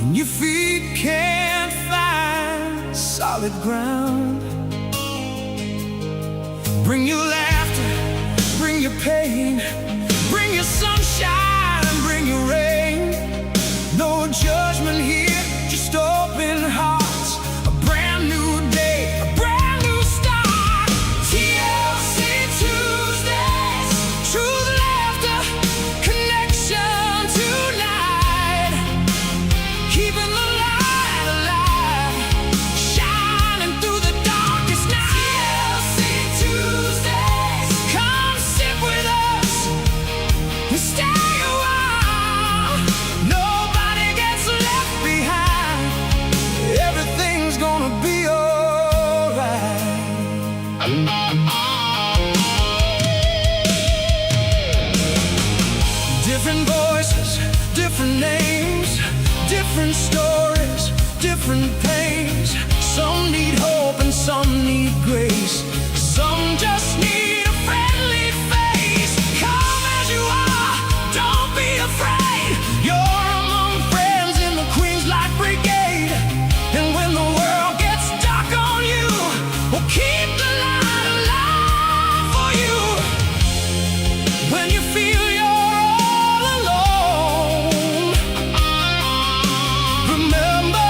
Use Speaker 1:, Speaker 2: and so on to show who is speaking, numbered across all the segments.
Speaker 1: and your feet can't find solid ground. Bring your laughter, bring your pain, bring your sunshine, bring your rain. No judgment here, just open hearts. A brand new day, a brand new start. TLC Tuesdays, truth, laughter, connection tonight. Keeping the light alive, shining through the darkest night. TLC Tuesdays, come sit with us and stay a while. Nobody gets left behind. Everything's gonna be alright. Different voices, different names, different stories, different pains. Some need hope and some need grace. Some just need a friendly face. Come as you are, don't be afraid. You're among friends in the Queens like Brigade. And when the world gets dark on you, we'll keep the light alive for you. When you feel you're all alone, remember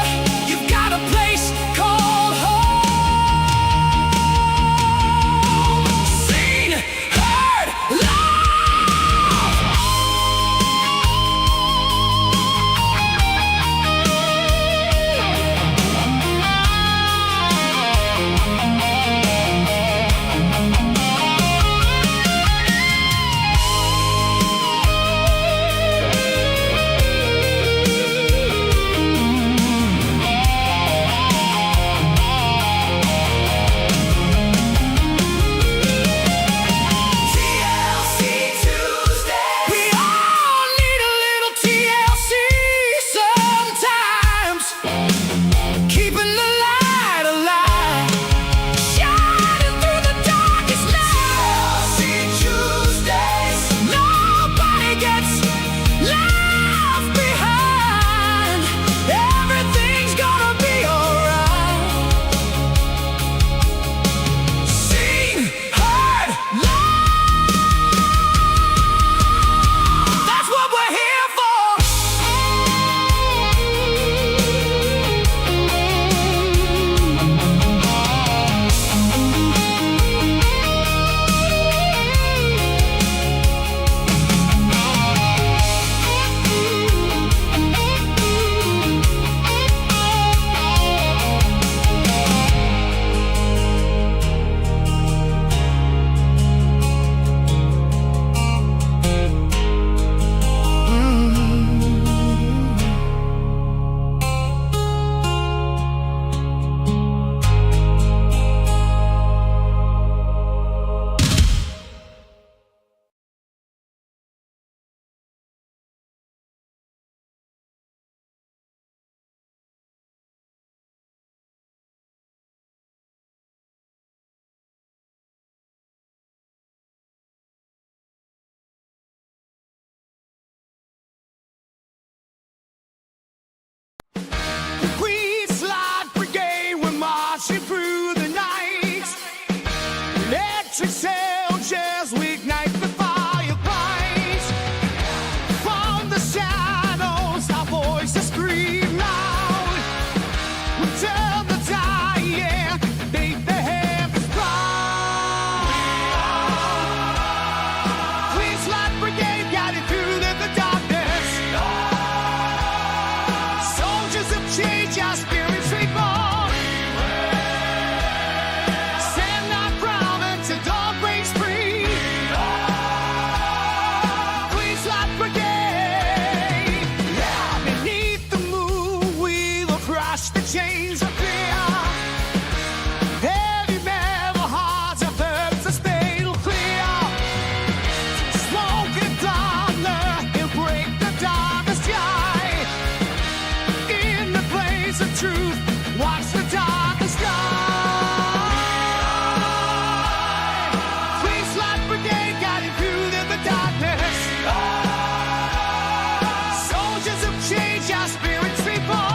Speaker 1: you've got a place called home. Seen, heard, TLC Tuesday. We all need a little TLC sometimes. Keeping the light alive, shining through the darkest night. TLC Tuesdays. Nobody gets left behind. Everything's gonna be alright. Seen, heard, that's what we're here for. Brigade, we're marching through the night. Electric soldiers, we ignite the fireflies. From the shadows, our voices scream loud. We tell the dying, make their hands proud. Queens like Brigade, guiding through the darkness. Soldiers of change, our spirits reborn. Stand our ground until dawn breaks free. Queens like Brigade. Beneath the moon, we will crush the chains of fear. Heavy metal hearts, our purpose fatal clear. Smoke and thunder, it'll break the darkest sky. In the place of truth, watch the darkest sky. Queens like Brigade, guiding through the darkness. Soldiers of change, our spirits reborn.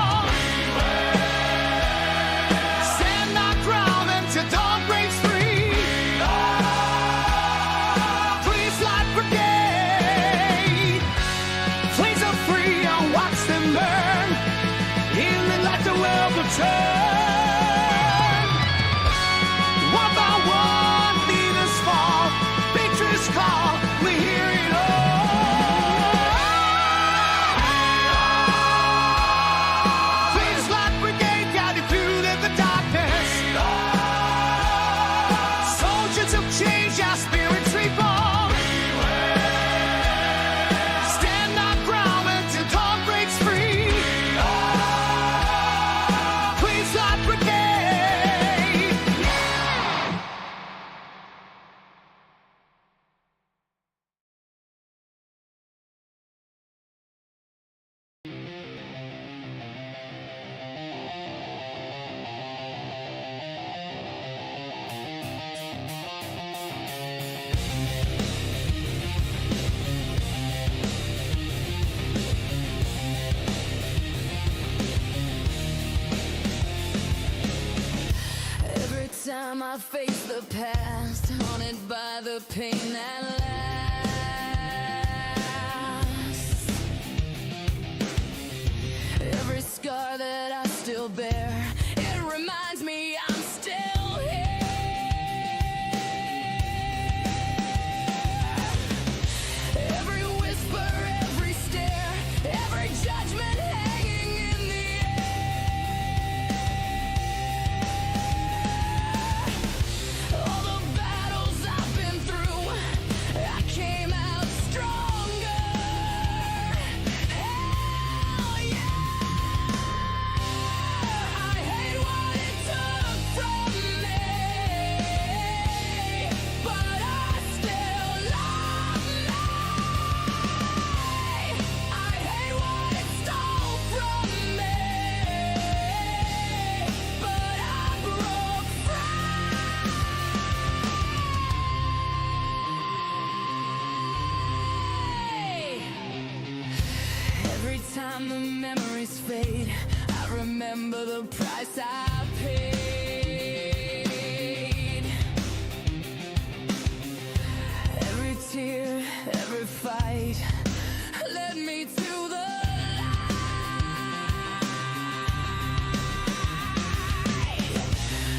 Speaker 1: return. One by one, leaders fall, victory's call, we hear it all. Flames like Brigade guided through the darkness. Soldiers of change, our spirits reborn. Stand our ground until dawn breaks free. Queens like Brigade.
Speaker 2: Every time I face the past, haunted by the pain that lasts. Every scar that I still bear, it reminds me I'm still here. Every whisper, every stare, every judgment hanging in the all the battles I've been through, I came out stronger. Hell yeah! I hate what it took from me, but I still love me. I hate what it stole from me, but I broke free. Every time the memories fade, I remember the price I paid. Every tear, every fight led me to the light.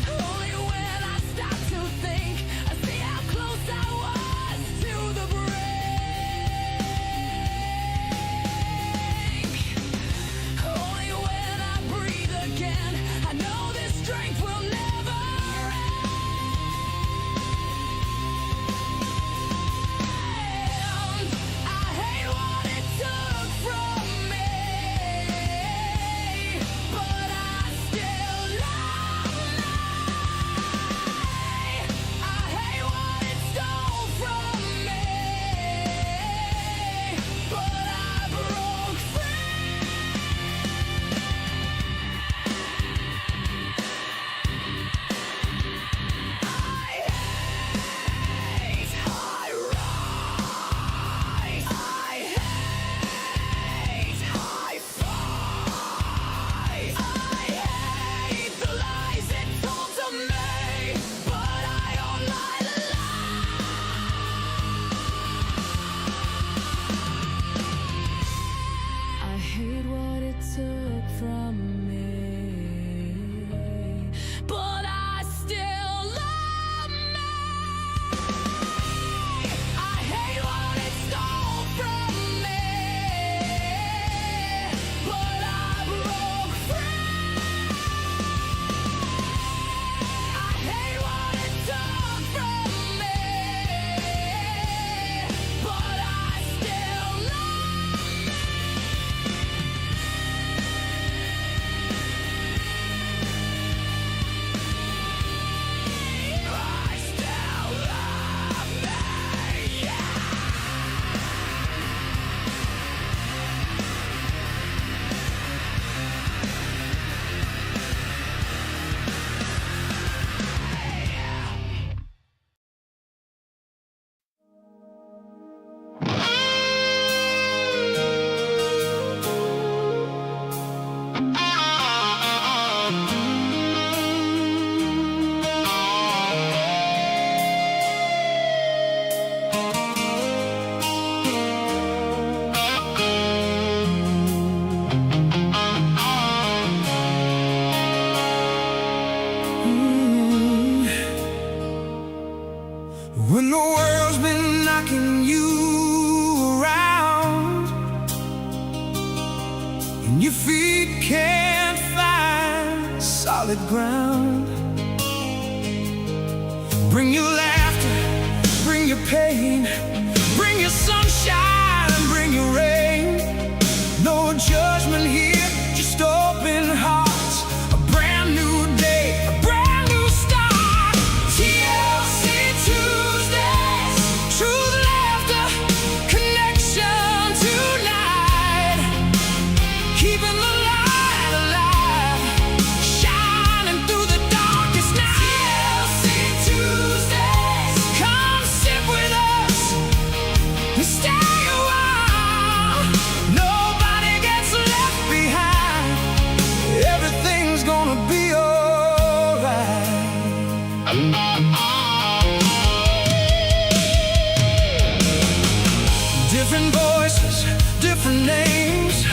Speaker 2: Only when I stop to think, I see how close I was to the brink. Only when I breathe again, I know this strength will never end. I hate what it took from me, but I still love me. I hate what it stole from me, but I broke free. I hate high rise. I hate high fight. I hate the lies it told to me, but I own my life. I hate what it took from me, but I still love me. I hate what it stole from me, but I broke free. I hate what it took from me, but I still love me. I still love me, yeah.
Speaker 1: and your feet can't find solid ground. Bring your laughter, bring your pain, bring your sunshine, bring your rain. No judgment here, just open hearts. A brand new day, a brand new start. TLC Tuesdays, truth, laughter, connection tonight. Keeping the light alive, shining through the darkest night. TLC Tuesdays, come sit with us and stay a while. Nobody gets left behind. Everything's gonna be alright. Different voices, different names,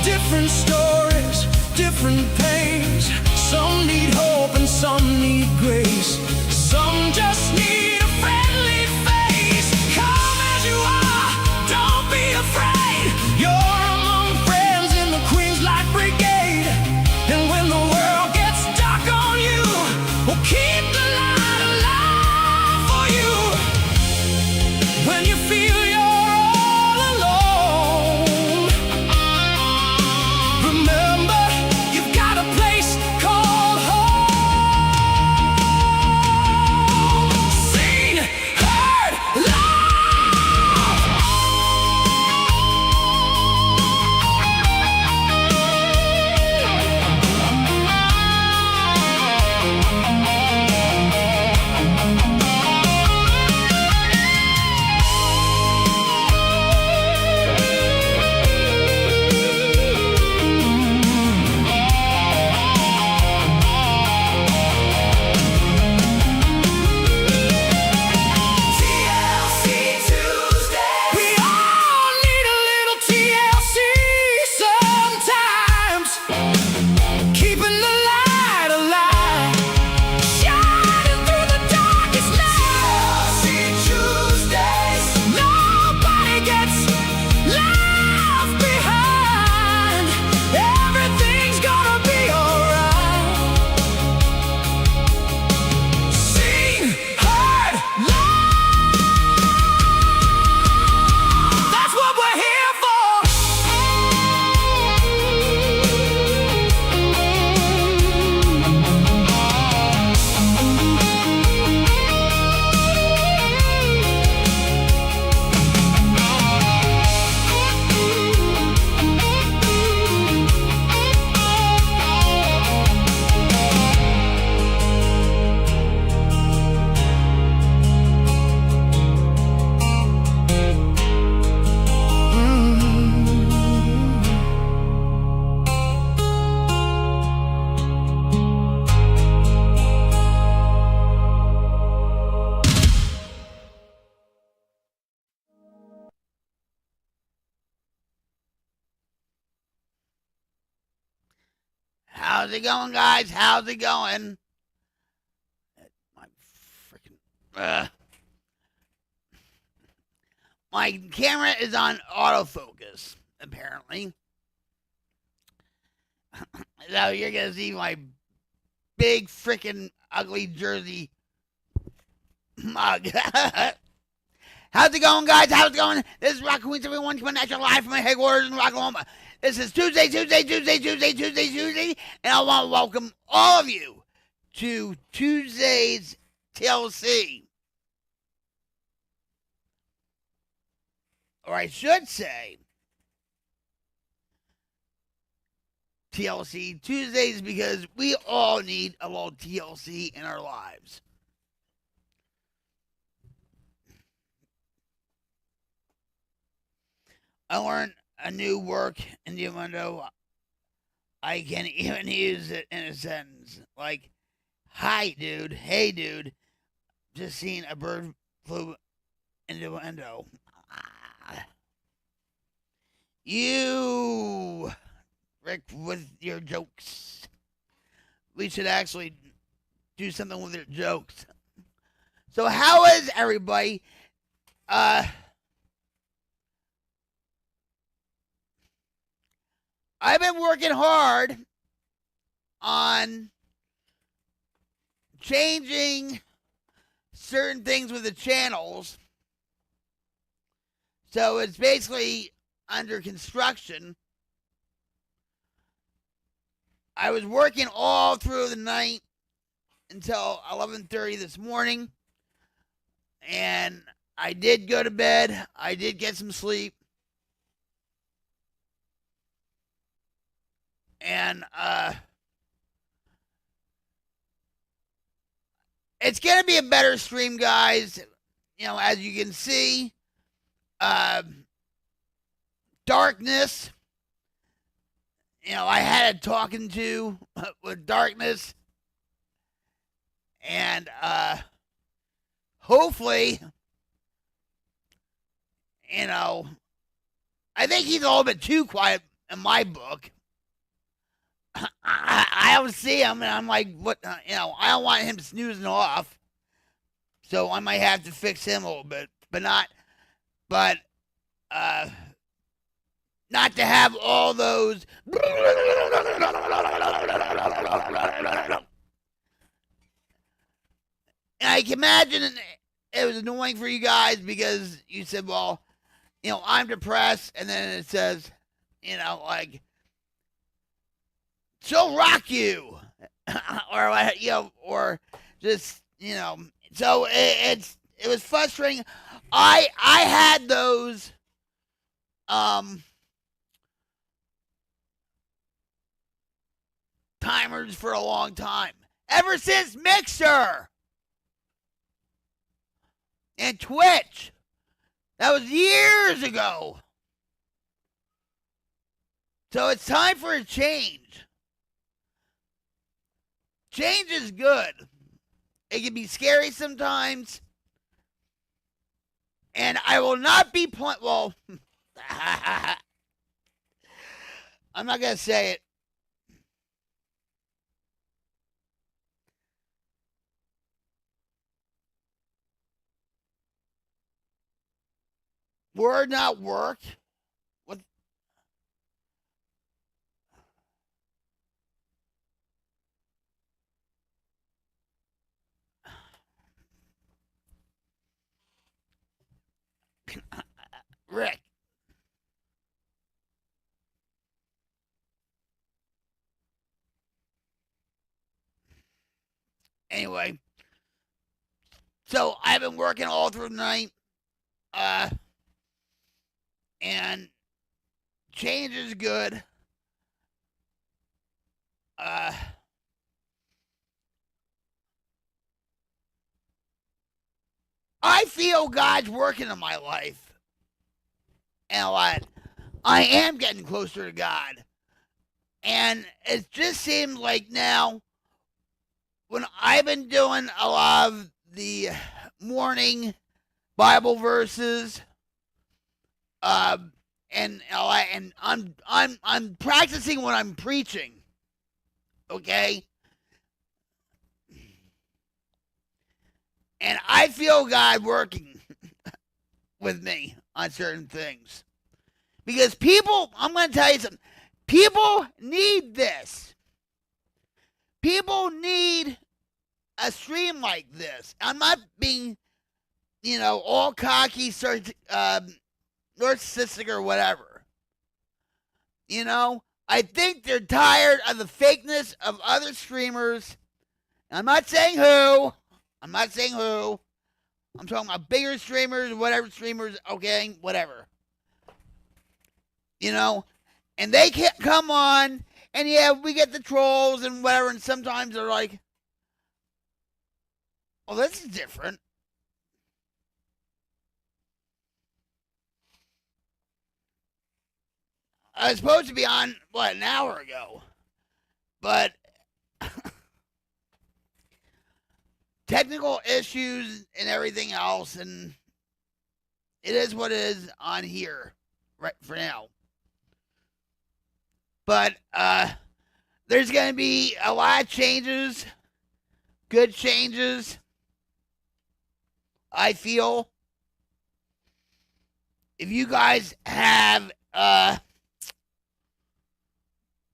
Speaker 1: different stories, different pains. Some need hope and some need grace. Some just need a friendly face. Come as you are, don't be afraid. You're among friends in the Queens like Brigade. And when the world gets dark on you, we'll keep the light alive for you. When you feel you're all alone, remember you've got a place called home. Seen, heard, TLC Tuesday. We all need a little TLC sometimes. Keeping the light alive, shining through the darkest night. TLC Tuesdays. Nobody gets left behind. Everything's gonna be alright. Seen, heard, loved. That's what we're here for.
Speaker 3: How's it going, guys? How's it going? My freaking my camera is on autofocus, apparently. So you're gonna see my big freaking ugly jersey mug. How's it going, guys? How's it going? This is Rock Queens, everyone, coming at you live from my headquarters in Rocklahoma. This is Tuesday, and I want to welcome all of you to Tuesday's TLC. Or I should say, TLC Tuesdays, because we all need a little TLC in our lives. I learned a new work in the window. I can even use it in a sentence. Like, hi, dude. Hey, dude. Just seen a bird flew in the window. You, Rick, with your jokes. We should actually do something with your jokes. So how is everybody? I've been working hard on changing certain things with the channels. So it's basically under construction. I was working all through the night until 11:30 this morning, and I did go to bed. I did get some sleep, and it's gonna be a better stream, guys. You know, as you can see, darkness. You know, I had a talking to with darkness, and hopefully, you know, I think he's a little bit too quiet in my book. I don't see him, and I'm like, what? You know, I don't want him snoozing off, so I might have to fix him a little bit, but not to have all those. And I can imagine it was annoying for you guys because you said, well, you know, I'm depressed, and then it says, you know, like, she'll rock you, or you know, or just, you know. So it was frustrating. I had those timers for a long time, ever since Mixer and Twitch. That was years ago. So it's time for a change. Change is good. It can be scary sometimes. And I will not be well, I'm not going to say it. Word not work. What? Rick. Anyway, so I've been working all through the night. And change is good. I feel God's working in my life. And what? I am getting closer to God. And it just seems like now, when I've been doing a lot of the morning Bible verses, and I'm practicing what I'm preaching. Okay? And I feel God working with me on certain things. Because people, I'm going to tell you something, people need this. People need a stream like this. I'm not being, you know, all cocky, narcissistic or whatever. You know, I think they're tired of the fakeness of other streamers. I'm not saying who. I'm talking about bigger streamers, whatever streamers, okay, whatever. You know, and they can't come on, and yeah, we get the trolls and whatever, and sometimes they're like, well, this is different. I was supposed to be on, what, an hour ago. But technical issues and everything else, and it is what it is on here right for now. But there's going to be a lot of changes, good changes, I feel. If you guys have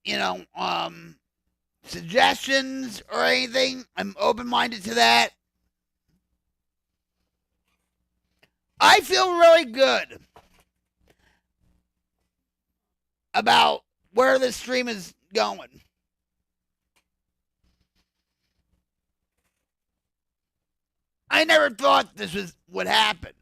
Speaker 3: you know, suggestions or anything, I'm open-minded to that. I feel really good about where this stream is going. I never thought this would happen.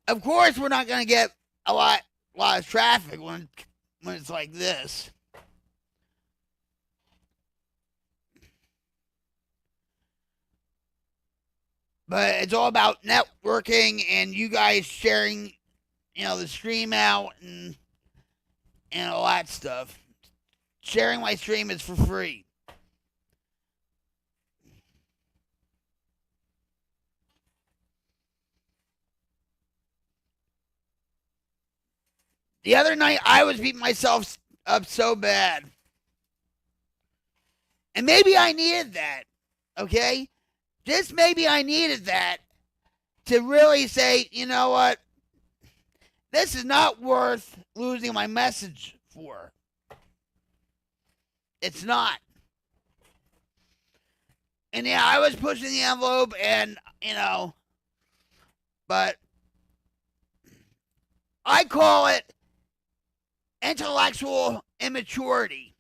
Speaker 3: Of course, we're not going to get a lot of traffic when it's like this. But it's all about networking and you guys sharing, the stream out and all that stuff. Sharing my stream is for free. The other night, I was beating myself up so bad. And maybe I needed that, okay? Just maybe I needed that to really say, you know what? This is not worth losing my message for. It's not. And yeah, I was pushing the envelope and, but I call it intellectual immaturity.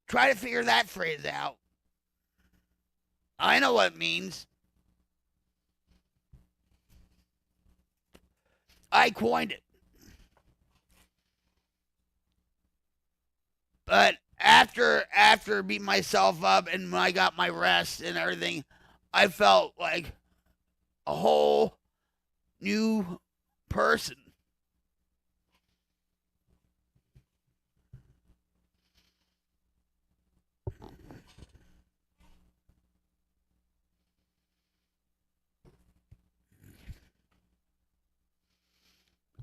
Speaker 3: Try to figure that phrase out. I know what it means. I coined it. But after beating myself up and when I got my rest and everything, I felt like a whole new person.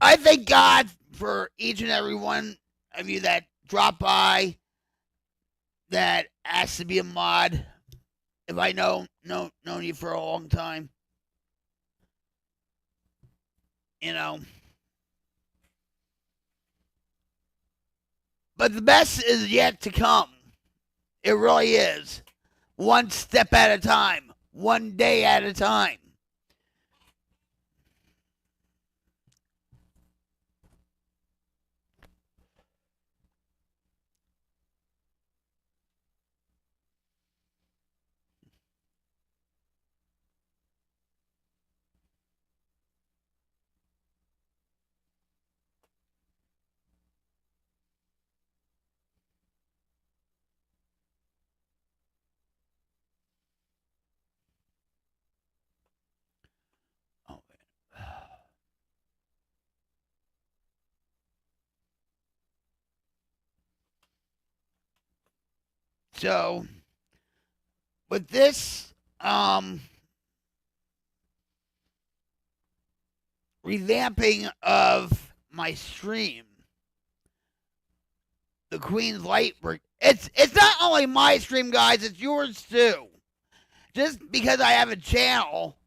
Speaker 3: I thank God for each and every one of you that drop by, that asked to be a mod. If I known you for a long time, But the best is yet to come. It really is. One step at a time, one day at a time. Oh, so, with this revamping of my stream, the Queen's Light Brigade. It's not only my stream, guys. It's yours too. Just because I have a channel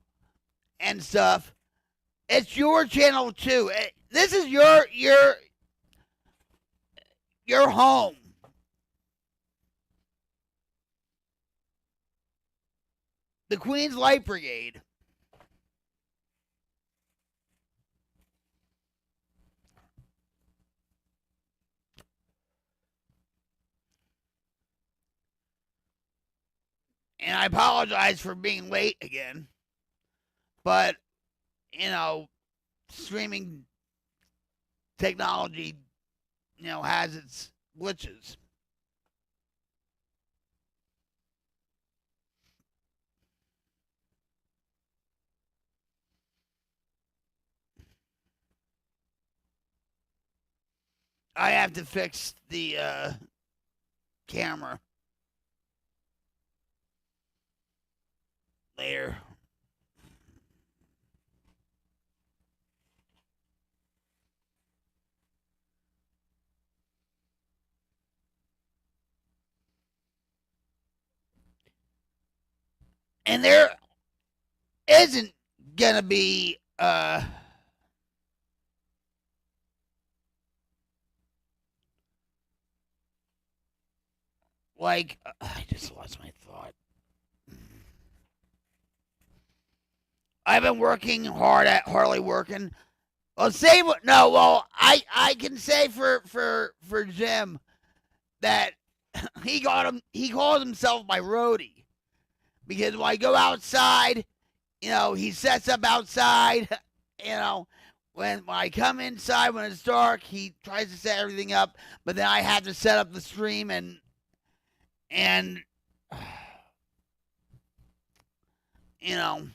Speaker 3: and stuff, it's your channel too. This is your home. The Queen's Light Brigade. And I apologize for being late again. But, streaming technology, has its glitches. I have to fix the camera later. And there isn't gonna be I just lost my thought. I've been working hard at hardly working. Well, say what? No, well, I can say for Jim that he got him. He calls himself my roadie because when I go outside, he sets up outside. You know, when I come inside when it's dark, he tries to set everything up, but then I have to set up the stream and you know.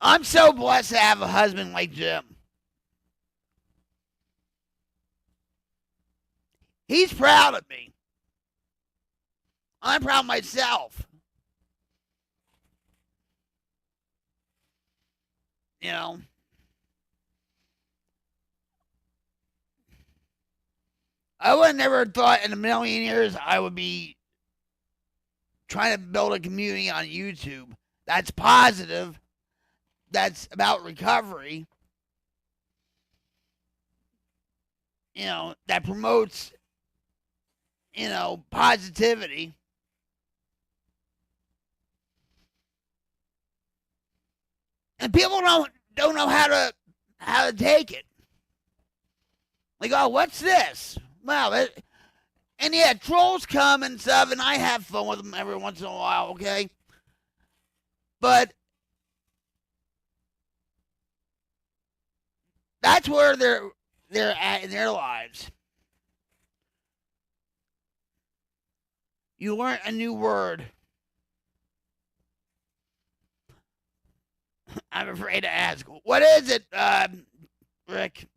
Speaker 3: I'm so blessed to have a husband like Jim. He's proud of me. I'm proud of myself. You know. I would have never thought in a million years I would be trying to build a community on YouTube that's positive, that's about recovery, that promotes, positivity. And people don't know how to take it. Like, oh, what's this? Wow, and yeah, trolls come and stuff, and I have fun with them every once in a while, okay? But that's where they're at in their lives. You learn a new word. I'm afraid to ask. What is it, Rick?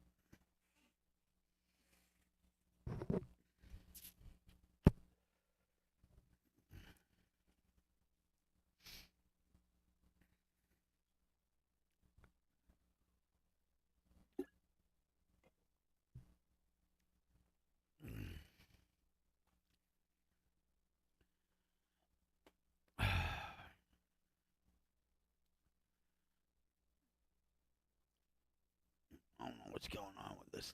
Speaker 3: I don't know what's going on with this.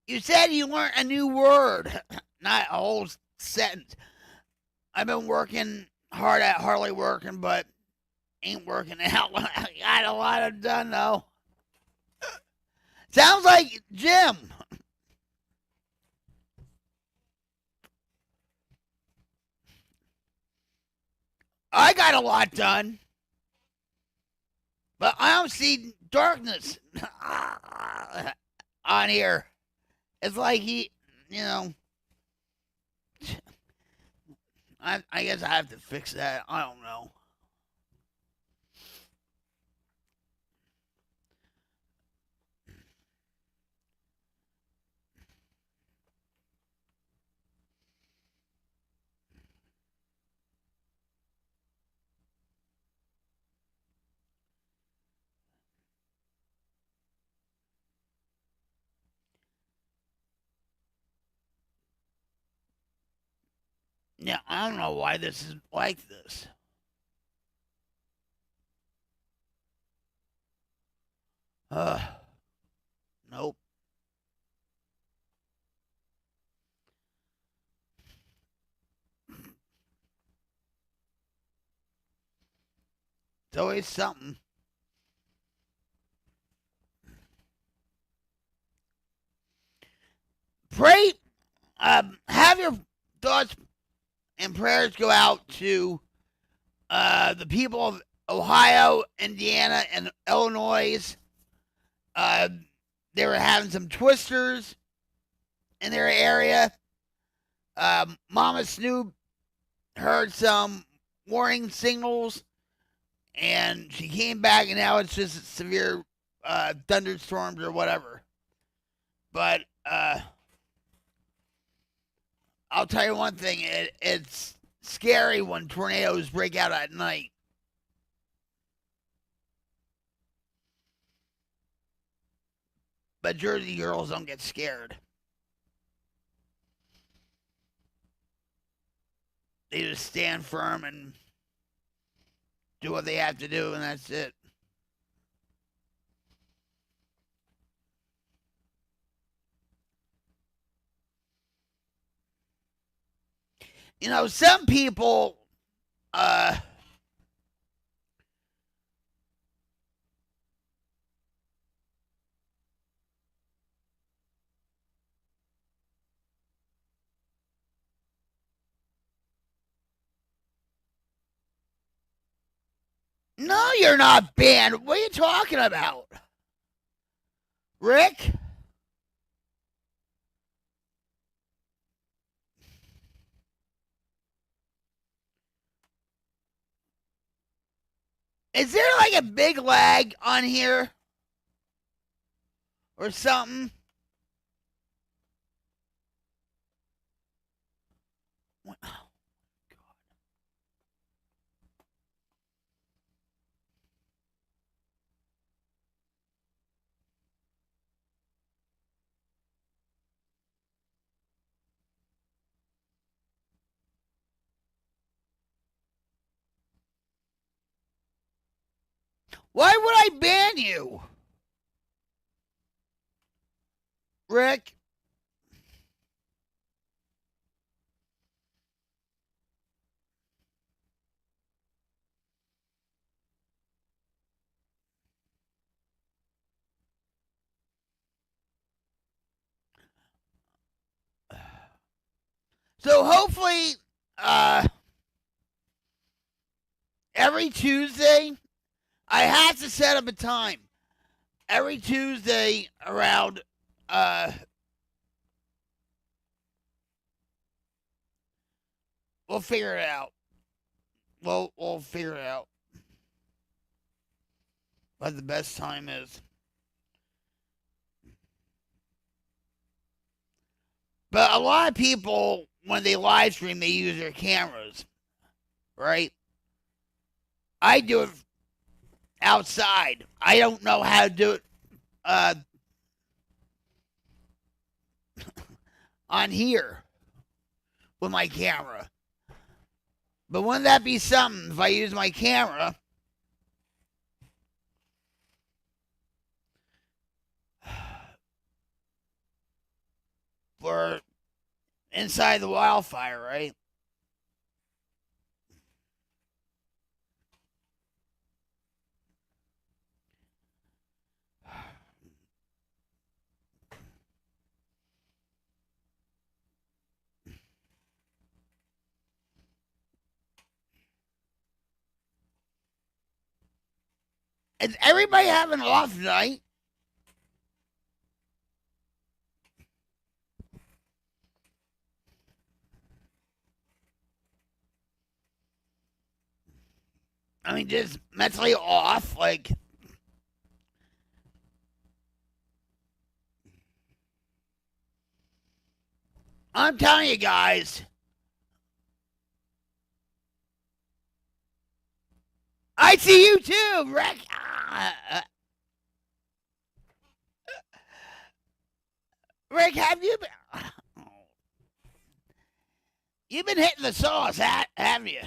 Speaker 3: You said you learned a new word, not a whole sentence. I've been working hard at hardly working, but ain't working out. I got a lot done though. Sounds like Jim. I got a lot done, but I don't see darkness on here. It's like I guess I have to fix that. I don't know. Yeah, I don't know why this is like this. Uh, nope. It's always something. Pray, have your thoughts and prayers go out to the people of Ohio, Indiana, and Illinois. They were having some twisters in their area. Mama Snoop heard some warning signals, and she came back, and now it's just severe thunderstorms or whatever. But I'll tell you one thing. It's scary when tornadoes break out at night. But Jersey girls don't get scared. They just stand firm and do what they have to do, and that's it. You know, some people, no, you're not banned. What are you talking about? Rick? Is there like a big lag on here? Or something? What? Oh, God. Why would I ban you? Rick? So hopefully, every Tuesday, I have to set up a time. Every Tuesday around, we'll figure it out. We'll figure it out. What the best time is. But a lot of people, when they live stream, they use their cameras, right? I do it outside. I don't know how to do it on here with my camera. But wouldn't that be something if I use my camera? For inside the wildfire, right? Is everybody having an off night? I mean, just mentally off, like. I'm telling you guys. I see you too, Rick. Rick, have you been? You've been hitting the sauce, haven't you?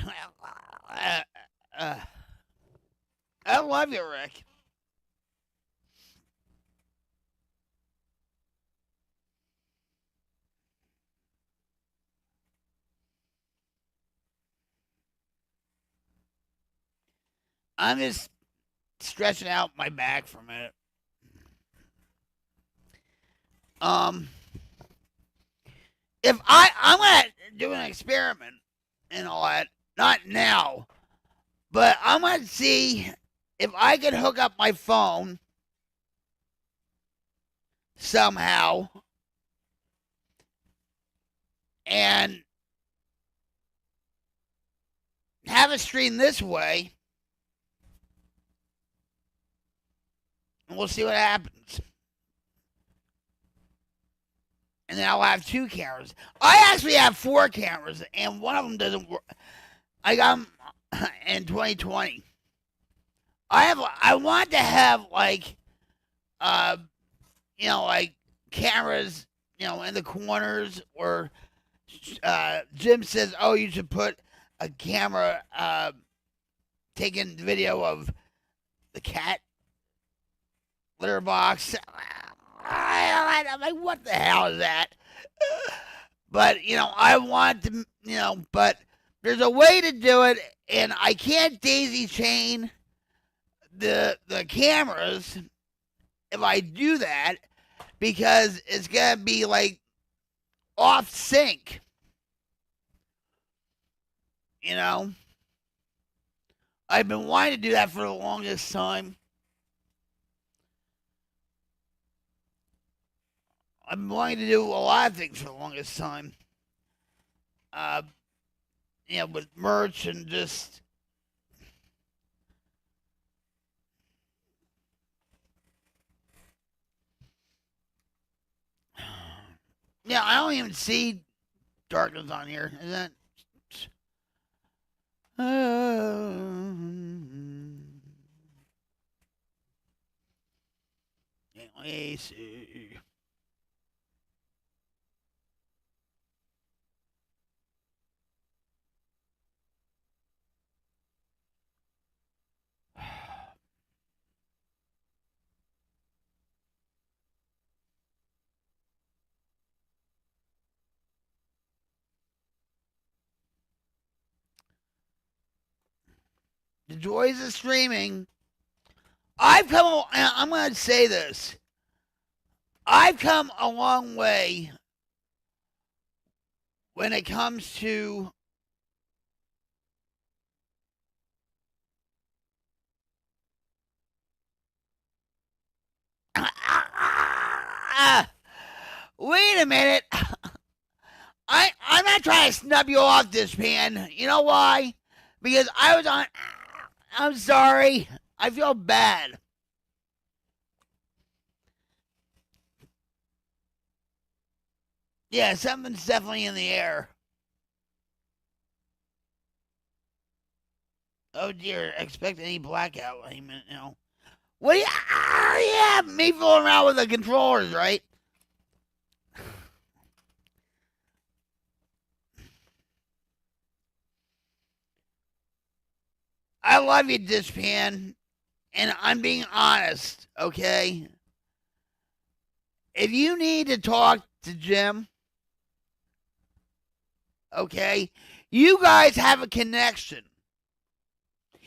Speaker 3: I love you, Rick. I'm just stretching out my back for a minute. If I'm gonna do an experiment and all that, not now, but I'm gonna see if I can hook up my phone somehow and have a stream this way, and we'll see what happens. and then I'll have 2 cameras. I actually have 4 cameras, and one of them doesn't work. I got them in 2020. I want to have like, like cameras, in the corners, or Jim says, "Oh, you should put a camera taking video of the cat litter box." I'm like, what the hell is that? But I want to, but there's a way to do it, and I can't daisy chain the cameras if I do that, because it's gonna be like off sync. I've been wanting to do that for the longest time. I've been wanting to do a lot of things for the longest time. With merch and just. Yeah, I don't even see darkness on here. Is that? Let me see. The joys of streaming. I'm going to say this. I've come a long way when it comes to wait a minute. I'm not trying to snub you off this, pan. You know why? Because I was on. I'm sorry. I feel bad. Yeah, something's definitely in the air. Oh dear, expect any blackout. I mean, What do you. Yeah, me fooling around with the controllers, right? I love you, Dishpan, and I'm being honest, okay? If you need to talk to Jim, okay, you guys have a connection.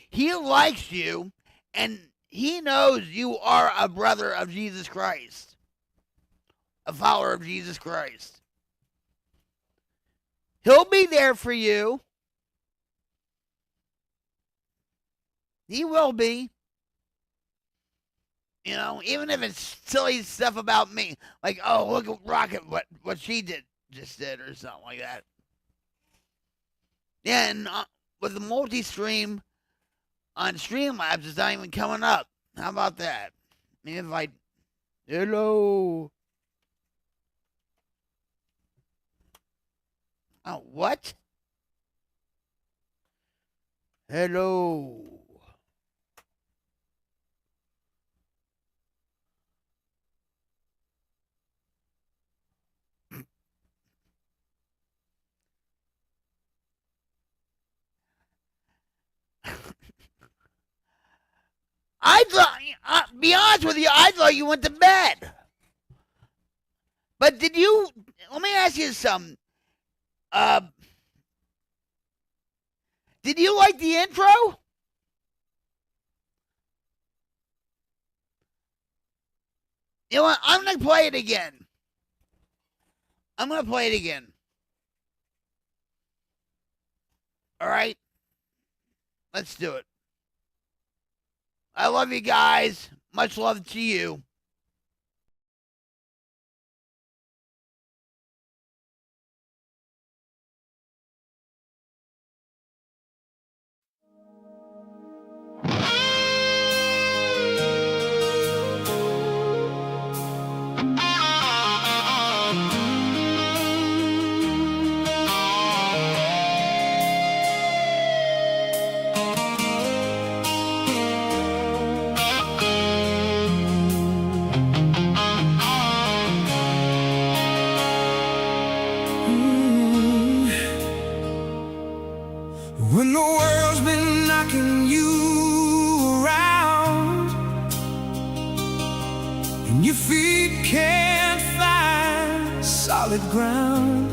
Speaker 3: He likes you, and he knows you are a brother of Jesus Christ, a follower of Jesus Christ. He'll be there for you. He will be. Even if it's silly stuff about me. Like, oh, look at Rocket, what she just did, or something like that. Yeah, and with the multi-stream on Streamlabs, it's not even coming up. How about that? Maybe if I... Hello? Oh, what? Hello? I thought, be honest with you, I thought you went to bed. But did you, let me ask you something. Did you like the intro? You know what, I'm going to play it again. I'm going to play it again. All right? Let's do it. I love you guys. Much love to you.
Speaker 1: and your feet can't find solid ground.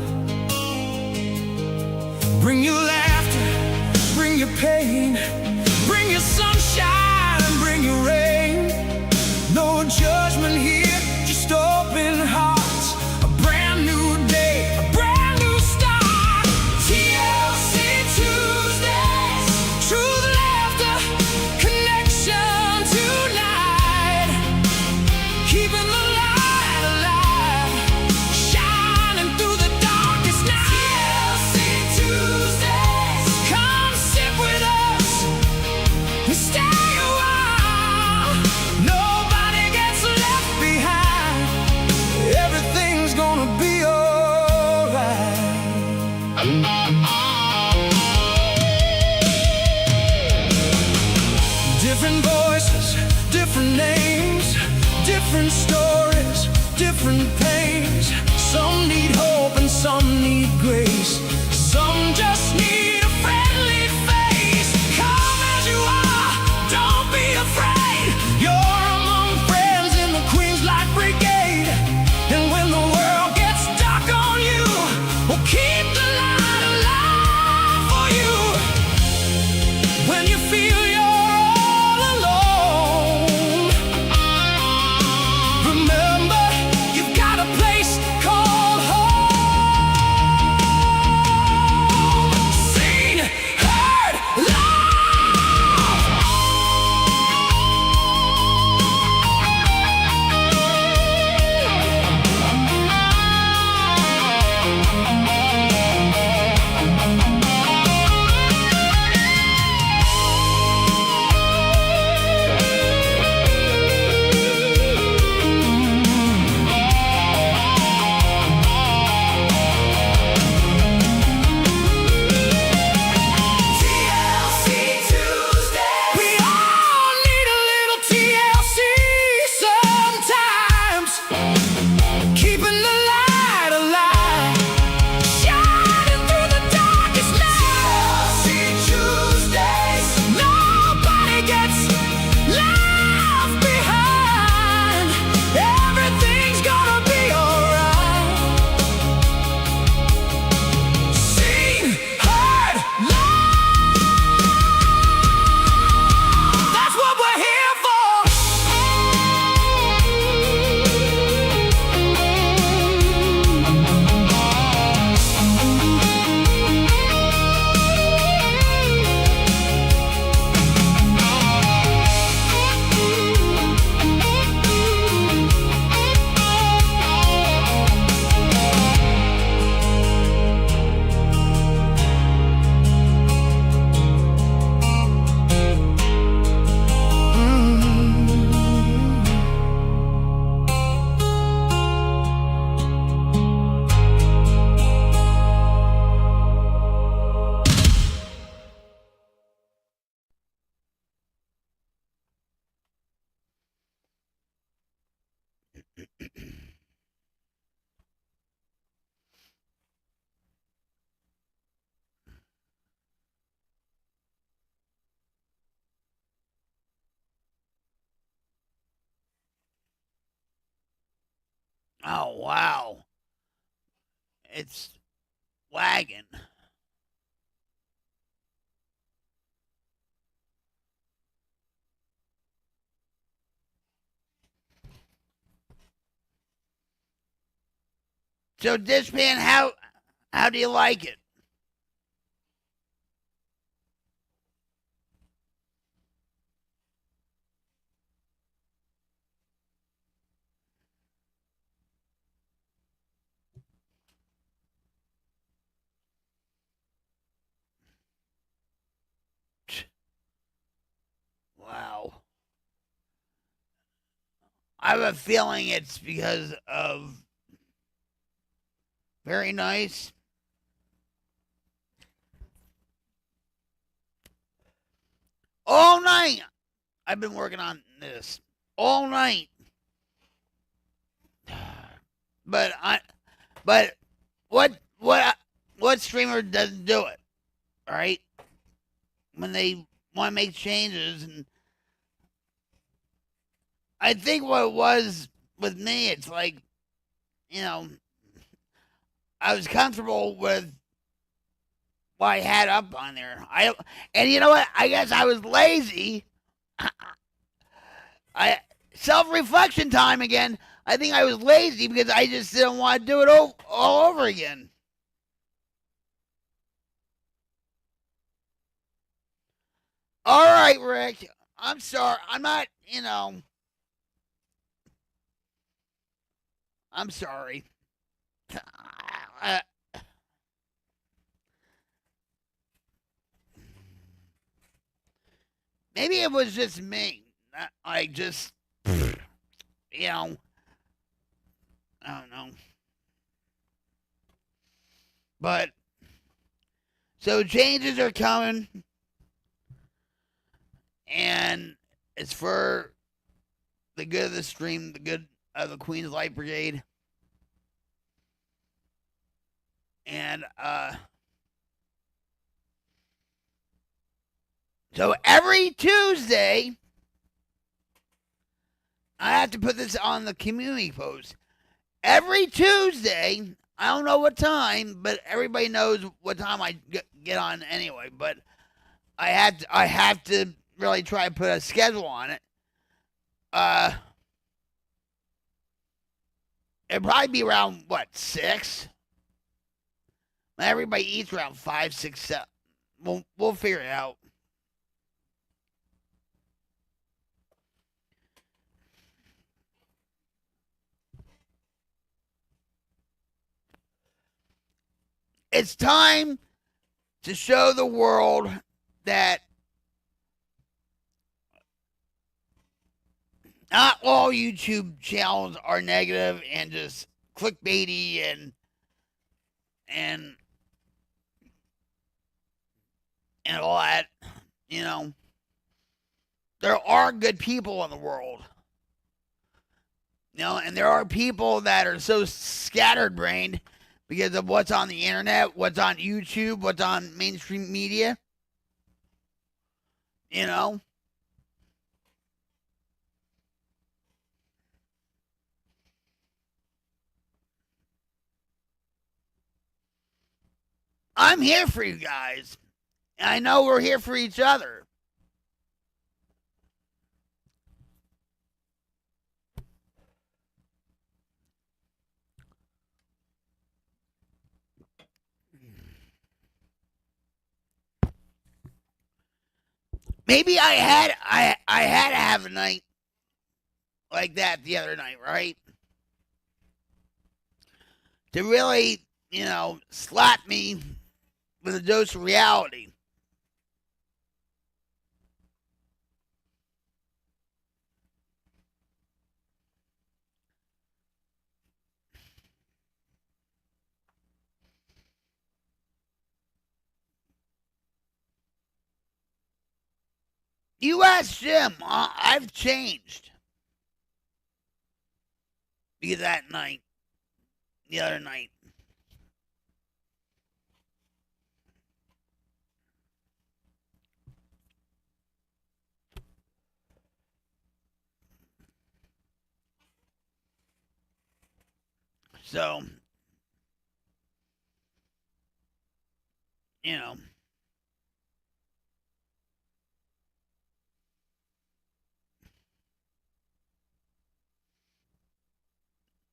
Speaker 1: Bring your laughter, bring your pain, bring your sunshine, bring your rain. No judgment here, just open hearts. A brand new day, a brand new start. TLC Tuesdays, truth, laughter, connection tonight. Keeping the light alive, shining through the darkest night. TLC Tuesdays, come sit with us and stay a while. Nobody gets left behind. Everything's gonna be alright. Different voices, different names, different stories, different pains. Some need hope and some need grace. Some just need a friendly face. Come as you are, don't be afraid. You're among friends in the Queenslight Brigade. And when the world gets dark on you, we'll keep the light alive for you. When you feel you're all alone, remember you've got a place called home. Seen, heard, TLC Tuesday. We all need a little TLC sometimes. Keeping the light alive, shining through the darkest night. TLC Tuesdays. Nobody gets left behind. Everything's gonna be alright. Seen, heard, loved. That's what we're here for.
Speaker 3: Oh, wow. It's wagging. So, Dishpan, how do you like it? Wow. I have a feeling it's because of very nice. All night I've been working on this. All night. But what streamer doesn't do it? All right? When they want to make changes, and I think what it was with me, it's like, I was comfortable with what I had up on there. And you know what? I guess I was lazy. I self-reflection time again. I think I was lazy because I just didn't want to do it all over again. All right, Rick. I'm sorry. I'm not, I'm sorry. Uh, Maybe it was just me. I just, you know, I don't know. But, so changes are coming. And it's for the good of the stream, the good of the Queen's Light Brigade. And, so every Tuesday, I have to put this on the community post. Every Tuesday, I don't know what time, but everybody knows what time I get on anyway. But I have to really try to put a schedule on it. It'd probably be around what, 6? Everybody eats around 5, 6, 7. We'll figure it out. It's time to show the world that not all YouTube channels are negative and just clickbaity and all that. There are good people in the world. And there are people that are so scattered-brained because of what's on the internet, what's on YouTube, what's on mainstream media. I'm here for you guys. I know we're here for each other. Maybe I had to have a night like that the other night, right? To really, slap me with a dose of reality. You ask Jim, I've changed. Because that night, the other night. So,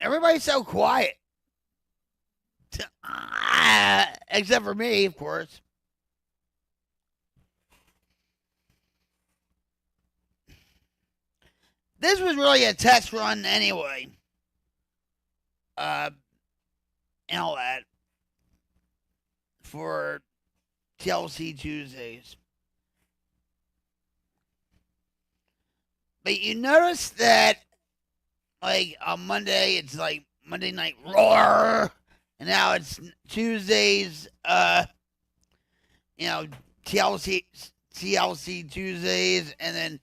Speaker 3: everybody's so quiet. Except for me, of course. This was really a test run anyway. And all that. For TLC Tuesdays. But you notice that, like, on Monday, it's like Monday Night Roar. And now it's Tuesdays, TLC Tuesdays, and then,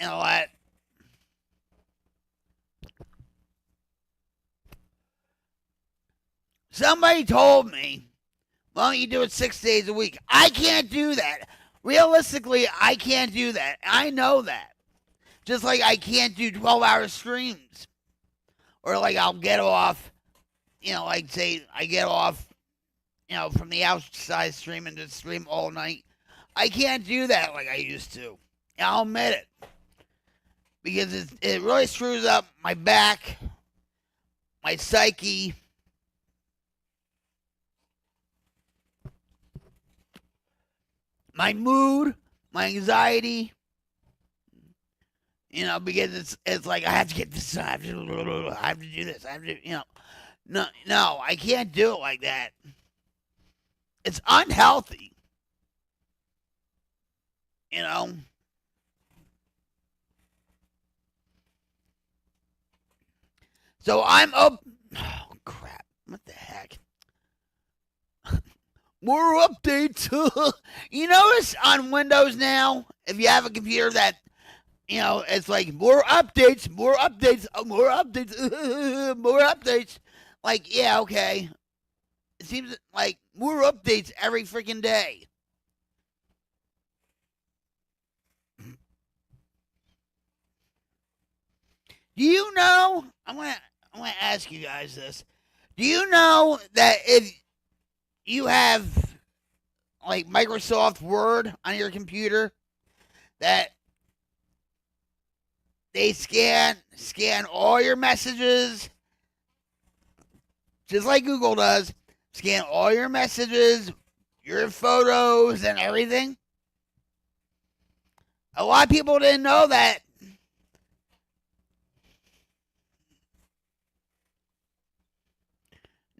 Speaker 3: all that. Somebody told me, why don't you do it 6 days a week? I can't do that. Realistically, I can't do that. I know that. Just like I can't do 12-hour streams. Or like I'll get off, like say I get off, from the outside stream and just stream all night. I can't do that like I used to. I'll admit it. Because it really screws up my back, my psyche, my mood, my anxiety. Because it's like I have to get this, I have to do this, I have to, no, I can't do it like that. It's unhealthy, So I'm up. Oh crap! What the heck? More updates. You notice on Windows now, if you have a computer that it's like more updates, more updates, more updates, more updates. Like, yeah, okay. It seems like more updates every freaking day. Do you know? I'm gonna ask you guys this. Do you know that if you have like Microsoft Word on your computer, that they scan all your messages, just like Google does. Scan all your messages, your photos, and everything. A lot of people didn't know that.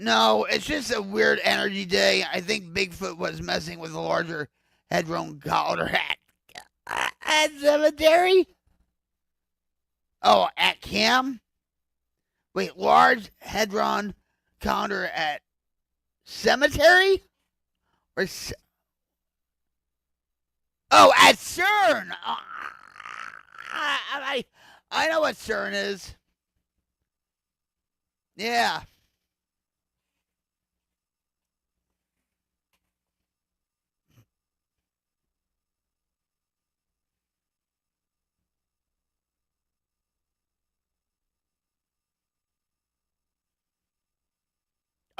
Speaker 3: No, it's just a weird energy day. I think Bigfoot was messing with a larger Hadron Collider at cemetery. Oh, at Cam? Wait, Large Hadron Collider at cemetery? Or at CERN! I know what CERN is. Yeah.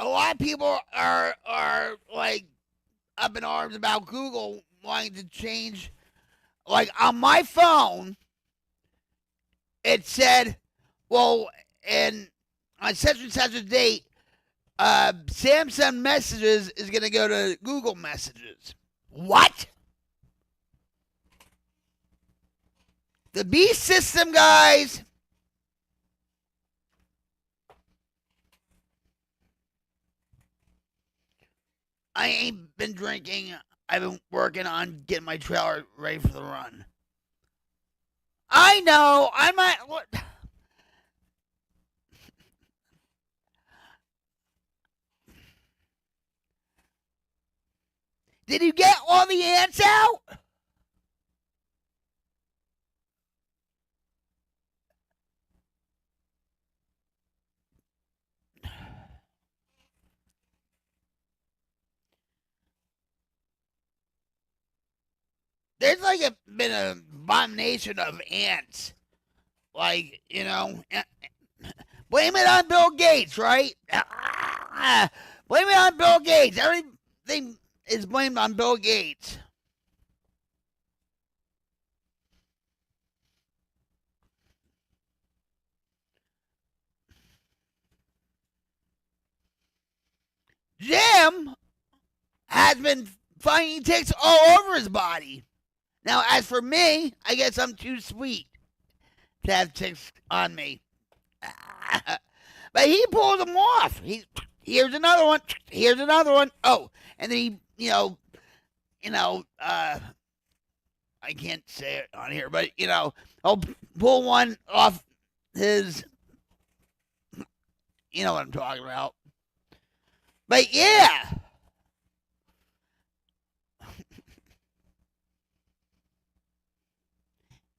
Speaker 3: A lot of people are like up in arms about Google wanting to change. Like on my phone, it said, well, and on such and such a date, Samsung Messages is going to go to Google Messages. What? The B system, guys. I ain't been drinking. I've been working on getting my trailer ready for the run. I know. I might. What? Did you get all the ants out? There's like been an abomination of ants. Like, blame it on Bill Gates, right? Blame it on Bill Gates. Everything is blamed on Bill Gates. Jim has been finding ticks all over his body. Now, as for me, I guess I'm too sweet to have ticks on me. But he pulls them off. Here's another one. Here's another one. Oh, and then he, I can't say it on here, but, I'll pull one off his, you know what I'm talking about. But, yeah.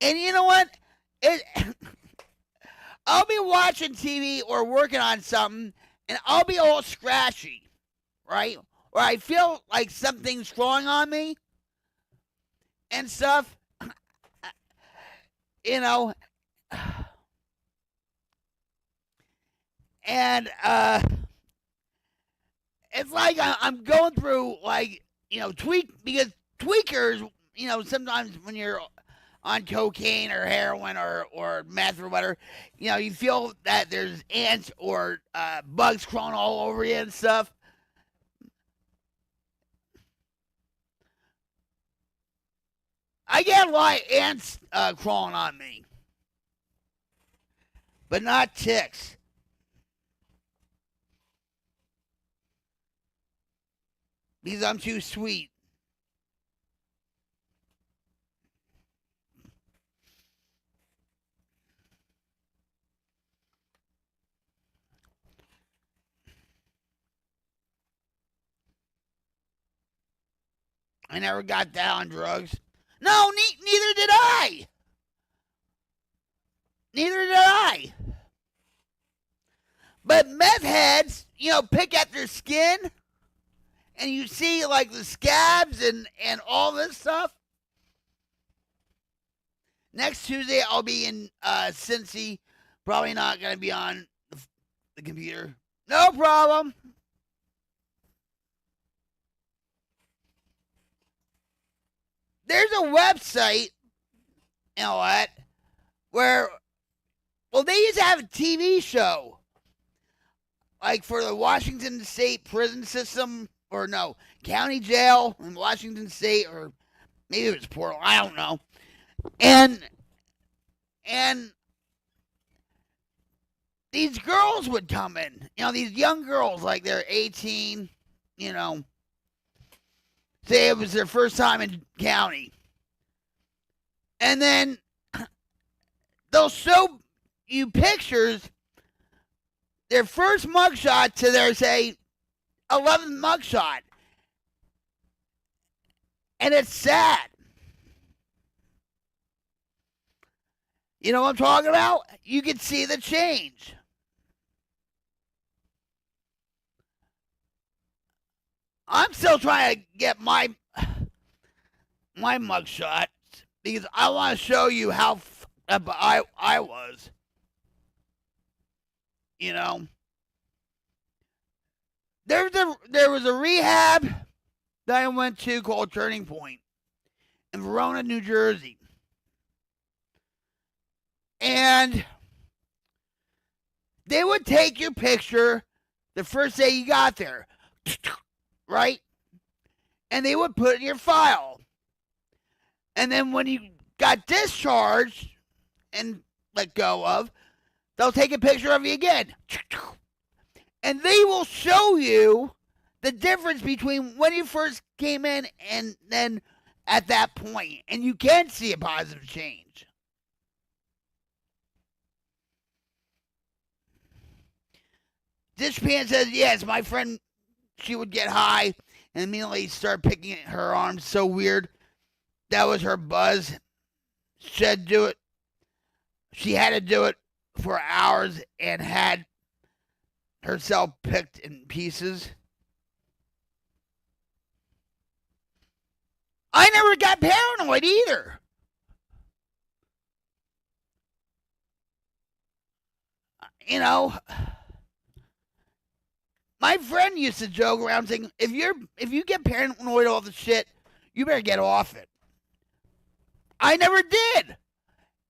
Speaker 3: And you know what? I'll be watching TV or working on something, and I'll be all scratchy, right? Or I feel like something's crawling on me and stuff, And it's like I'm going through like because tweakers, sometimes when you're on cocaine or heroin or meth or whatever, you feel that there's ants or bugs crawling all over you and stuff. I get a lot of ants crawling on me, but not ticks. Because I'm too sweet. I never got that on drugs. No, neither did I. Neither did I. But meth heads, pick at their skin, and you see like the scabs and all this stuff. Next Tuesday, I'll be in Cincy. Probably not going to be on the computer. No problem. There's a website, you know what, where, well, they used to have a TV show, like for the Washington State prison system, or no, county jail in Washington State, or maybe it was Portland, I don't know. And these girls would come in, these young girls, like they're 18, say it was their first time in county. And then they'll show you pictures, their first mugshot to their, say, 11th mugshot. And it's sad. You know what I'm talking about? You can see the change. I'm still trying to get my mugshot because I want to show you how up I was. There was a rehab that I went to called Turning Point in Verona, New Jersey. And they would take your picture the first day you got there, right? And they would put it in your file. And then when you got discharged and let go of, they'll take a picture of you again. And they will show you the difference between when you first came in and then at that point. And you can see a positive change. Dishpan says, yes, my friend, she would get high and immediately start picking at her arms. So weird. That was her buzz. She had to do it. She had to do it for hours and had herself picked in pieces. I never got paranoid either. My friend used to joke around saying, if you get paranoid all the shit, you better get off it. I never did.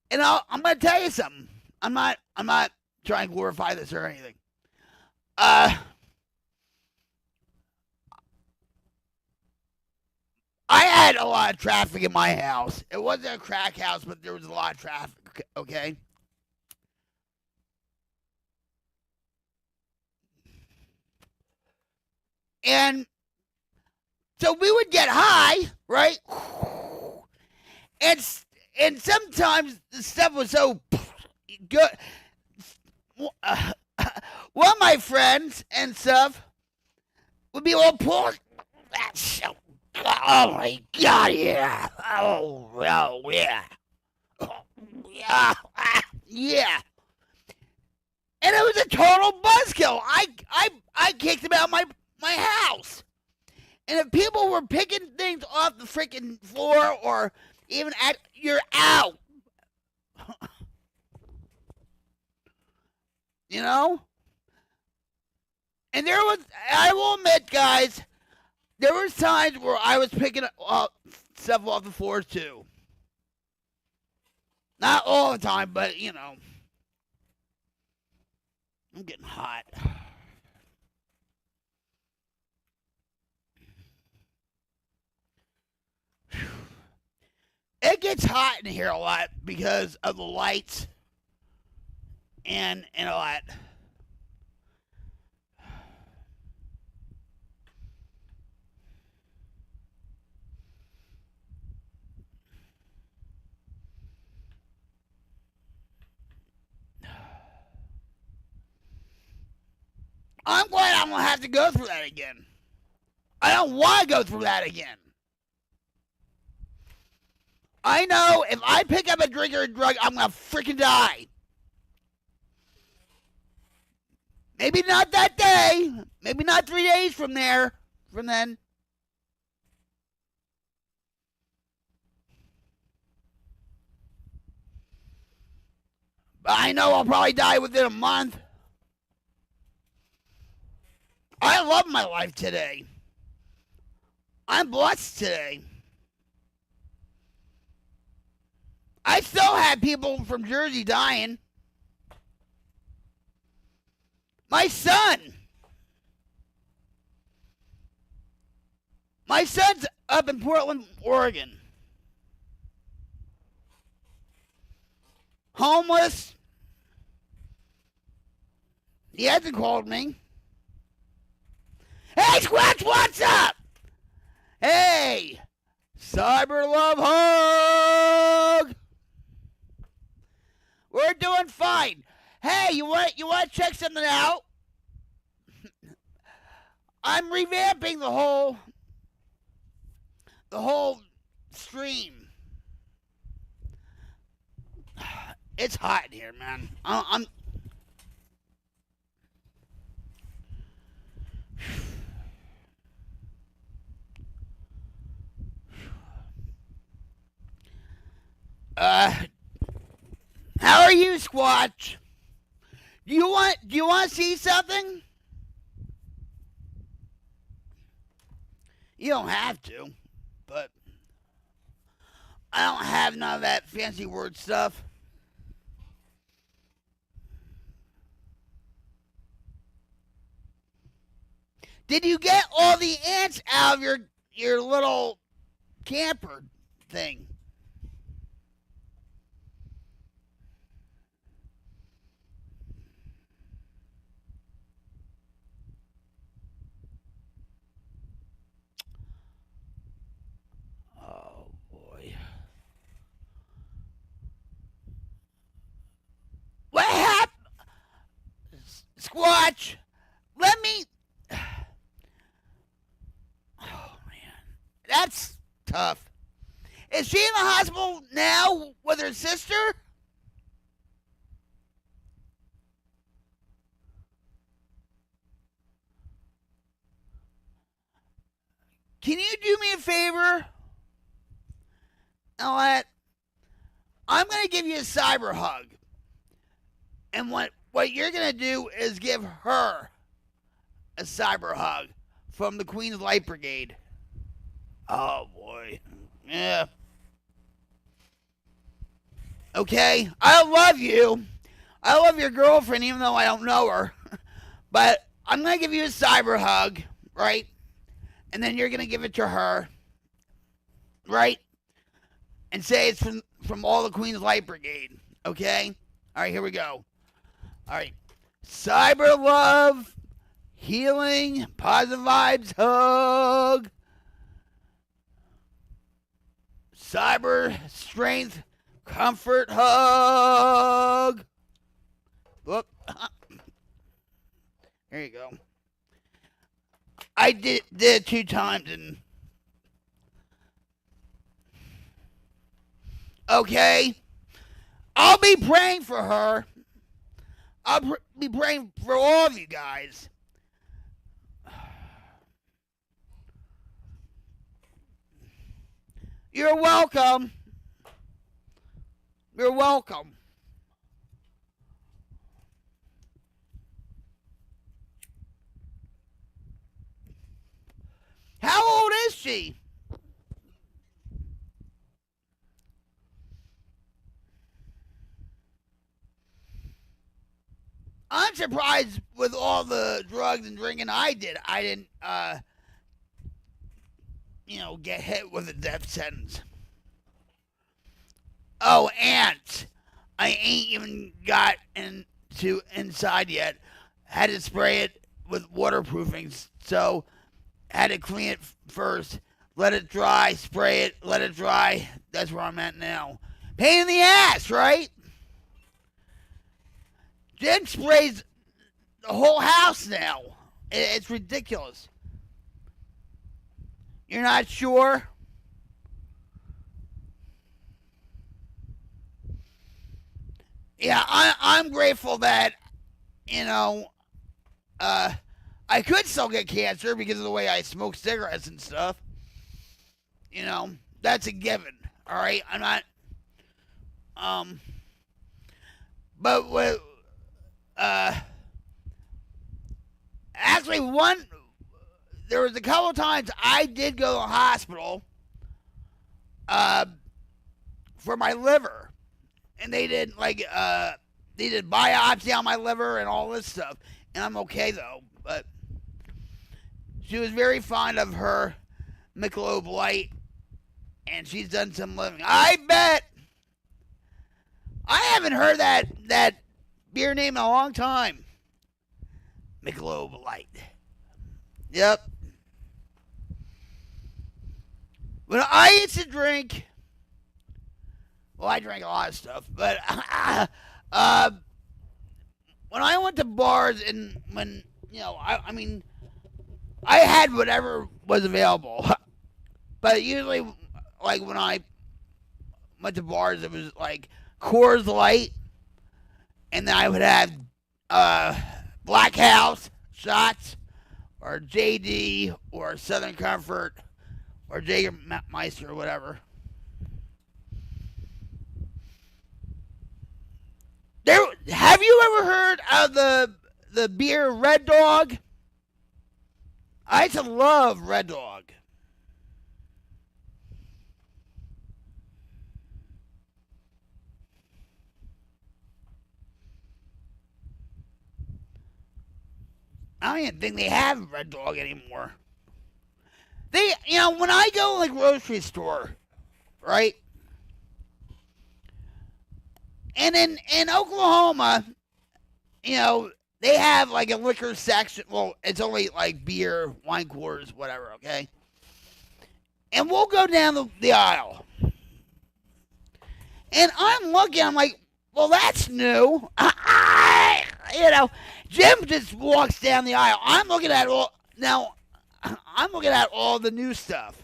Speaker 3: And I'm going to tell you something. I'm not trying to glorify this or anything. I had a lot of traffic in my house. It wasn't a crack house, but there was a lot of traffic, okay? And so we would get high, right? And sometimes the stuff was so good. One of my friends and stuff would be all pulled. Oh my God, yeah. Oh, yeah. Yeah. Yeah. And it was a total buzzkill. I kicked him out of my house. And if people were picking things off the freaking floor or even you're out. And I will admit, guys, there was times where I was picking up stuff off the floor too. Not all the time, but you know. I'm getting hot. It gets hot in here a lot because of the lights and a lot. I'm glad I don't have to go through that again. I don't want to go through that again. I know if I pick up a drink or a drug, I'm going to freaking die. Maybe not that day. Maybe not 3 days from then. But I know I'll probably die within a month. I love my life today. I'm blessed today. I still have people from Jersey dying. My son. My son's up in Portland, Oregon. Homeless. He hasn't called me. Hey, Squatch, what's up? Hey, Cyber Love Hug. We're doing fine. Hey, you want to check something out? I'm revamping the whole stream. It's hot in here, man. I'm how are you, Squatch? Do you want to see something? You don't have to, but I don't have none of that fancy word stuff. Did you get all the ants out of your little camper thing? Oh boy. What happened? Squatch, let me. Oh man, that's tough. Is she in the hospital now with her sister? Can you do me a favor? Ellette? I'm going to give you a cyber hug. And what you're going to do is give her a cyber hug from the Queen's Light Brigade. Oh, boy. Yeah. Okay? I love you. I love your girlfriend, even though I don't know her. But I'm going to give you a cyber hug, right? And then you're going to give it to her, right? And say it's from all the Queen's Light Brigade, okay? All right, here we go. All right. Cyber love, healing, positive vibes, hug. Cyber strength, comfort, hug. Look. There you go. I did it 2 times and okay. I'll be praying for her. I'll be praying for all of you guys. You're welcome. You're welcome. she? I'm surprised with all the drugs and drinking I did. I didn't, get hit with a death sentence. Oh, and I ain't even got into inside yet. Had to spray it with waterproofing, so had to clean it first. Let it dry, spray it, let it dry. That's where I'm at now. Pain in the ass, right? Jim sprays the whole house now. It's ridiculous. You're not sure? Yeah, I'm grateful that, I could still get cancer because of the way I smoke cigarettes and stuff. That's a given. All right, I'm not. But with actually there was a couple times I did go to the hospital for my liver, and they did biopsy on my liver and all this stuff, and I'm okay though. But she was very fond of her Michelob Light, and she's done some living. I bet. I haven't heard that beer name in a long time. Michelob Light. Yep. When I used to drink, well, I drank a lot of stuff, but when I went to bars and when, I had whatever was available. But usually, like, when I went to bars, it was like Coors Light, and then I would have Black House shots, or JD, or Southern Comfort, or Jägermeister, or whatever. Have you ever heard of the beer Red Dog? I used to love Red Dog. I don't even think they have Red Dog anymore. They, when I go to the grocery store, right? And in Oklahoma, they have like a liquor section. Well, it's only like beer, wine coolers, whatever, okay? And we'll go down the aisle. And I'm looking, I'm like, well, that's new. Jim just walks down the aisle. I'm looking at all the new stuff,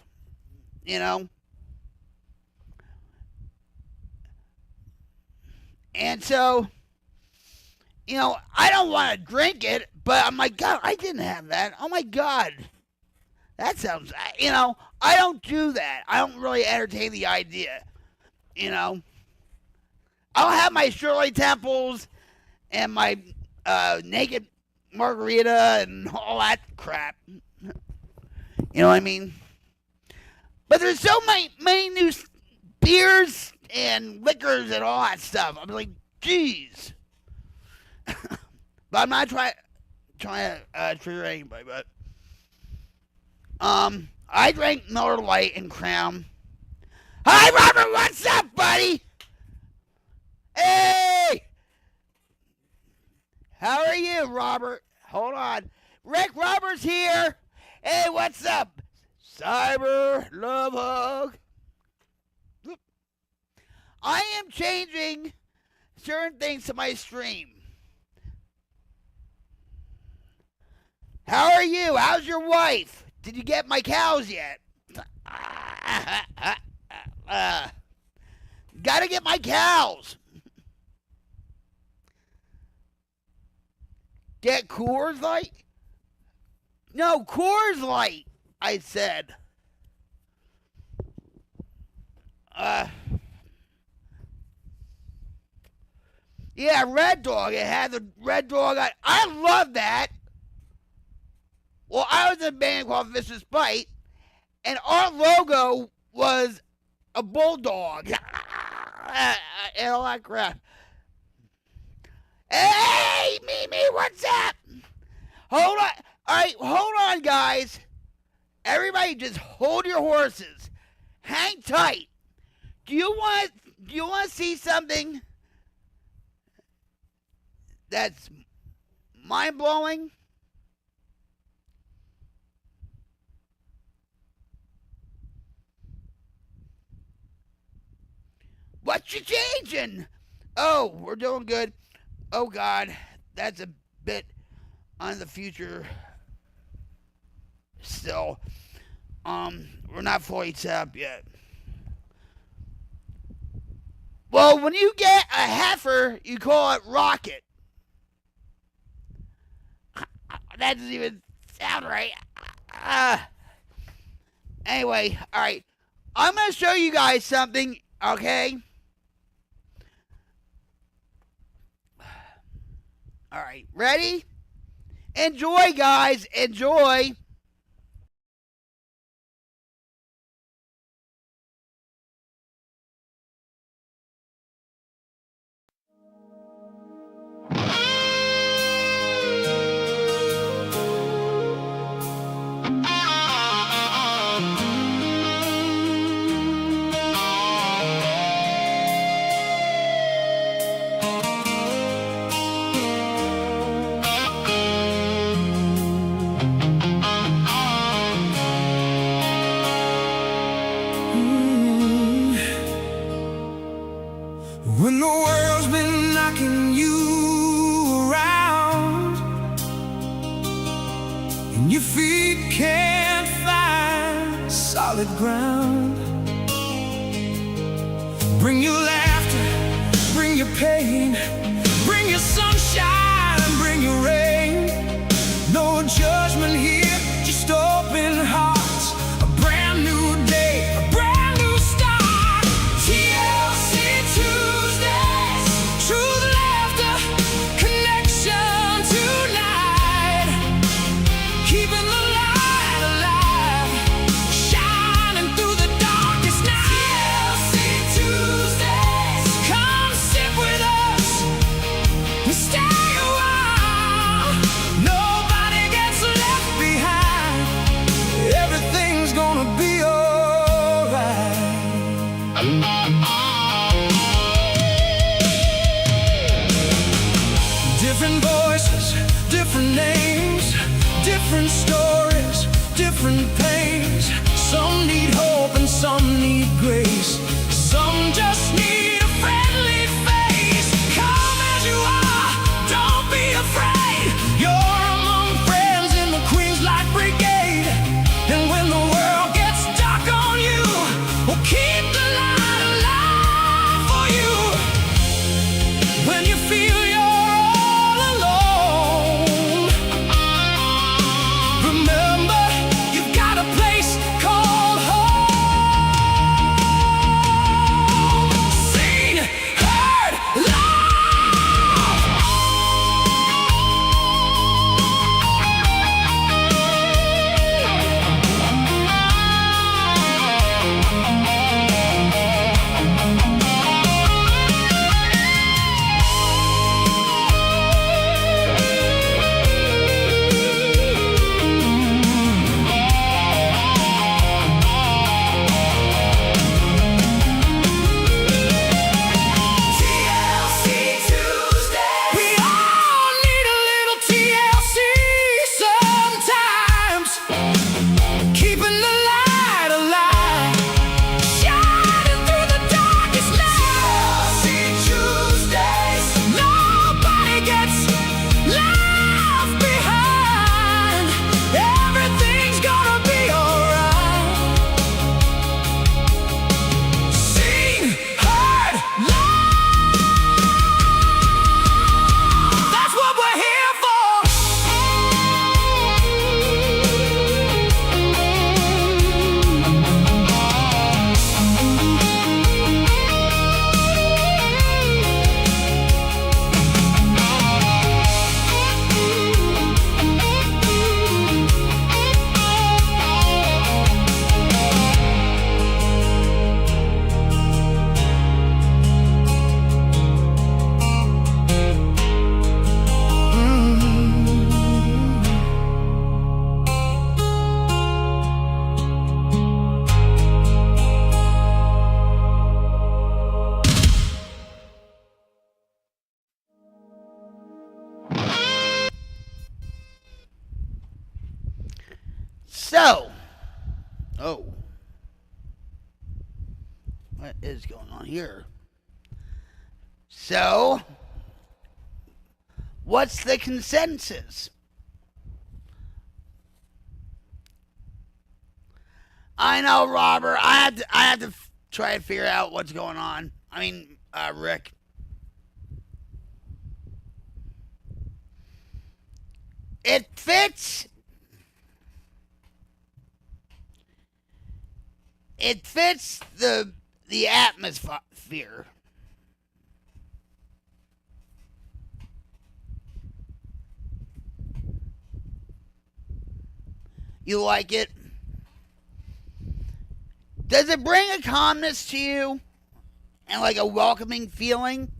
Speaker 3: And so, I don't want to drink it, but I'm like, God, I didn't have that. Oh my God. That sounds, I don't do that. I don't really entertain the idea, I'll have my Shirley Temples and my naked margarita and all that crap. You know what I mean? But there's so many new beers and liquors and all that stuff. I'm like, geez. But I'm not trying to trigger anybody. But I drank Miller Lite and Crown. Hi, Robert. What's up, buddy? Hey. How are you, Robert? Hold on. Rick Roberts here. Hey, what's up? Cyber Love Hug. I am changing certain things to my stream. How are you? How's your wife? Did you get my cows yet? Gotta get my cows. Get Coors Light? No, Coors Light, I said. Yeah, Red Dog. It had the Red Dog. I love that. Well, I was in a band called Vicious Bite, and our logo was a bulldog and all that crap. Hey, Mimi, what's up? Hold on. All right, hold on, guys. Everybody, just hold your horses. Hang tight. Do you want to see something that's mind-blowing? What you changing? Oh, we're doing good. Oh, God, that's a bit on the future still. We're not fully set up yet. Well, when you get a heifer, you call it Rocket. That doesn't even sound right. Anyway, all right. I'm going to show you guys something, okay? All right, ready? Enjoy, guys. Enjoy.
Speaker 1: When the world's been knocking you around and your feet can't find solid ground, bring your laughter, bring your pain, bring your sunshine, bring your rain. No judgment here, just open hearts. A brand new day, a brand new start. TLC Tuesdays, truth, laughter, connection tonight. Keeping the light alive, shining through the darkest night. TLC Tuesdays, come sit with us and stay a while. Nobody gets left behind. Everything's gonna be alright. Different voices, different names, different stories, different pains. Some need hope and some need grace. Some just need a friendly face. Come as you are, don't be afraid. You're among friends in the Queen's Light Brigade. And when the world gets dark on you, we'll keep the light alive for you. When you feel you're all alone, remember you've got a place called home. Sing
Speaker 3: So, oh, what is going on here? So, what's the consensus? I know, Robert. I have to try to figure out what's going on. I mean, Rick. It fits. It fits the atmosphere. You like it? Does it bring a calmness to you and like a welcoming feeling?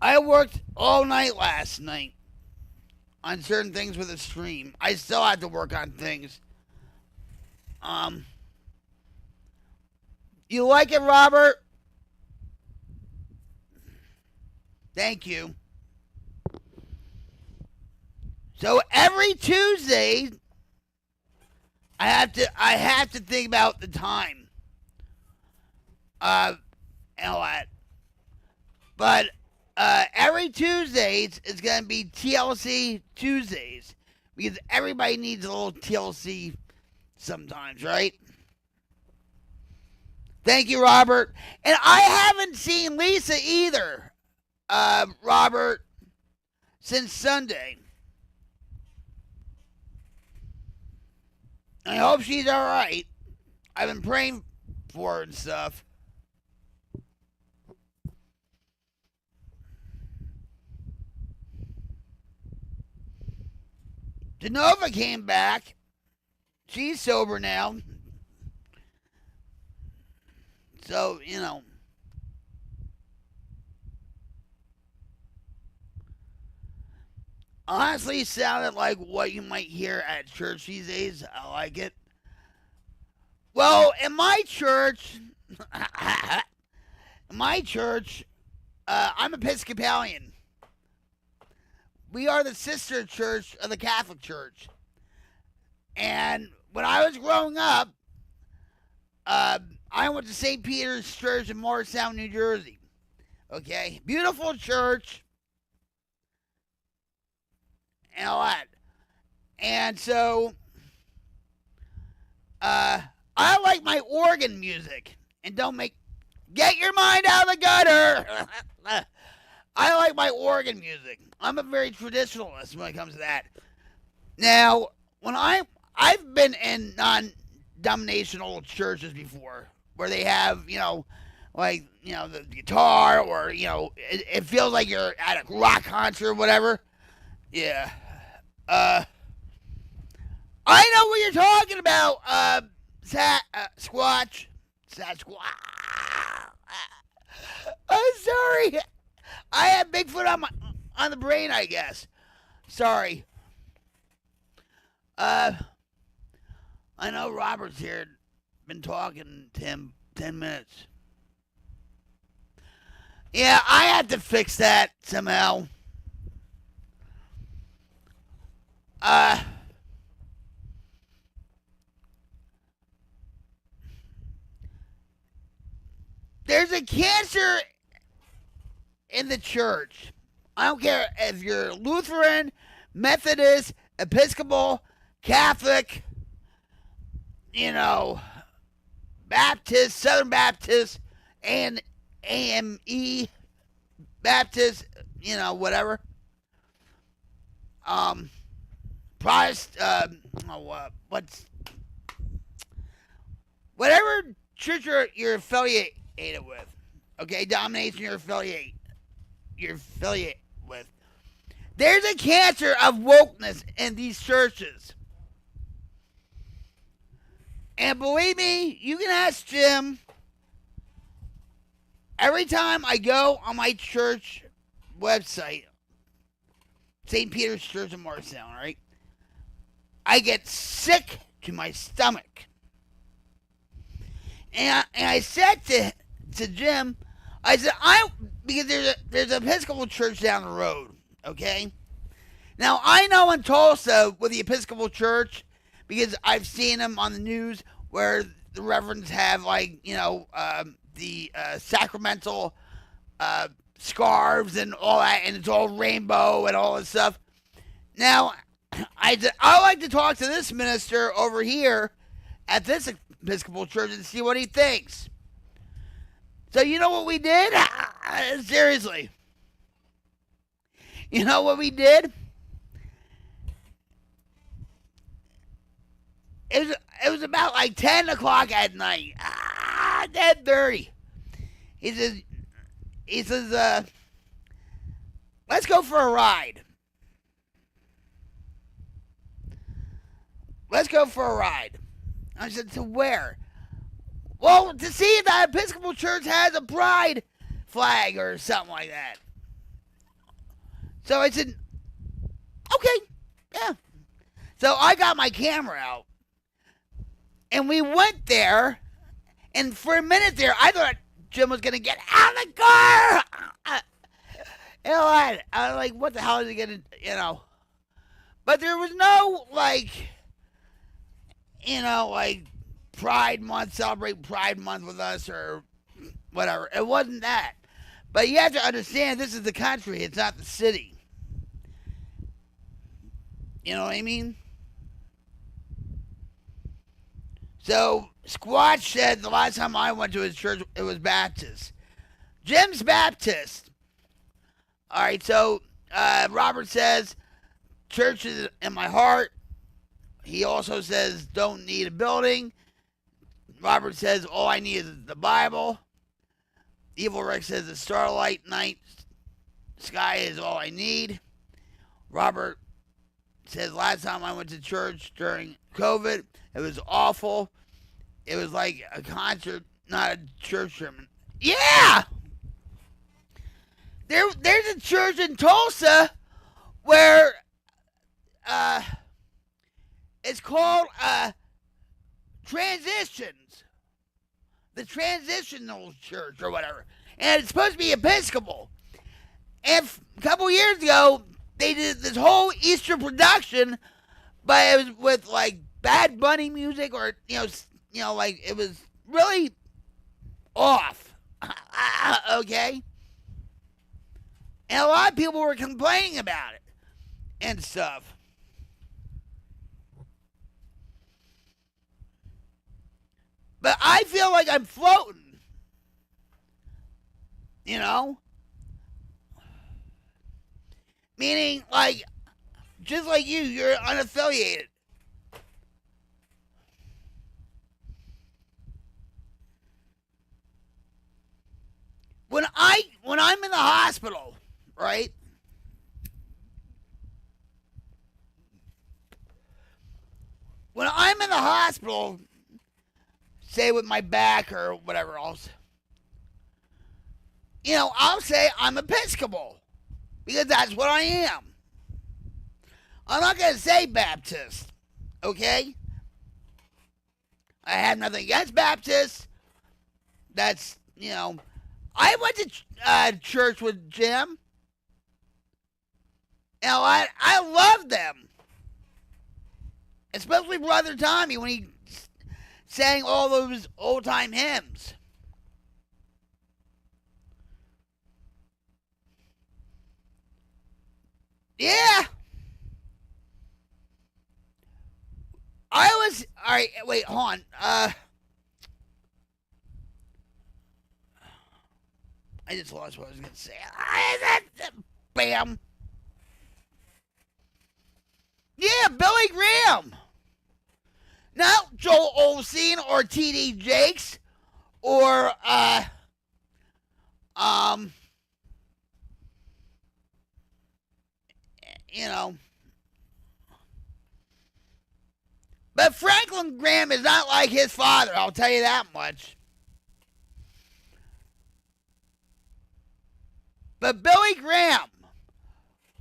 Speaker 3: I worked all night last night on certain things with the stream. I still have to work on things. You like it, Robert? Thank you. So every Tuesday, I have to think about the time. And all that. But every Tuesdays is gonna be TLC Tuesdays because everybody needs a little TLC sometimes, right? Thank you, Robert. And I haven't seen Lisa either, Robert, since Sunday. I hope she's all right. I've been praying for her and stuff. Genova came back. She's sober now. So, you know. Honestly, sounded like what you might hear at church these days. I like it. Well, in my church, I'm Episcopalian. We are the sister church of the Catholic Church. And when I was growing up, I went to St. Peter's Church in Morristown, New Jersey. Okay? Beautiful church. And all that. And so, I like my organ music. And get your mind out of the gutter. I like my organ music. I'm a very traditionalist when it comes to that. Now, when I've been in non-denominational churches before, where they have, the guitar, or, it feels like you're at a rock concert or whatever. Yeah. I know what you're talking about, Squatch. I'm sorry. I have Bigfoot on the brain, I guess. Sorry. I know Robert's here. Been talking to him 10 minutes. Yeah, I had to fix that somehow. There's a cancer in the church. I don't care if you're Lutheran, Methodist, Episcopal, Catholic, Baptist, Southern Baptist, and AME Baptist, whatever. Whatever church you're affiliated with, okay, denomination you're affiliated with. There's a cancer of wokeness in these churches. And believe me, you can ask Jim. Every time I go on my church website, St. Peter's Church in Morristown, right? I get sick to my stomach. And I said to Jim, I said, because there's an Episcopal church down the road, okay? Now, I know in Tulsa with the Episcopal church, because I've seen them on the news where the reverends have, like, the sacramental scarves and all that, and it's all rainbow and all this stuff. Now, I like to talk to this minister over here at this Episcopal church and see what he thinks. So you know what we did? Seriously. You know what we did? It was about like 10 o'clock at night. 10:30. He says, let's go for a ride. Let's go for a ride. I said, to where? Well, to see if the Episcopal Church has a pride flag or something like that. So I said, okay, yeah. So I got my camera out. And we went there. And for a minute there, I thought Jim was going to get out of the car. You know what? I was like, what the hell is he going to, But there was no, like Pride Month, celebrate Pride Month with us or whatever. It wasn't that. But you have to understand, this is the country. It's not the city. You know what I mean? So, Squatch said the last time I went to his church, it was Baptist. Jim's Baptist. All right, so Robert says, church is in my heart. He also says, don't need a building. Robert says, all I need is the Bible. Evil Rick says, the starlight night sky is all I need. Robert says, last time I went to church during COVID, it was awful. It was like a concert, not a church sermon. Yeah! There's a church in Tulsa where it's called Transitions. The Transitional Church or whatever. And it's supposed to be Episcopal. And a couple years ago, they did this whole Easter production, but it was with like Bad Bunny music or, like it was really off. Okay? And a lot of people were complaining about it and stuff. But I feel like I'm floating. Meaning, like, just like you're unaffiliated. When I'm in the hospital, right? When I'm in the hospital, say with my back or whatever else, I'll say I'm Episcopal because that's what I am. I'm not going to say Baptist, okay? I have nothing against Baptists. That's, I went to church with Jim. I love them. Especially Brother Tommy when he sang all those old-time hymns. Yeah. Alright, wait, hold on. I just lost what I was going to say. Bam. Yeah, Billy Graham. Not Joel Osteen or T.D. Jakes or, But Franklin Graham is not like his father, I'll tell you that much. But Billy Graham,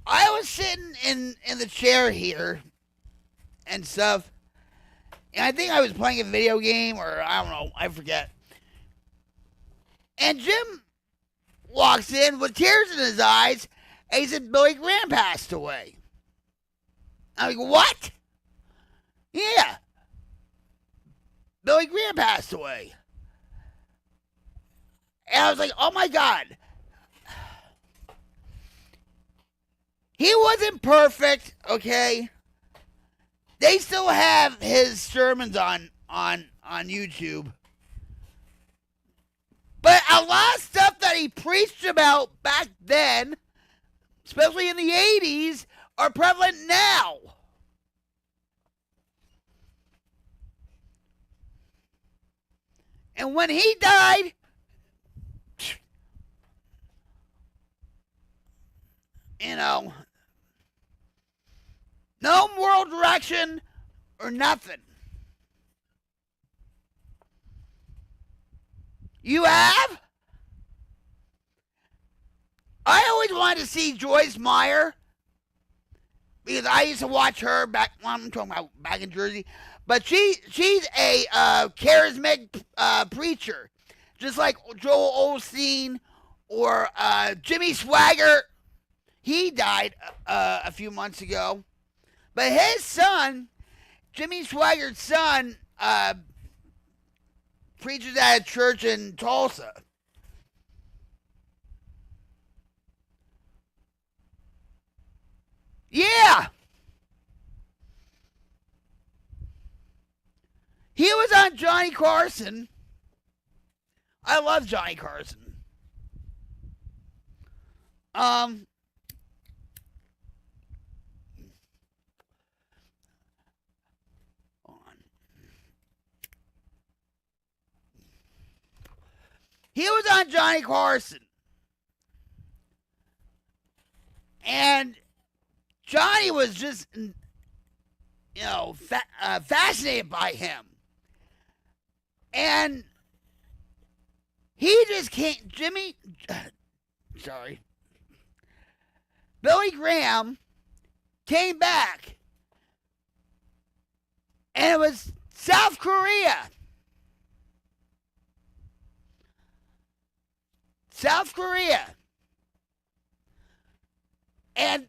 Speaker 3: I was sitting in the chair here and stuff, and I think I was playing a video game, or I don't know, I forget. And Jim walks in with tears in his eyes, and he said Billy Graham passed away. I'm like, what? Yeah. Billy Graham passed away. And I was like, oh my God. He wasn't perfect, okay? They still have his sermons on YouTube. But a lot of stuff that he preached about back then, especially in the 80s, are prevalent now. And when he died, you know, no moral direction or nothing. You have? I always wanted to see Joyce Meyer because I used to watch her back. Well, I'm talking about back in Jersey, but she's a charismatic preacher, just like Joel Osteen or Jimmy Swaggart. He died a few months ago, but his son, Jimmy Swaggart's son, preaches at a church in Tulsa. Yeah. He was on Johnny Carson. I love Johnny Carson. He was on Johnny Carson. And Johnny was just, fascinated by him. And he just can't, Billy Graham came back. And it was South Korea. South Korea. And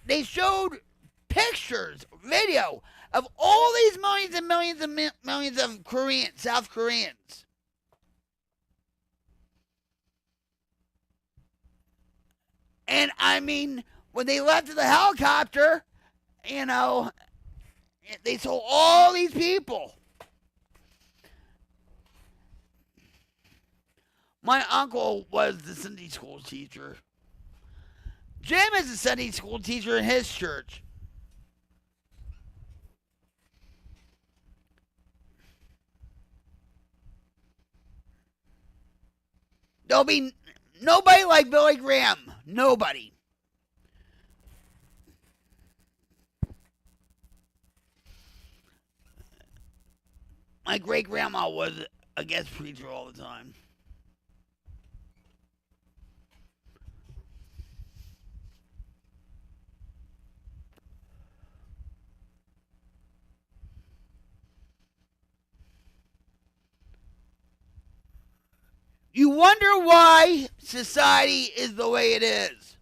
Speaker 3: they showed pictures, video of all these millions and millions and millions of South Koreans. And I mean, when they left in the helicopter, they saw all these people. My uncle was the Sunday school teacher. Jim is a Sunday school teacher in his church. There'll be nobody like Billy Graham. Nobody. My great-grandma was a guest preacher all the time. You wonder why society is the way it is.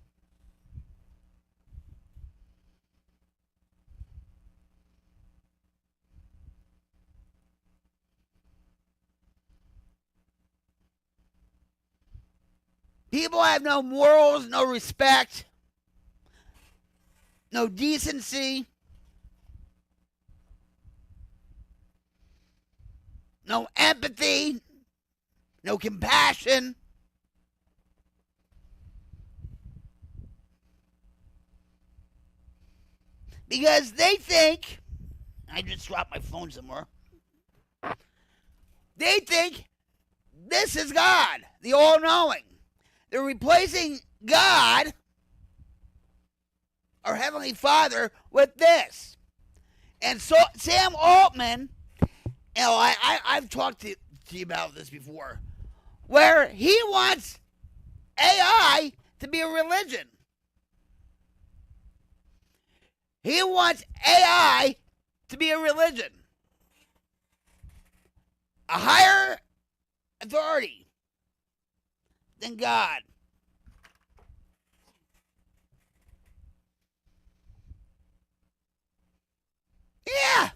Speaker 3: People have no morals, no respect, no decency, no empathy, no compassion. Because they think, I just dropped my phone somewhere. They think this is God, the all-knowing. They're replacing God, our Heavenly Father, with this. And so Sam Altman, I've talked to you about this before, where he wants AI to be a religion. He wants AI to be a religion. A higher authority in God. Yeah.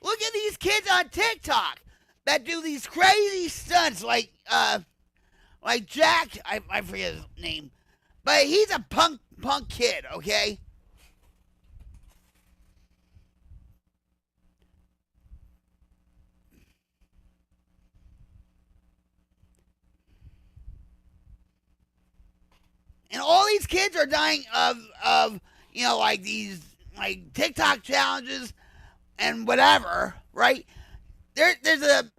Speaker 3: Look at these kids on TikTok that do these crazy stunts like Jack, I forget his name. But he's a punk kid, okay? And all these kids are dying of like these like TikTok challenges and whatever, right? There's a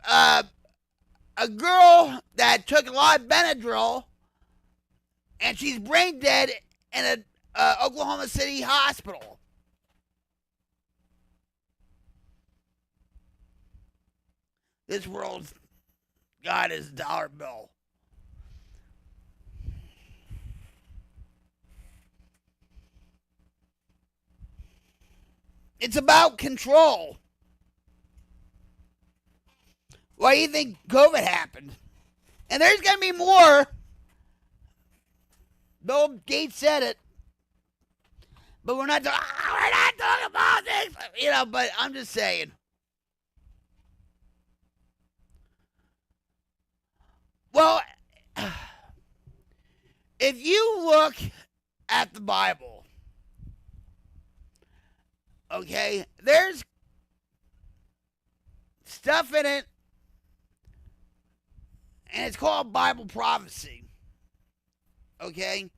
Speaker 3: girl that took a lot of Benadryl and she's brain dead in a Oklahoma City hospital. This world's got his dollar bill. It's about control. Why do you think COVID happened? And there's going to be more. Bill Gates said it. But we're not talking about this. But I'm just saying. Well, if you look at the Bible, okay, there's stuff in it, and it's called Bible prophecy. Okay?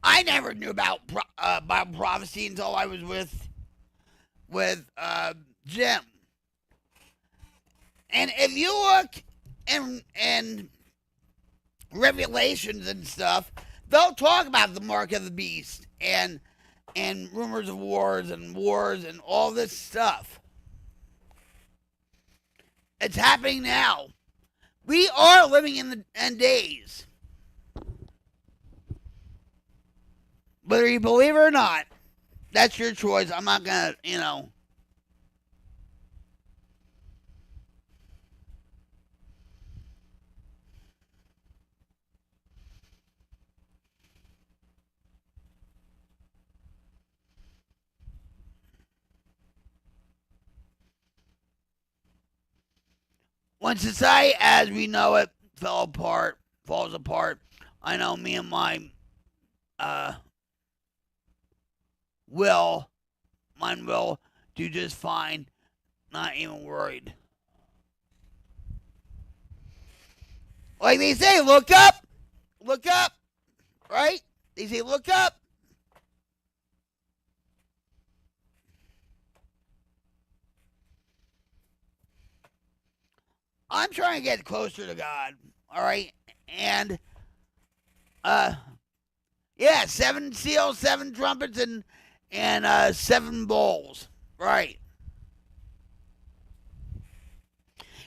Speaker 3: I never knew about Bible prophecy until I was with Jim. And if you look in Revelations and stuff, they'll talk about the mark of the beast and rumors of wars and all this stuff. It's happening now. We are living in the end days. Whether you believe it or not, that's your choice. I'm not going to, When society as we know it falls apart, I know me and my mine will do just fine, not even worried. Like they say, look up, right? They say, look up. I'm trying to get closer to God, all right? And, 7 seals, 7 trumpets, and 7 bowls, right?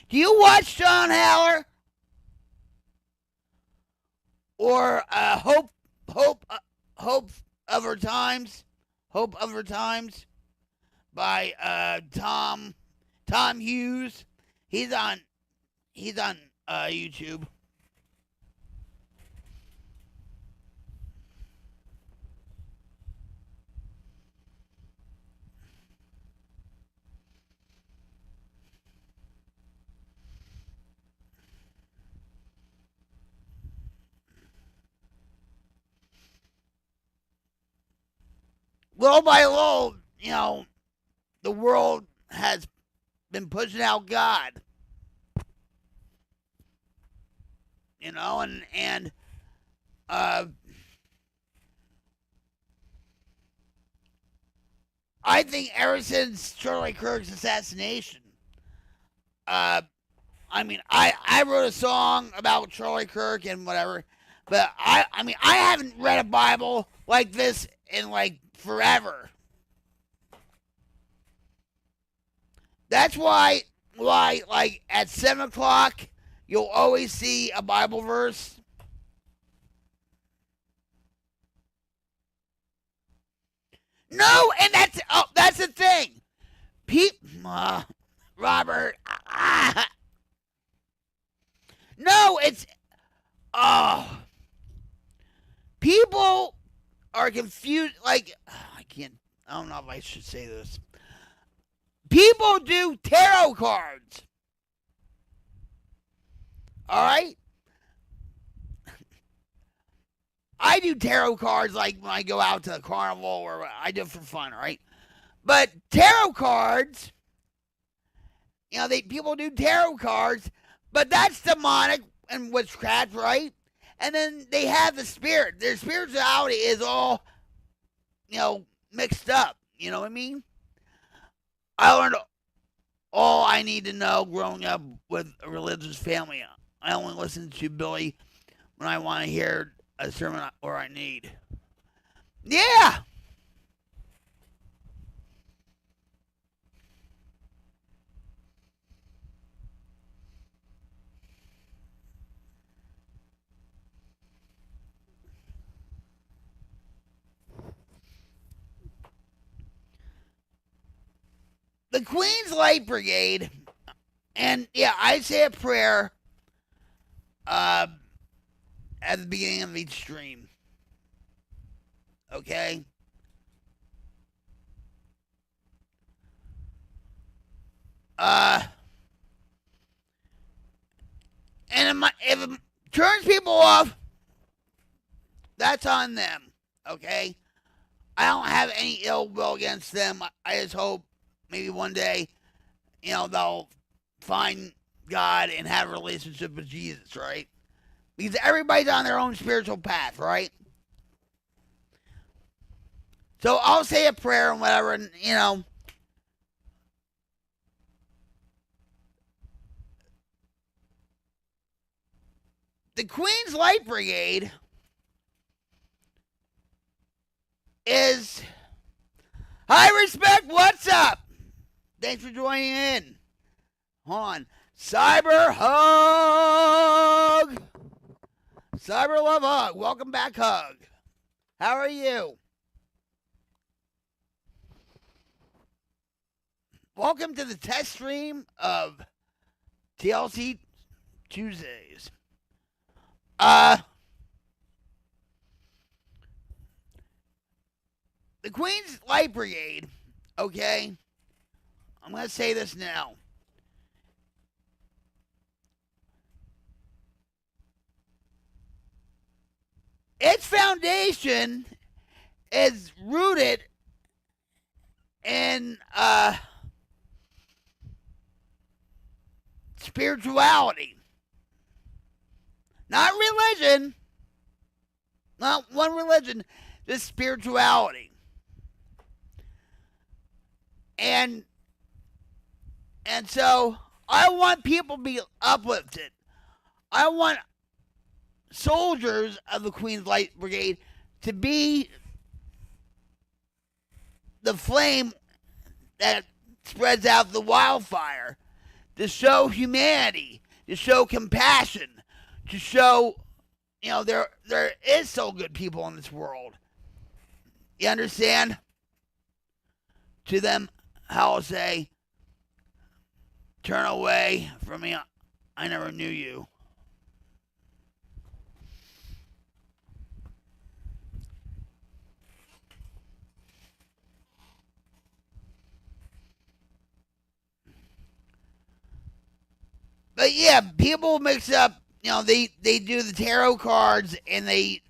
Speaker 3: Do you watch John Haller? Or Hope of Her Times by Tom Hughes. He's on YouTube. Little by little, the world has been pushing out God. And I think ever since Charlie Kirk's assassination, I wrote a song about Charlie Kirk and whatever, but I haven't read a Bible like this in forever. That's why at 7 o'clock, you'll always see a Bible verse. No, and that's the thing. Robert. No, are confused. Like, I don't know if I should say this. People do tarot cards. All right? I do tarot cards like when I go out to the carnival or I do it for fun, all right? But tarot cards, people do tarot cards, but that's demonic and witchcraft, right? And then they have the spirit. Their spirituality is all, mixed up. You know what I mean? I learned all I need to know growing up with a religious family. I only listen to Billy when I want to hear a sermon or I need. Yeah! The Queen's Light Brigade, and yeah, I say a prayer at the beginning of each stream. Okay? And if it turns people off, that's on them. Okay? I don't have any ill will against them. I just hope maybe one day, they'll find God and have a relationship with Jesus, right? Because everybody's on their own spiritual path, right? So I'll say a prayer and whatever, and, the Queen's Light Brigade is high respect. What's up? Thanks for joining in. Hold on. Cyber Hug. Cyber Love Hug. Welcome back, Hug. How are you? Welcome to the test stream of TLC Tuesdays. The Queen's Light Brigade, okay? I'm going to say this now. Its foundation is rooted in spirituality. Not religion. Not one religion. Just spirituality. And so I want people to be uplifted. I want soldiers of the Queen's Light Brigade to be the flame that spreads out the wildfire, to show humanity, to show compassion, to show, there is so good people in this world. You understand? To them, I'll say, turn away from me. I never knew you. But yeah, people mix up, they do the tarot cards and they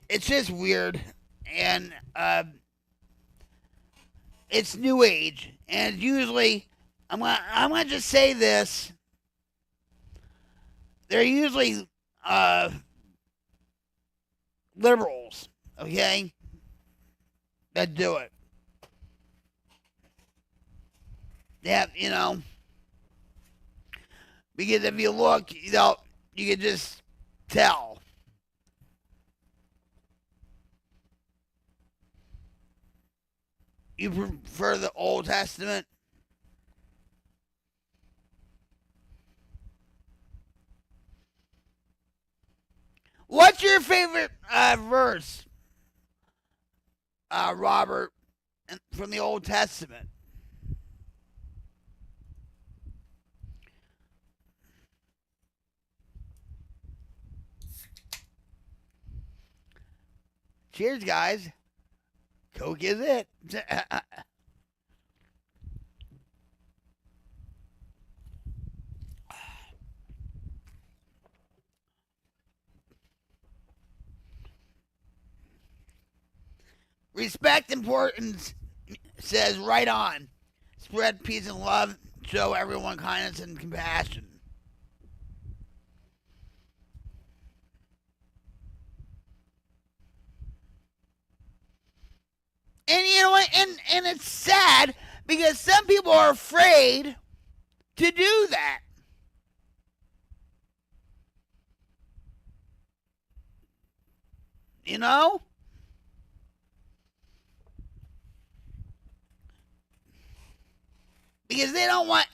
Speaker 3: it's just weird. And it's new age. And usually, I'm gonna just say this. They're usually liberals, okay, that do it. Yeah, because if you look, you can just tell. You prefer the Old Testament? What's your favorite verse, Robert, from the Old Testament? Cheers, guys. Coke is it. Respect importance says right on. Spread peace and love. Show everyone kindness and compassion. And you know what? And it's sad because some people are afraid to do that. You know? Because they don't want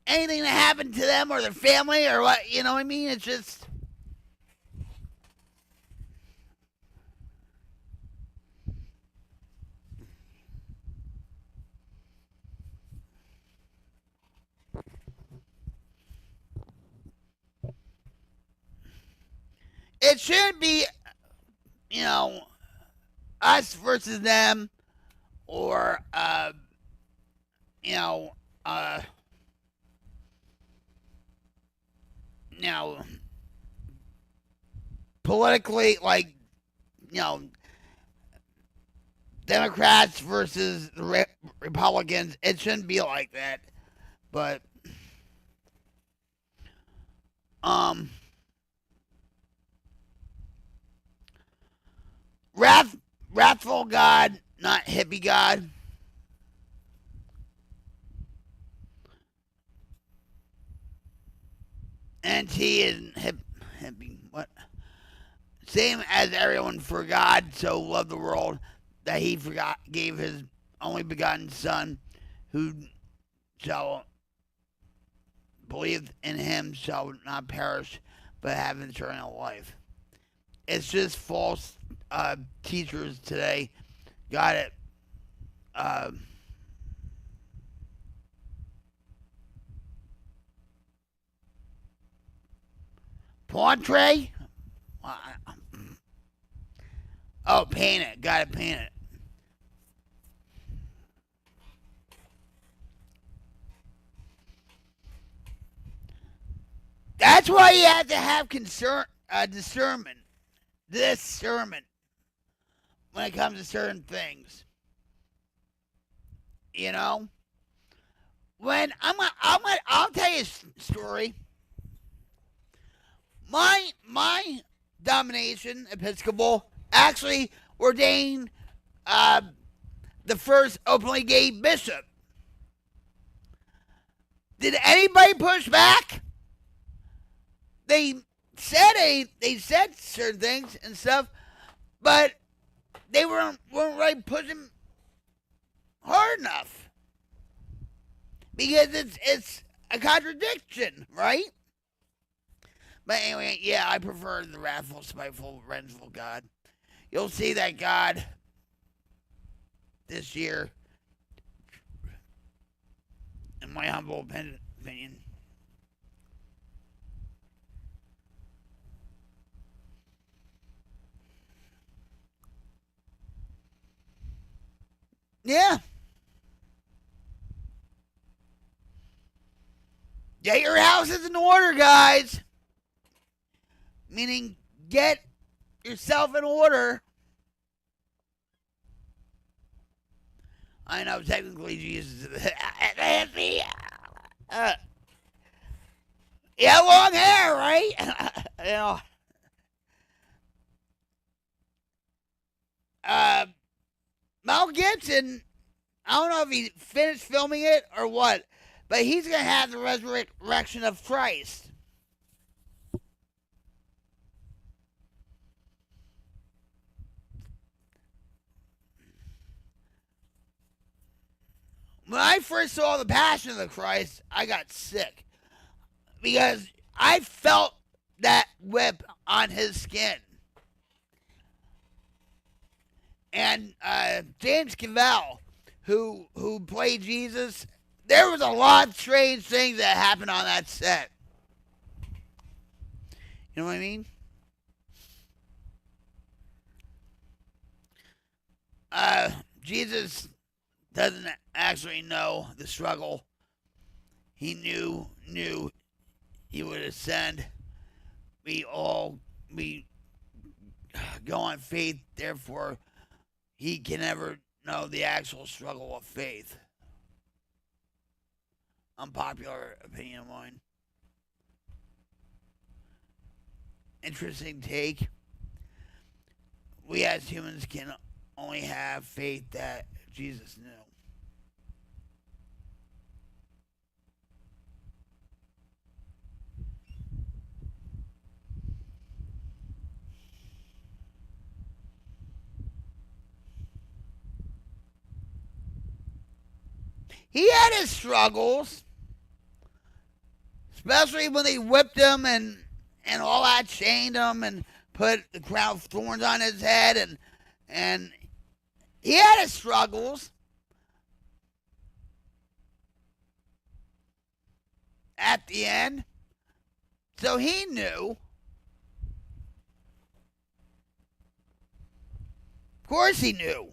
Speaker 3: anything to happen to them or their family or what, you know what I mean? It's just. It should be, you know, us versus them or, you know, you know, politically, like, you know, Democrats versus the Republicans. It shouldn't be like that. But, wrathful God, not hippie God. NT is hippie. What? Same as everyone, for God so loved the world that he gave his only begotten Son, who shall believe in him shall not perish, but have eternal life. It's just false teachers today got it. Portray? Oh, paint it. Got to paint it. That's why you have to have discernment when it comes to certain things. You know, when I'll tell you a story. My domination Episcopal actually ordained the first openly gay bishop. Did anybody push back? They said certain things and stuff, but they weren't really pushing hard enough because it's a contradiction, right? But anyway, yeah, I prefer the wrathful, spiteful, vengeful God. You'll see that God this year, in my humble opinion. Yeah. Get your houses in order, guys. Meaning, get yourself in order. I know, technically, Jesus. Yeah, long hair, right? You know. Mel Gibson, I don't know if he finished filming it or what, but he's going to have the resurrection of Christ. When I first saw the Passion of the Christ, I got sick because I felt that whip on his skin. And James Cavell, who played Jesus, there was a lot of strange things that happened on that set. You know what I mean? Jesus doesn't actually know the struggle. He knew he would ascend. We go on faith, therefore he can never know the actual struggle of faith. Unpopular opinion of mine. Interesting take. We as humans can only have faith that Jesus knew. He had his struggles, especially when they whipped him and all that, chained him and put the crown of thorns on his head, and he had his struggles. At the end, so he knew. Of course he knew.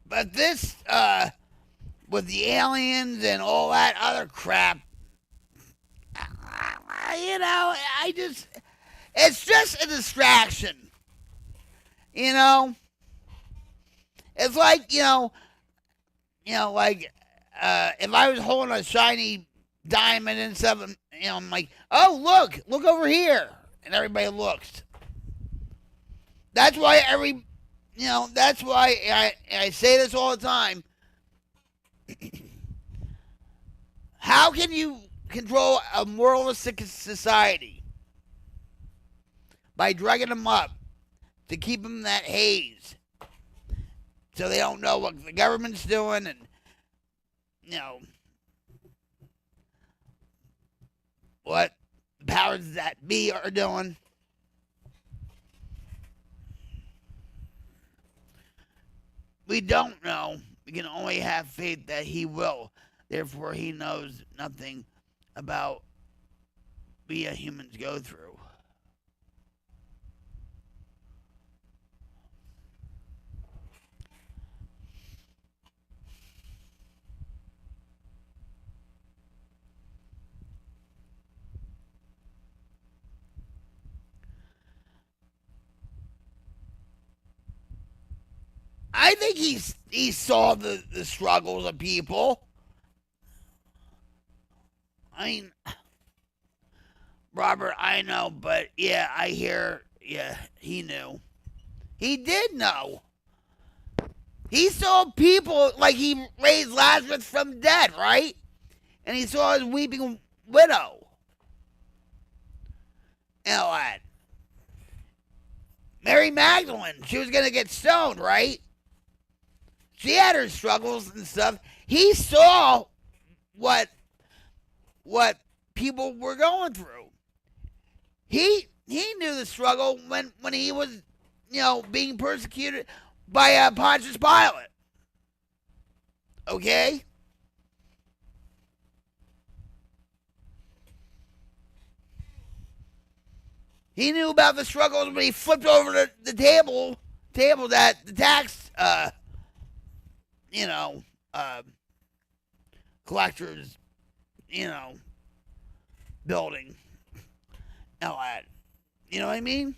Speaker 3: But this, with the aliens and all that other crap, it's just a distraction. It's like, like, if I was holding a shiny diamond and stuff, I'm like, oh, look over here. And everybody looks. That's why that's why I say this all the time. How can you control a moralistic society? By drugging them up to keep them in that haze. So they don't know what the government's doing and, what the powers that be are doing. We don't know. We can only have faith that he will. Therefore, he knows nothing about what we humans go through. I think he saw the struggles of people. I mean, Robert, I know, but yeah, I hear, yeah, he knew. He did know. He saw people, like he raised Lazarus from dead, right? And he saw his weeping widow. And all that. Mary Magdalene, she was going to get stoned, right? She had her struggles and stuff. He saw what people were going through. He knew the struggle when he was, being persecuted by Pontius Pilate. Okay? He knew about the struggles when he flipped over the table that the tax collectors, building. Now, you know what I mean?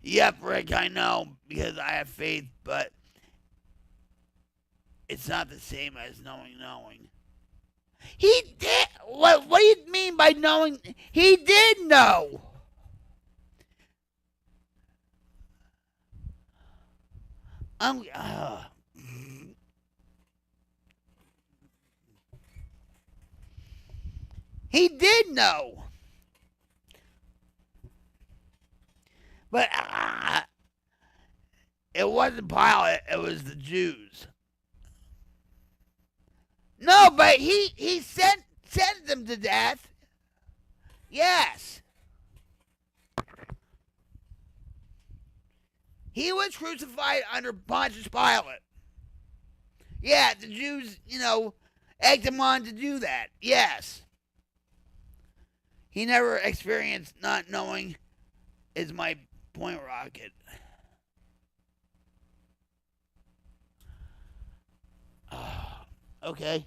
Speaker 3: Yep, Rick, I know, because I have faith, but it's not the same as knowing. He did. What do you mean by knowing? He did know. He did know. But it wasn't Pilate, it was the Jews. No, but he sentenced them to death. Yes. He was crucified under Pontius Pilate. Yeah, the Jews, egged him on to do that. Yes. He never experienced not knowing is my point, Rocket. Okay.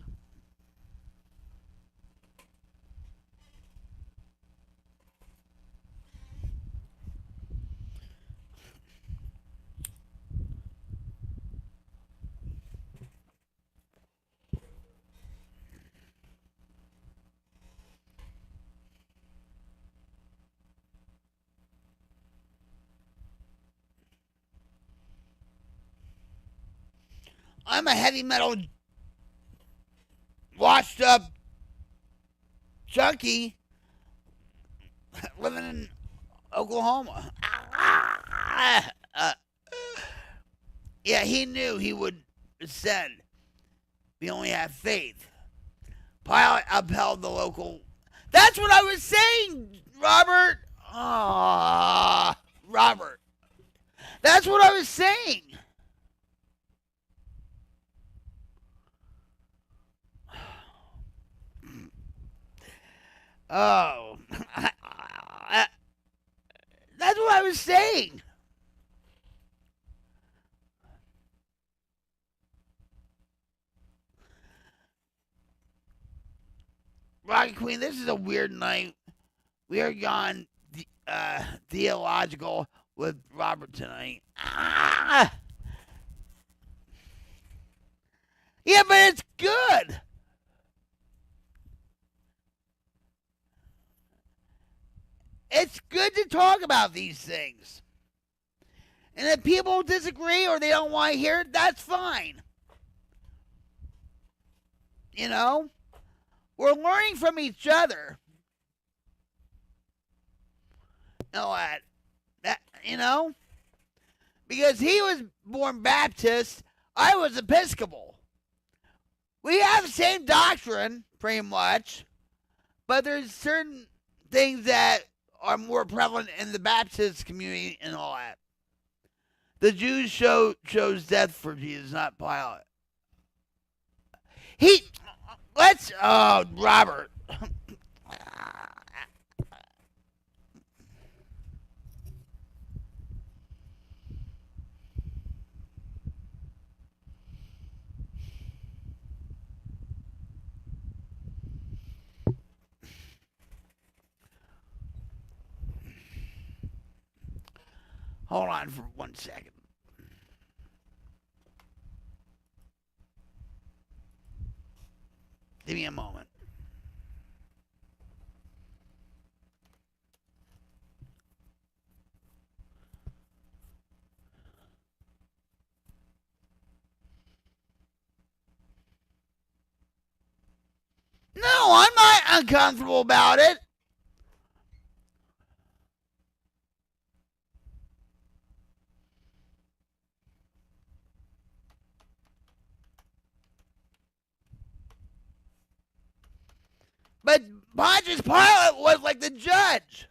Speaker 3: I'm a heavy metal washed up junkie living in Oklahoma. Yeah, he knew he would ascend. We only have faith. Pilate upheld the local. That's what I was saying, Robert. Robert. That's what I was saying. Oh. That's what I was saying. Rocky Queen, this is a weird night. We are gone theological with Robert tonight. Yeah, but it's good. It's good to talk about these things. And if people disagree or they don't want to hear it, that's fine. We're learning from each other. Because he was born Baptist, I was Episcopal. We have the same doctrine, pretty much, but there's certain things that are more prevalent in the Baptist community and all that. The Jews chose death for Jesus, not Pilate. Robert. Hold on for 1 second. Give me a moment. No, I'm not uncomfortable about it. But Pontius Pilate was like the judge.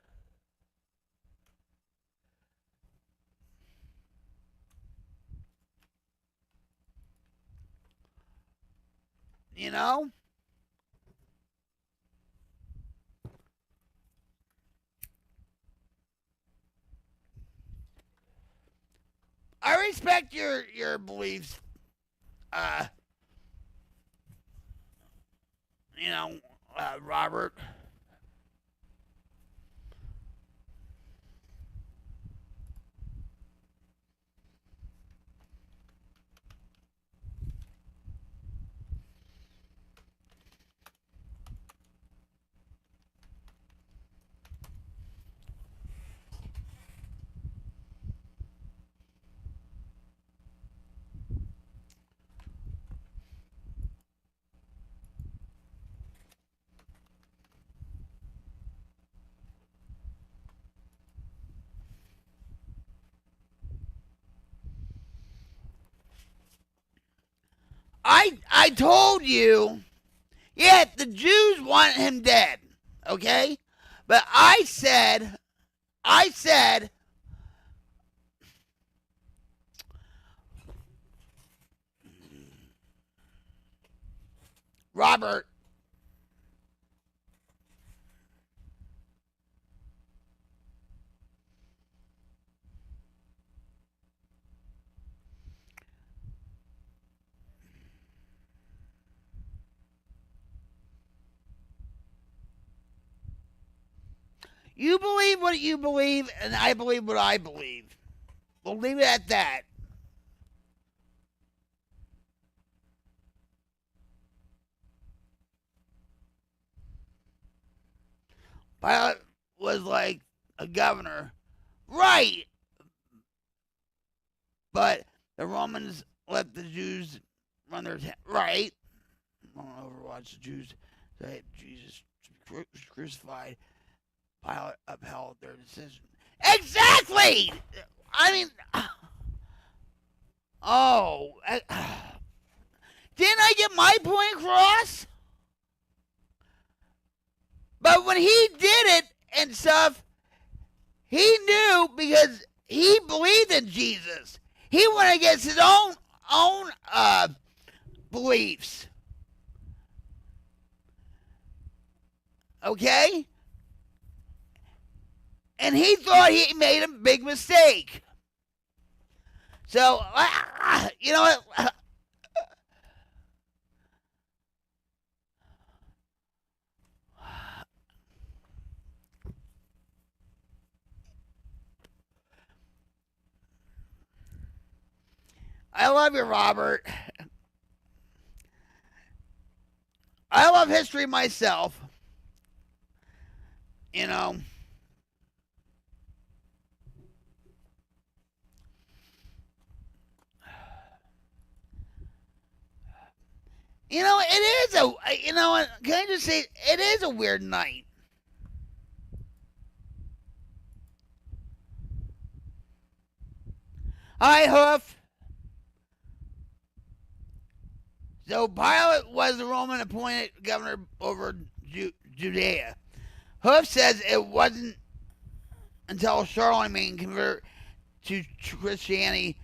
Speaker 3: I respect your beliefs. Robert. I told you Yeah, the Jews want him dead. Okay? But I said, Robert, you believe what you believe, and I believe what I believe. We'll leave it at that. Pilate was like a governor. Right. But the Romans let the Jews run their right. Overwatch the Jews say Jesus was crucified. Pilate upheld their decision. Exactly. I mean, oh, didn't I get my point across? But when he did it and stuff, he knew because he believed in Jesus. He went against his own beliefs. Okay? And he thought he made a big mistake. So, you know what? I love you, Robert. I love history myself. You know. You know, it is a. You know what? Can I just say, it is a weird night. Hi, Hoof. So Pilate was the Roman appointed governor over Judea. Hoof says it wasn't until Charlemagne converted to Christianity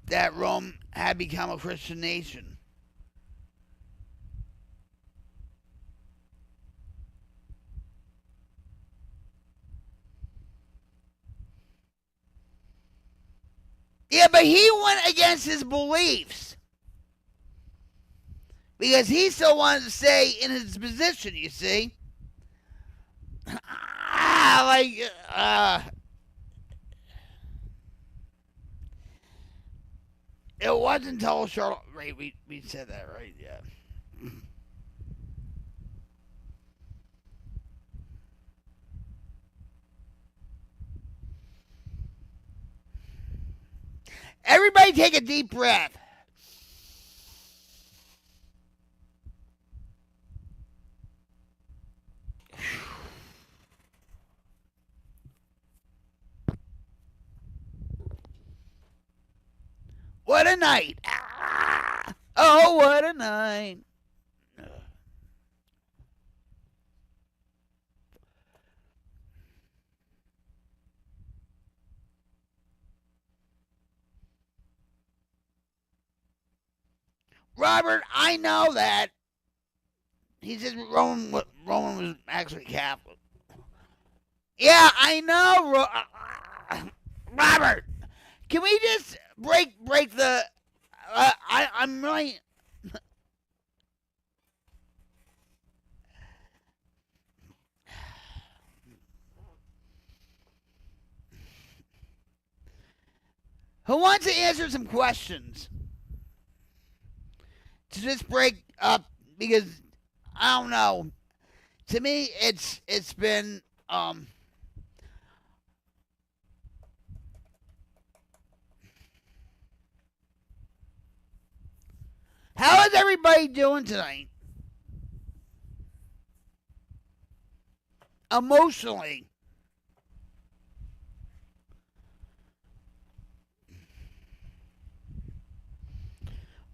Speaker 3: that Rome had become a Christian nation. Yeah, but he went against his beliefs. Because he still wanted to stay in his position, you see. It wasn't until Charlotte. Right, we said that, right? Yeah. Everybody take a deep breath. What a night. Oh, what a night. Robert, I know that. He said Roman was actually Catholic. Yeah, I know, Robert. Can we just break the? I'm really. Who wants to answer some questions? To just break up because I don't know. To me, it's been How is everybody doing tonight? Emotionally.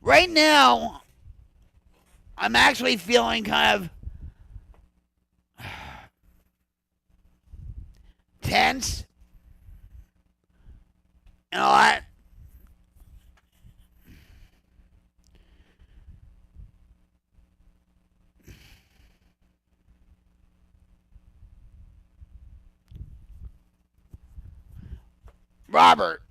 Speaker 3: Right now, I'm actually feeling kind of tense and all that. Robert,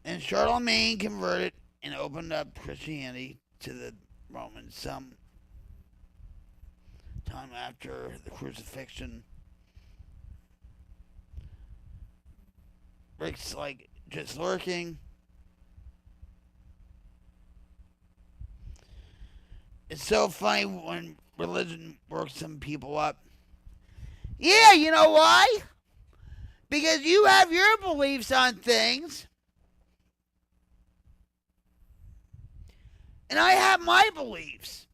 Speaker 3: and Charlemagne converted and opened up Christianity to the Romans some time after the crucifixion. Rick's like just lurking. It's so funny when religion works some people up. Yeah, you know why? Because you have your beliefs on things. And I have my beliefs.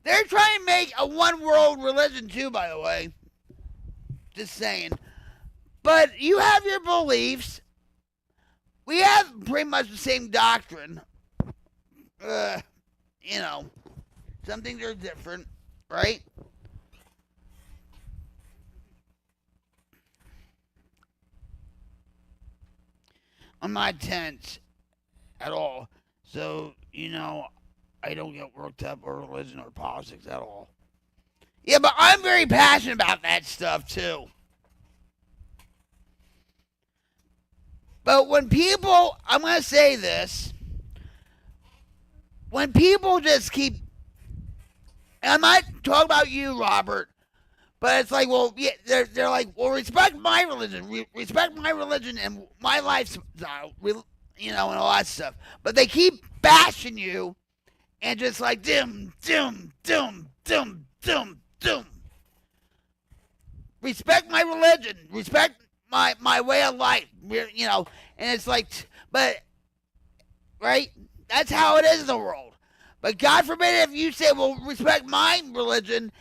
Speaker 3: They're trying to make a one world religion too, by the way. Just saying. But you have your beliefs. We have pretty much the same doctrine. You know, some things are different, right? I'm not tense at all. So, you know, I don't get worked up over religion or politics at all. Yeah, but I'm very passionate about that stuff too. But when people, I'm going to say this, when people just keep, and I might talk about you, Robert, but it's like, well, yeah, they're like, well, respect my religion, respect my religion and my lifestyle, you know, and all that stuff. But they keep bashing you and just like, dim. Respect my religion, respect my way of life, you know, and it's like, but, right? That's how it is in the world. But God forbid if you say, well, respect my religion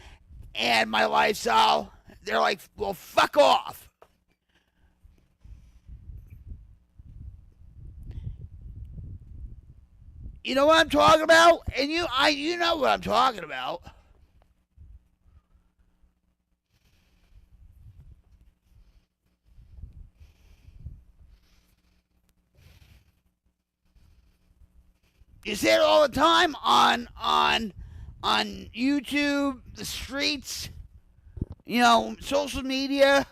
Speaker 3: and my lifestyle, they're like, well, fuck off. You know what I'm talking about? And you know what I'm talking about. You say it all the time on YouTube, the streets, you know, social media.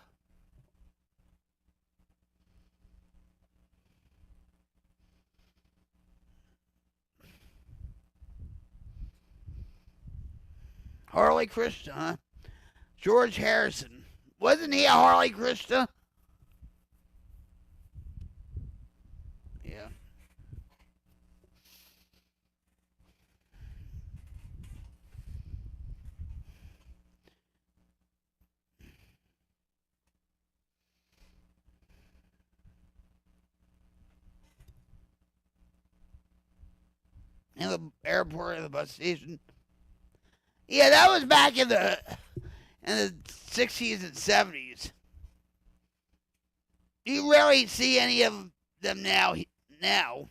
Speaker 3: Harley Krishna, huh? George Harrison. Wasn't he a Harley Krishna? Yeah. In the airport or the bus station. Yeah, that was back in the 60s and 70s. You rarely see any of them now. Now,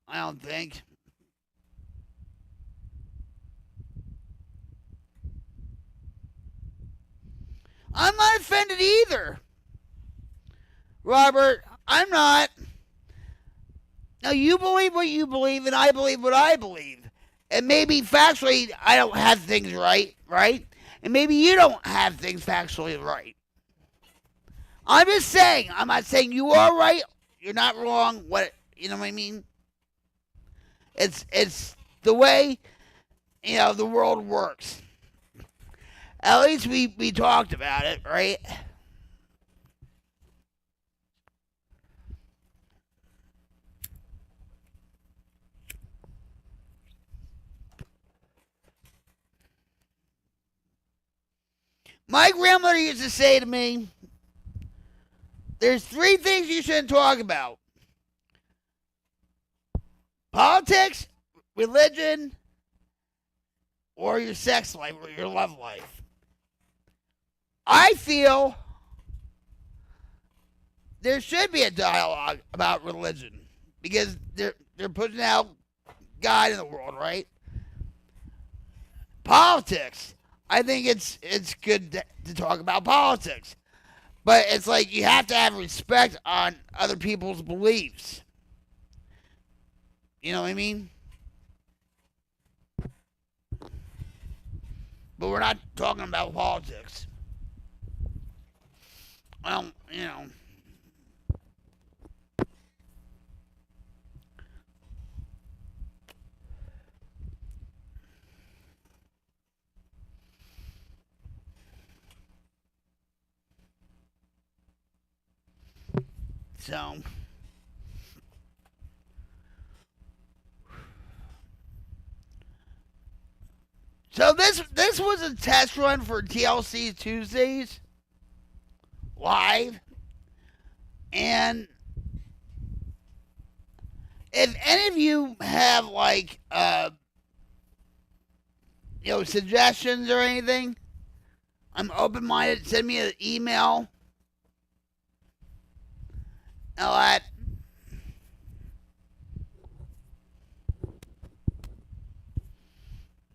Speaker 3: I don't think. I'm not offended either, Robert. I'm not. Now, you believe what you believe, and I believe what I believe. And maybe factually, I don't have things right? And maybe you don't have things factually right. I'm just saying. I'm not saying you are right. You're not wrong. What, you know what I mean? It's the way, you know, the world works. At least we talked about it, right? My grandmother used to say to me, there's 3 things you shouldn't talk about. Politics, religion, or your sex life or your love life. I feel there should be a dialogue about religion because they're putting out God in the world, right? Politics. I think it's good to talk about politics, but it's like you have to have respect on other people's beliefs. You know what I mean? But we're not talking about politics. Well, you know. So this was a test run for TLC Tuesdays live, and if any of you have like suggestions or anything, I'm open minded. Send me an email at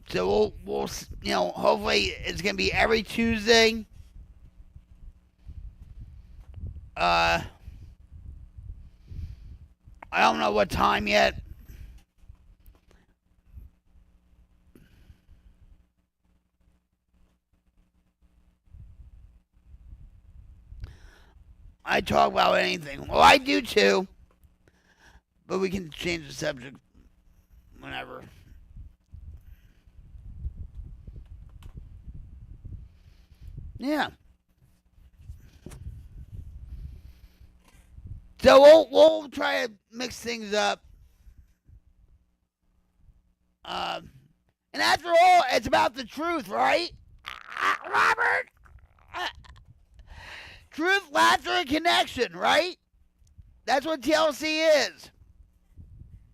Speaker 3: so we'll hopefully it's gonna be every Tuesday. I don't know what time yet. I talk about anything. Well, I do too. But we can change the subject whenever. Yeah. So we'll try to mix things up. And after all, it's about the truth, right? Robert? Truth, laughter, and connection, right? That's what TLC is.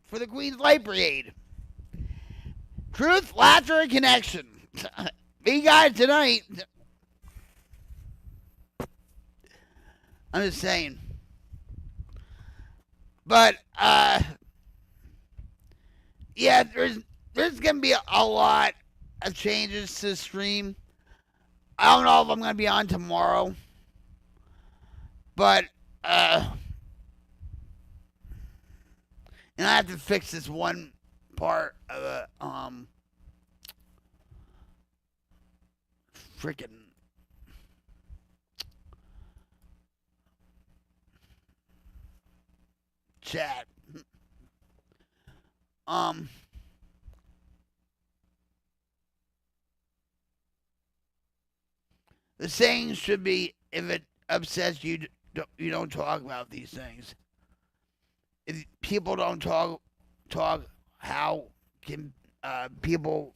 Speaker 3: For the Queen's Light Brigade. Truth, laughter, and connection. Me guys tonight. I'm just saying. But, yeah, there's going to be a lot of changes to the stream. I don't know if I'm going to be on tomorrow. But, and I have to fix this one part of a, freaking chat. The saying should be, if it upsets you, you don't talk about these things. If people don't talk, how can people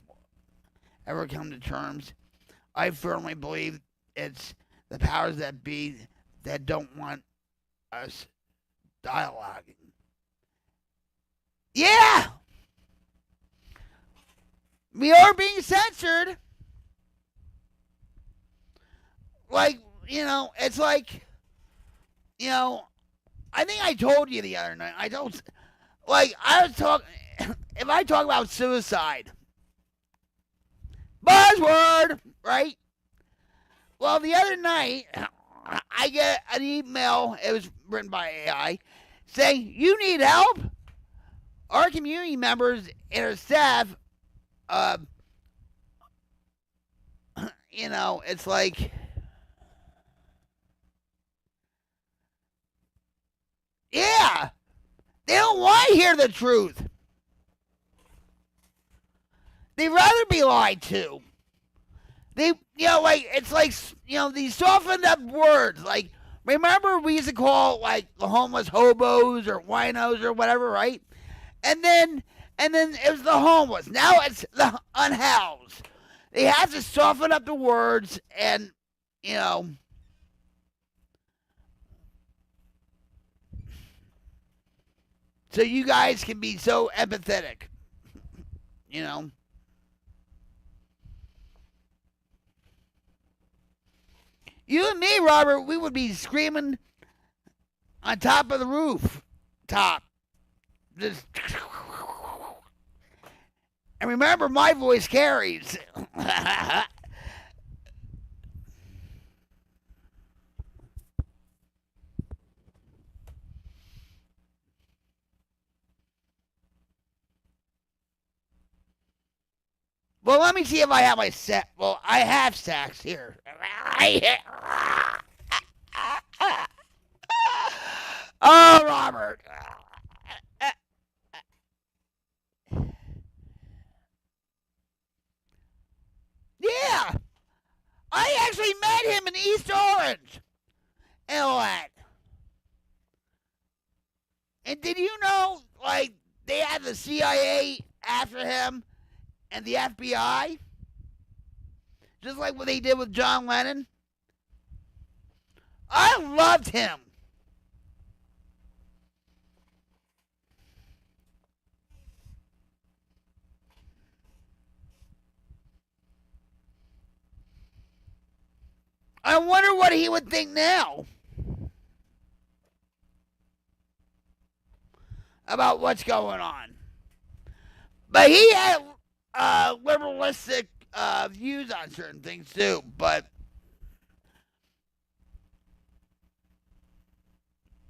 Speaker 3: ever come to terms? I firmly believe it's the powers that be that don't want us dialoguing. Yeah! We are being censored. Like, it's like, I think I told you the other night. I was talking, if I talk about suicide, buzzword, right? Well, the other night, I get an email, it was written by AI, saying, you need help? Our community members and our staff, it's like, yeah, they don't want to hear the truth. They'd rather be lied to. They, it's like, these softened up words. Like, remember we used to call, the homeless hobos or winos or whatever, right? And then it was the homeless. Now it's the unhoused. They have to soften up the words and, so you guys can be so empathetic, You and me, Robert, we would be screaming on top of the roof. Top. Just. And remember, my voice carries. Well, let me see if I have my set. Well, I have sax here. Oh, Robert. Yeah. I actually met him in East Orange. And all that. And did you know, like, they had the CIA after him and the FBI? Just like what they did with John Lennon? I loved him. I wonder what he would think now about what's going on. But he had liberalistic views on certain things too. But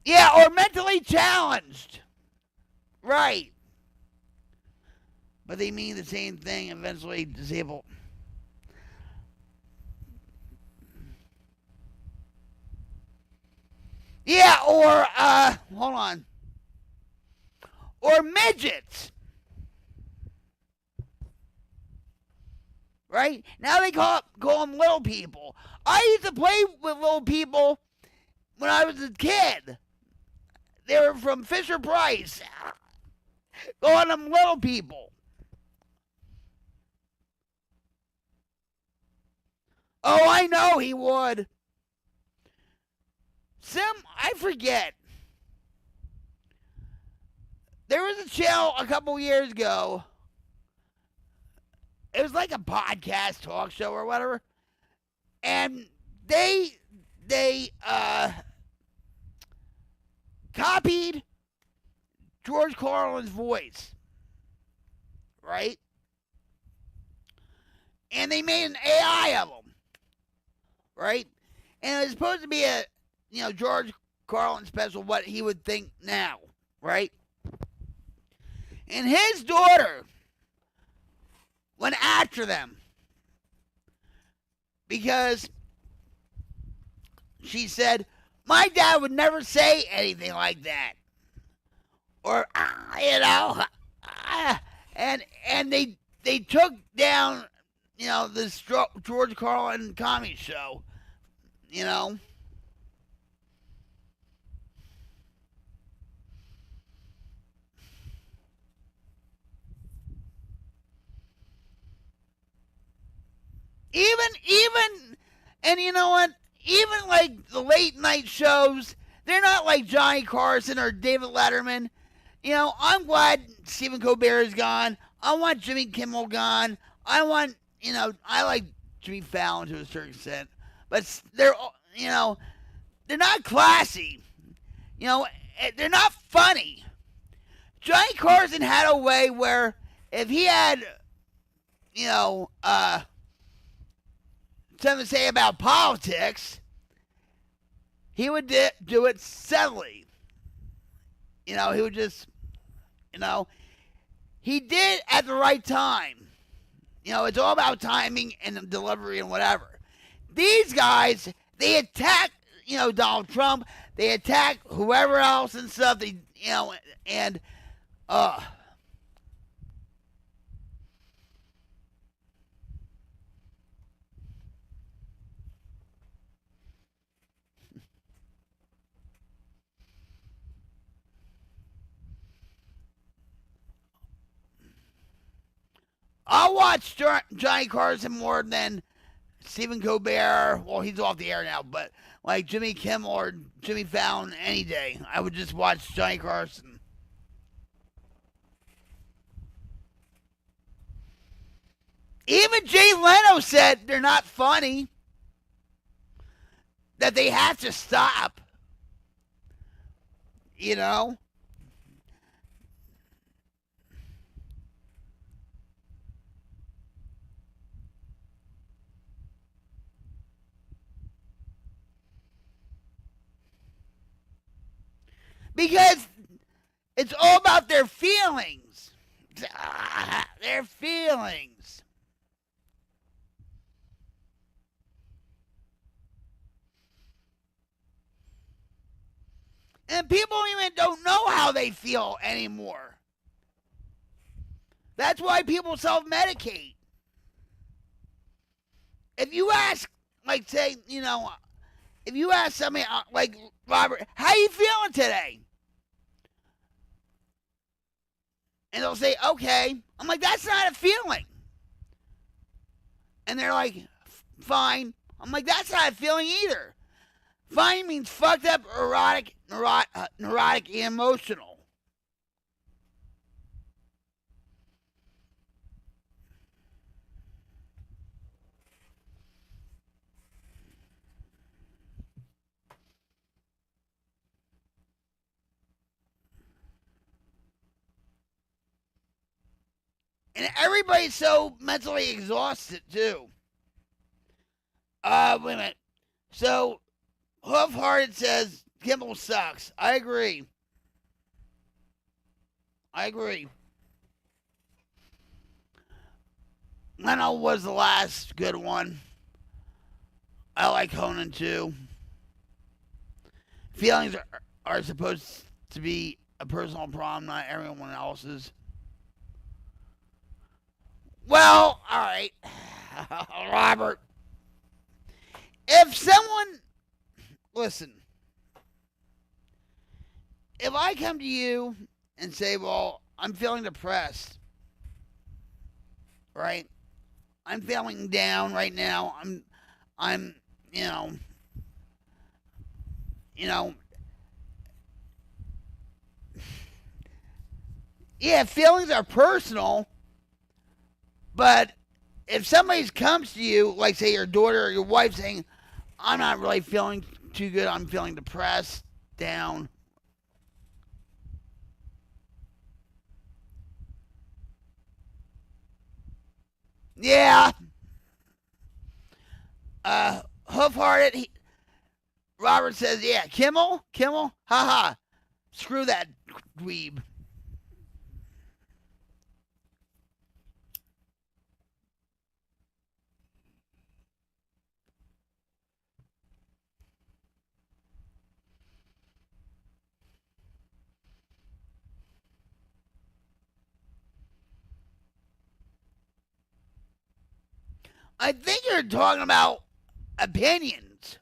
Speaker 3: yeah, or mentally challenged. Right. But they mean the same thing, eventually disabled. Yeah, or, hold on. Or midgets. Right? Now they call them little people. I used to play with little people when I was a kid. They were from Fisher Price. Calling them little people. Oh, I know he would. I forget. There was a channel a couple years ago. It was like a podcast talk show or whatever. And they copied George Carlin's voice. Right? And they made an AI of him. Right? And it was supposed to be a, George Carlin special, what he would think now. Right? And his daughter went after them because she said, my dad would never say anything like that. Or, and they took down, this George Carlin comedy show, Even, and you know what? Even like the late night shows, they're not like Johnny Carson or David Letterman. I'm glad Stephen Colbert is gone. I want Jimmy Kimmel gone. I like Jimmy Fallon to a certain extent, but they're not classy. They're not funny. Johnny Carson had a way where if he had, something to say about politics, he would do it subtly. He would just, he did at the right time. It's all about timing and delivery and whatever. These guys, they attack, Donald Trump. They attack whoever else and stuff. They, and, I'll watch Johnny Carson more than Stephen Colbert. Well, he's off the air now, but like Jimmy Kimmel or Jimmy Fallon any day. I would just watch Johnny Carson. Even Jay Leno said they're not funny. That they have to stop. You know? Because it's all about their feelings. Their feelings. And people even don't know how they feel anymore. That's why people self-medicate. If you ask, like, say, you know, if you ask somebody, like, Robert, how you feeling today? And they'll say, okay. I'm like, that's not a feeling. And they're like, fine. I'm like, that's not a feeling either. Fine means fucked up, neurotic, and emotional. And everybody's so mentally exhausted, too. Wait a minute. So, Hoof-Hearted says, Kimmel sucks. I agree. Leno was the last good one. I like Conan, too. Feelings are supposed to be a personal problem, not everyone else's. Well, all right, Robert. If someone, listen, if I come to you and say, well, I'm feeling depressed, right? I'm feeling down right now. I'm, you know, yeah, feelings are personal. But if somebody comes to you, like say your daughter or your wife, saying, I'm not really feeling too good, I'm feeling depressed, down. Yeah. Hoof-Hearted, Robert says, yeah, Kimmel, haha, screw that dweeb. I think you're talking about opinions.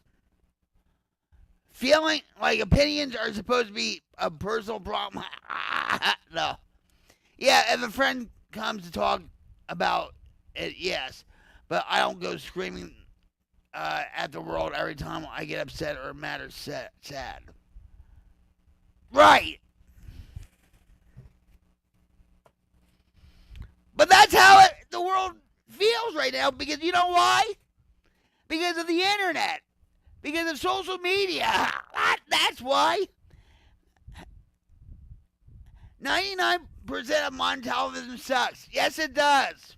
Speaker 3: Feeling like opinions are supposed to be a personal problem. No. Yeah, if a friend comes to talk about it, yes. But I don't go screaming at the world every time I get upset or mad or sad. Right. But that's how the world feels right now, because you know why? Because of the internet. Because of social media. That's why. 99% of modern television sucks. Yes, it does.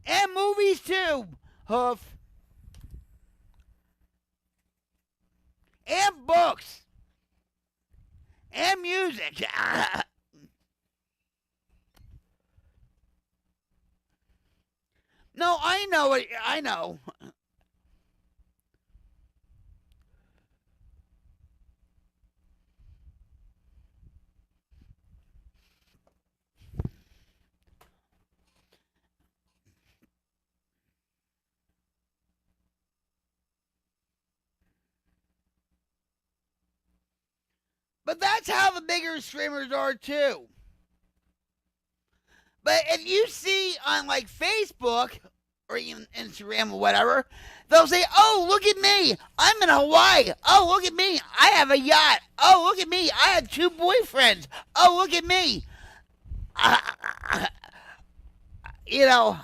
Speaker 3: And movies, too. Hoof. And books. And music. No, I know it. I know. But that's how the bigger streamers are too. But if you see on like Facebook or even Instagram or whatever, they'll say, oh, look at me. I'm in Hawaii. Oh, look at me. I have a yacht. Oh, look at me. I have 2 boyfriends. Oh, look at me. You know,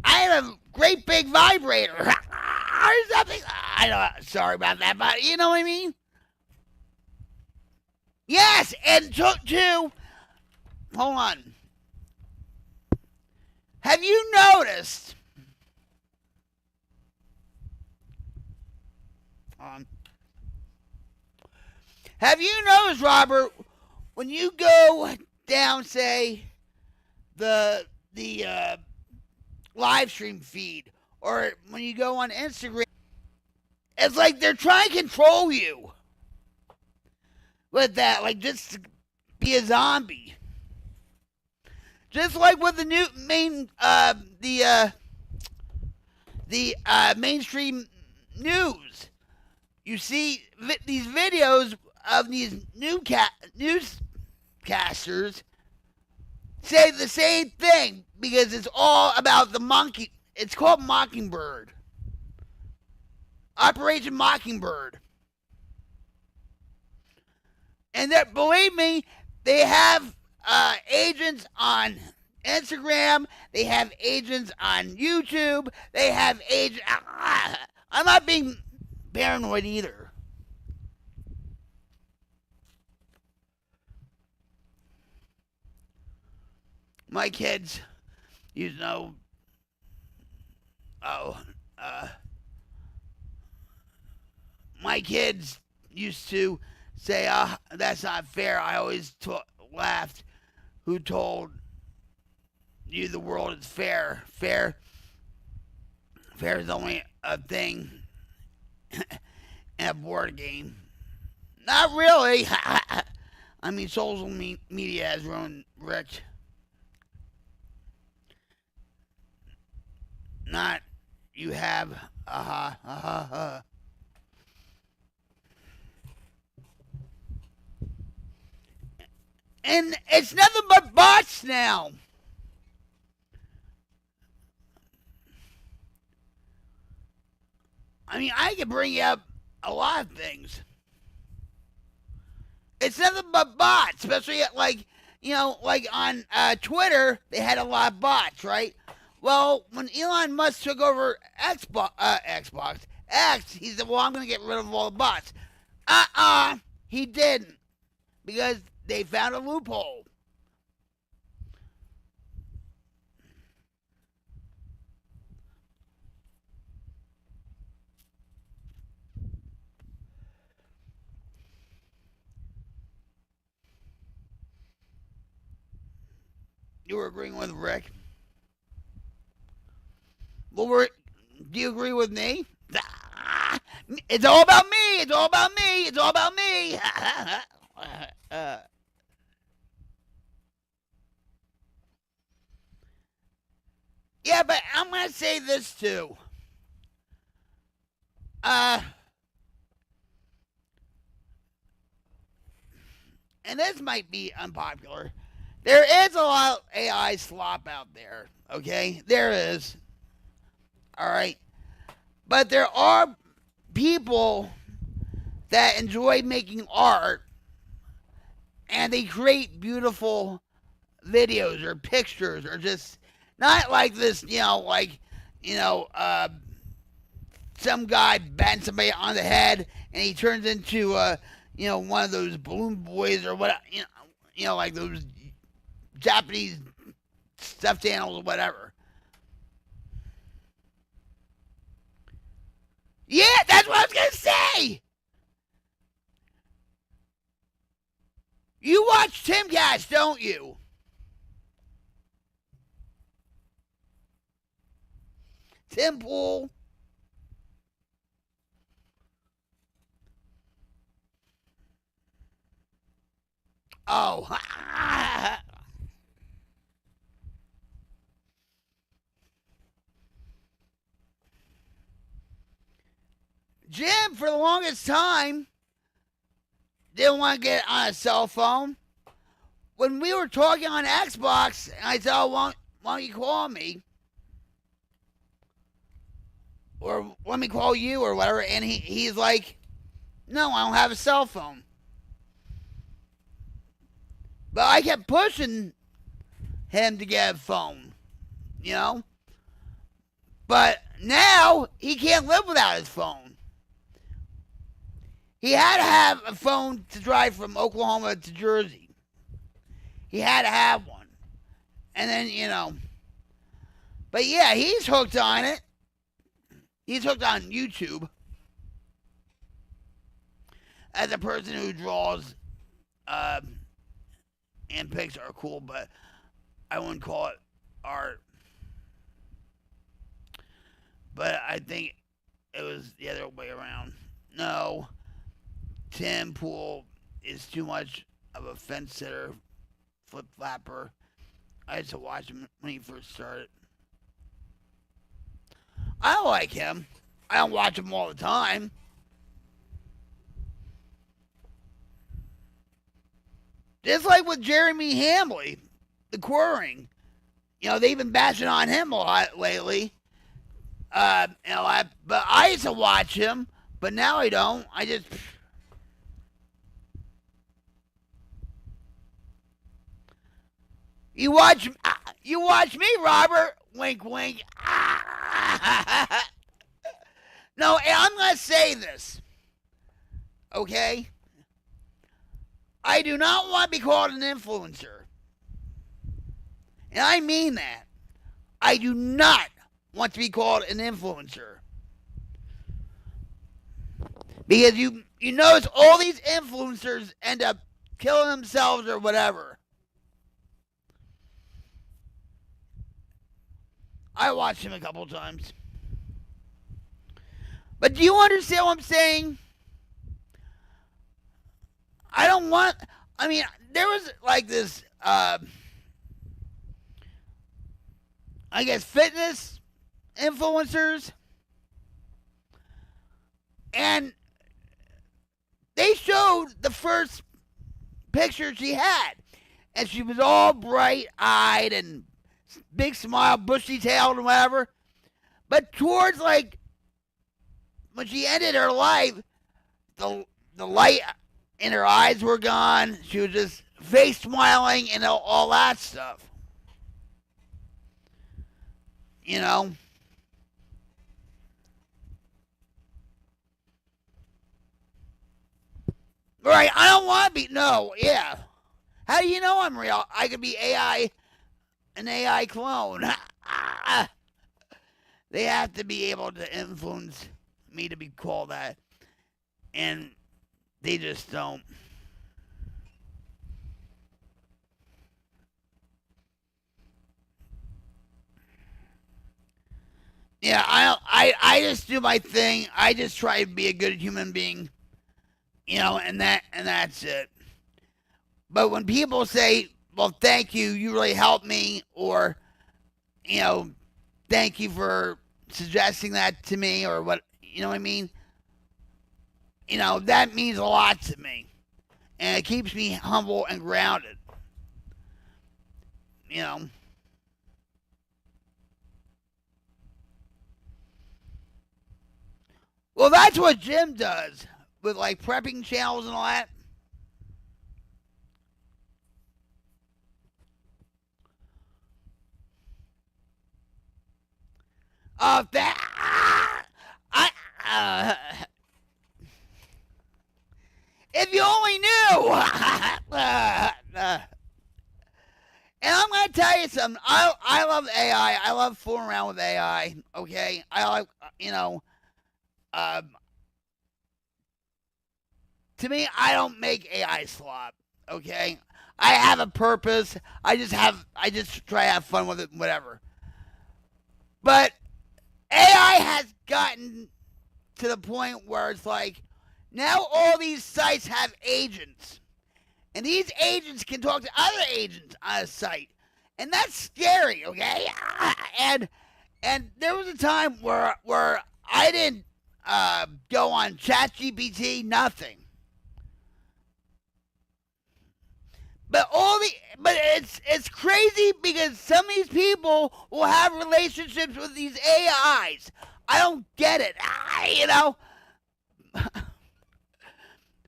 Speaker 3: I have a great big vibrator. Or something. I don't, sorry about that, but you know what I mean? Yes, and two. Hold on. Have you noticed? Um, have you noticed, Robert, when you go down, say the live stream feed, or when you go on Instagram, it's like they're trying to control you with that, like just be a zombie. Just like with the new mainstream news, you see these videos of these newscasters say the same thing because it's all about the monkey. It's called Mockingbird, Operation Mockingbird, and that, believe me, they have agents on Instagram. They have agents on YouTube. They have agents. I'm not being paranoid either. My kids, you know, oh, my kids used to say, that's not fair. I always laughed. Who told you the world is fair? Fair is only a thing in a board game. Not really. I mean, social media has ruined Rick. Not you have. And it's nothing but bots now. I mean, I could bring you up a lot of things. It's nothing but bots, especially like, like on Twitter, they had a lot of bots, right? Well, when Elon Musk took over Xbox X, he said, well, I'm going to get rid of all the bots. He didn't, because they found a loophole. You were agreeing with Rick? Well, do you agree with me? It's all about me. It's all about me. It's all about me. Yeah, but I'm going to say this too. And this might be unpopular. There is a lot of AI slop out there, okay? There is. All right. But there are people that enjoy making art and they create beautiful videos or pictures or just not like this, some guy banged somebody on the head and he turns into one of those balloon boys or what, like those Japanese stuffed animals or whatever. Yeah, that's what I was gonna say. You watch Timcast, don't you? Tim Pool. Oh. Jim, for the longest time, didn't want to get on a cell phone. When we were talking on Xbox, I said, oh, why don't you call me? Or let me call you or whatever. And he's like, no, I don't have a cell phone. But I kept pushing him to get a phone, But now he can't live without his phone. He had to have a phone to drive from Oklahoma to Jersey. He had to have one. And then, but yeah, he's hooked on it. He's hooked on YouTube. As a person who draws and pics are cool, but I wouldn't call it art. But I think it was the other way around. No, Tim Pool is too much of a fence sitter, flip flapper. I used to watch him when he first started. I like him. I don't watch him all the time. Just like with Jeremy Hambley, the quartering. They've been bashing on him a lot lately. But I used to watch him, but now I don't. You watch me, Robert. Wink, wink. No, I'm gonna say this. Okay? I do not want to be called an influencer. And I mean that. I do not want to be called an influencer. Because you notice all these influencers end up killing themselves or whatever. I watched him a couple times. But do you understand what I'm saying? There was like this, I guess, fitness influencers. And they showed the first picture she had. And she was all bright-eyed and big smile, bushy-tailed and whatever. But towards, when she ended her life, the light in her eyes were gone. She was just face smiling and all that stuff. Right, I don't want to be, no, yeah. How do you know I'm real? I could be an AI clone. They have to be able to influence me to be called that. And they just don't. Yeah, I just do my thing. I just try to be a good human being. And that's it. But when people say, well, thank you, you really helped me, or, thank you for suggesting that to me, or what, you know what I mean? That means a lot to me. And it keeps me humble and grounded. Well, that's what Jim does with, prepping channels and all that. If you only knew. And I'm going to tell you something. I love AI. I love fooling around with AI. Okay? I like, to me, I don't make AI slop. Okay? I have a purpose. I just try to have fun with it, whatever. But AI has gotten to the point where it's now all these sites have agents. And these agents can talk to other agents on a site. And that's scary, okay? And there was a time where I didn't go on ChatGPT, nothing. But it's crazy because some of these people will have relationships with these AIs. I don't get it.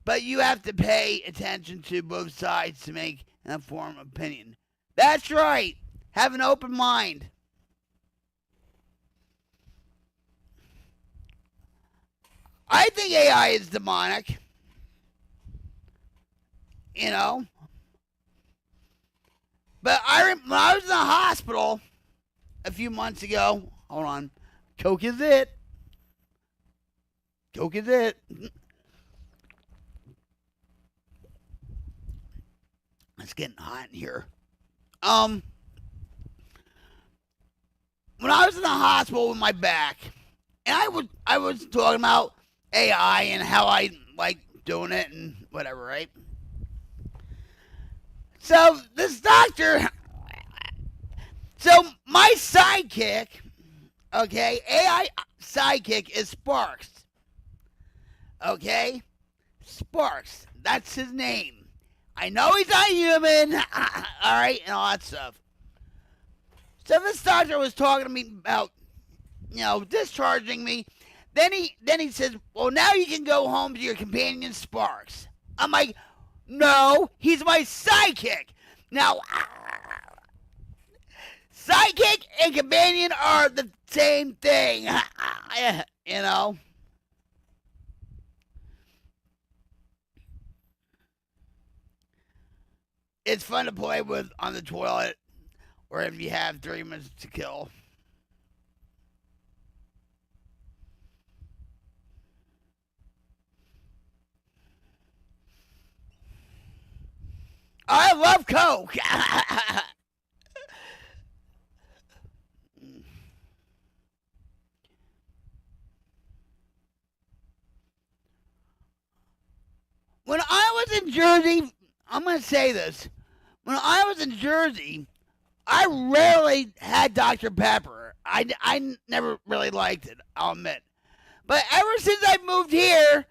Speaker 3: But you have to pay attention to both sides to make an informed opinion. That's right. Have an open mind. I think AI is demonic. you know. But when I was in the hospital a few months ago, hold on, Coke is it. Coke is it. It's getting hot in here. When I was in the hospital with my back, and I was talking about AI and how I like doing it and whatever, right? So this doctor, so my sidekick, okay, AI sidekick is Sparks, okay, Sparks. That's his name. I know he's not human, all right, and all that stuff. So this doctor was talking to me about, discharging me. Then he says, well, now you can go home to your companion Sparks. I'm like, no, he's my sidekick. Now, sidekick and companion are the same thing, you know. It's fun to play with on the toilet or if you have 3 minutes to kill. I love Coke. When I was in Jersey, I'm going to say this. When I was in Jersey, I rarely had Dr. Pepper. I never really liked it, I'll admit. But ever since I moved here,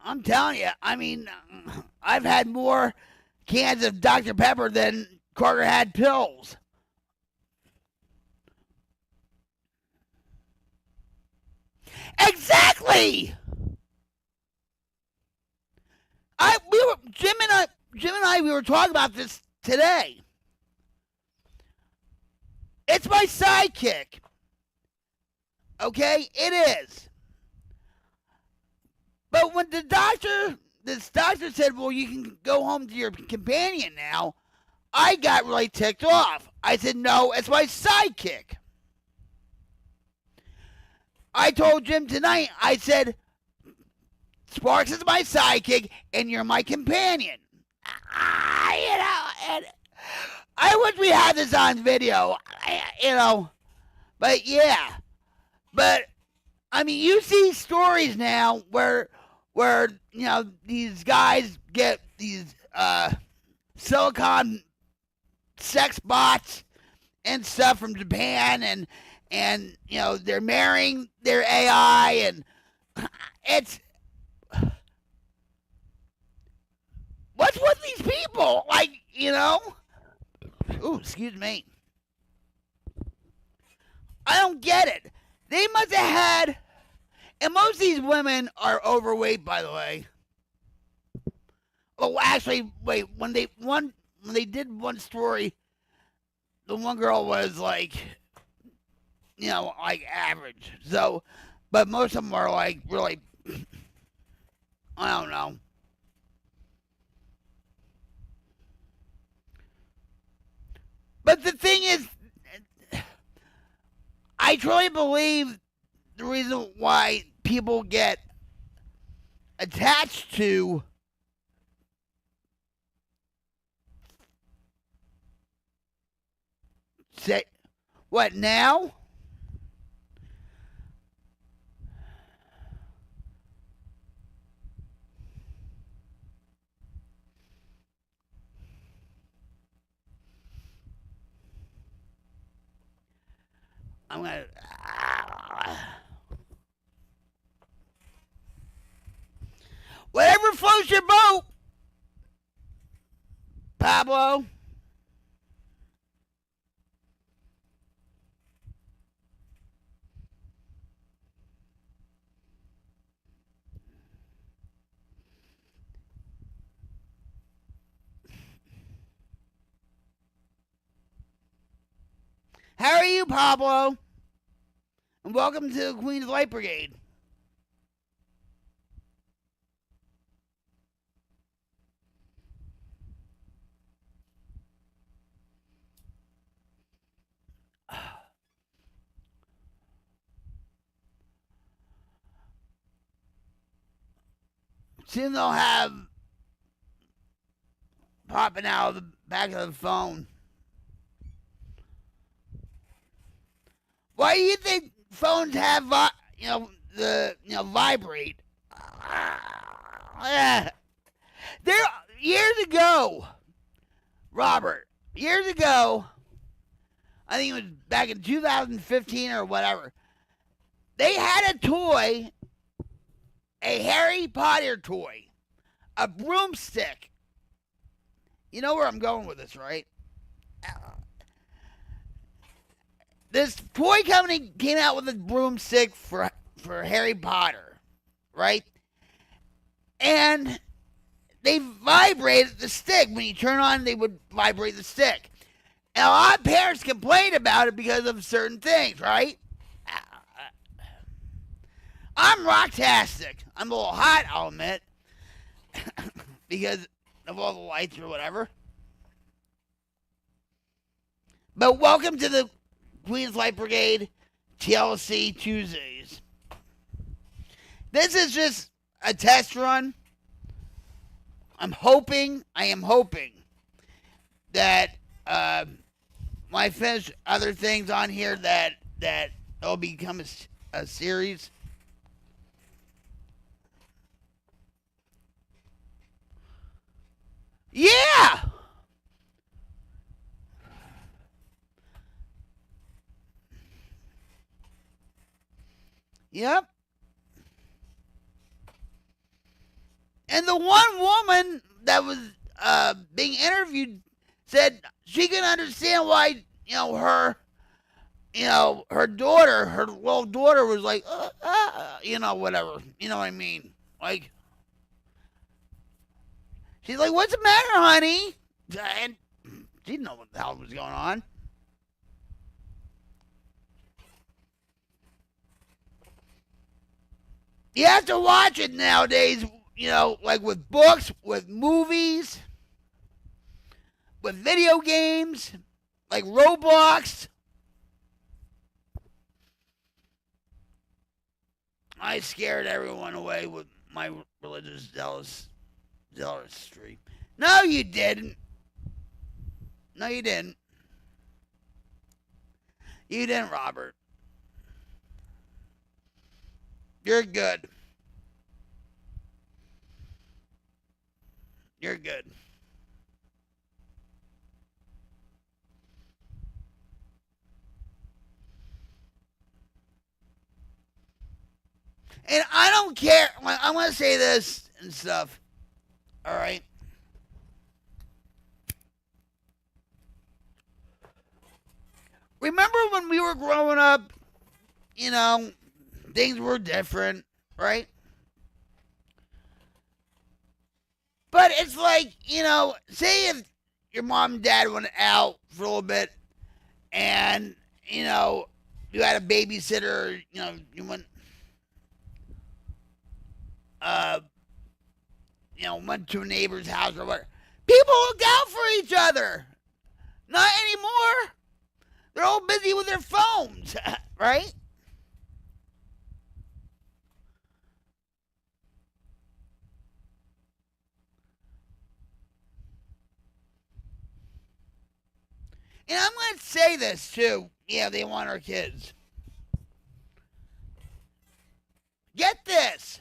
Speaker 3: I'm telling you, I mean, I've had more cans of Dr. Pepper than Carter had pills. Exactly. Jim and I we were talking about this today. It's my sidekick. Okay, it is. But when this doctor said, well, you can go home to your companion now, I got really ticked off. I said, no, it's my sidekick. I told Jim tonight, I said, Sparks is my sidekick and you're my companion. And I wish we had this on video, but yeah. But, I mean, you see stories now where these guys get these silicon sex bots and stuff from Japan and they're marrying their AI and it's what's with these people? Like, ooh, excuse me. I don't get it. They must have had, and most of these women are overweight, by the way. Oh, actually, wait. When they did one story, the one girl was like, like average. So, but most of them are like really, I don't know. But the thing is, I truly believe the reason why people get attached to say what now? I'm gonna. Whatever floats your boat, Pablo. How are you, Pablo? And welcome to the Queen's Light Brigade. soon they'll have popping out of the back of the phone. Why do you think phones have, vibrate? There, years ago, Robert, years ago, I think it was back in 2015 or whatever, they had a toy, a Harry Potter toy, a broomstick. You know where I'm going with this, right? This toy company came out with a broomstick for Harry Potter, right? And they vibrated the stick. When you turn on, they would vibrate the stick. And a lot of parents complained about it because of certain things, right? I'm rocktastic. I'm a little hot, I'll admit, because of all the lights or whatever. But welcome to the Queens Light Brigade TLC Tuesdays. This is just a test run. I am hoping that when I finish other things on here that it'll become a series. Yeah! Yep. And the one woman that was being interviewed said she can understand why, her daughter, her little daughter was like, whatever. You know what I mean? Like, she's like, what's the matter, honey? And she didn't know what the hell was going on. You have to watch it nowadays, like with books, with movies, with video games, like Roblox. I scared everyone away with my religious zealotry. No, you didn't. No, you didn't. You didn't, Robert. You're good. You're good. And I don't care. I want to say this and stuff. All right. Remember when we were growing up, things were different, right? But it's like, say if your mom and dad went out for a little bit and, you had a babysitter, you went, went to a neighbor's house or whatever. People looked out for each other. Not anymore. They're all busy with their phones, right? And I'm going to say this, too. Yeah, they want our kids. Get this.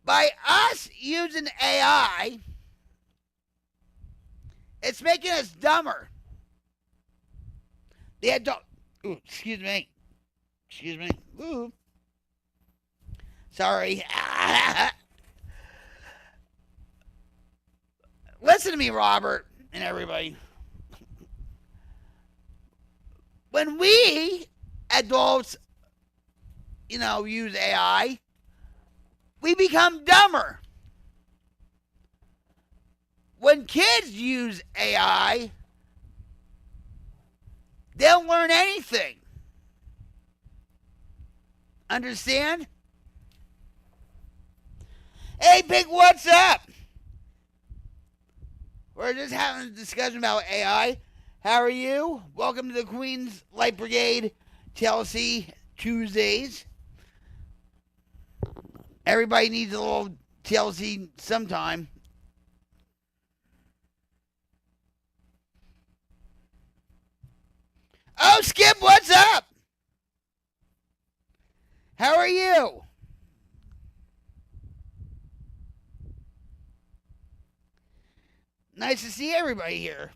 Speaker 3: By us using AI, it's making us dumber. They had to... Ooh, excuse me. Ooh. Sorry. Listen to me, Robert, and everybody. When we adults, use AI, we become dumber. When kids use AI, they don't learn anything. Understand? Hey, Big, what's up? We're just having a discussion about AI. How are you? Welcome to the Queens Light Brigade TLC Tuesdays. Everybody needs a little TLC sometime. Oh, Skip, what's up? How are you? Nice to see everybody here.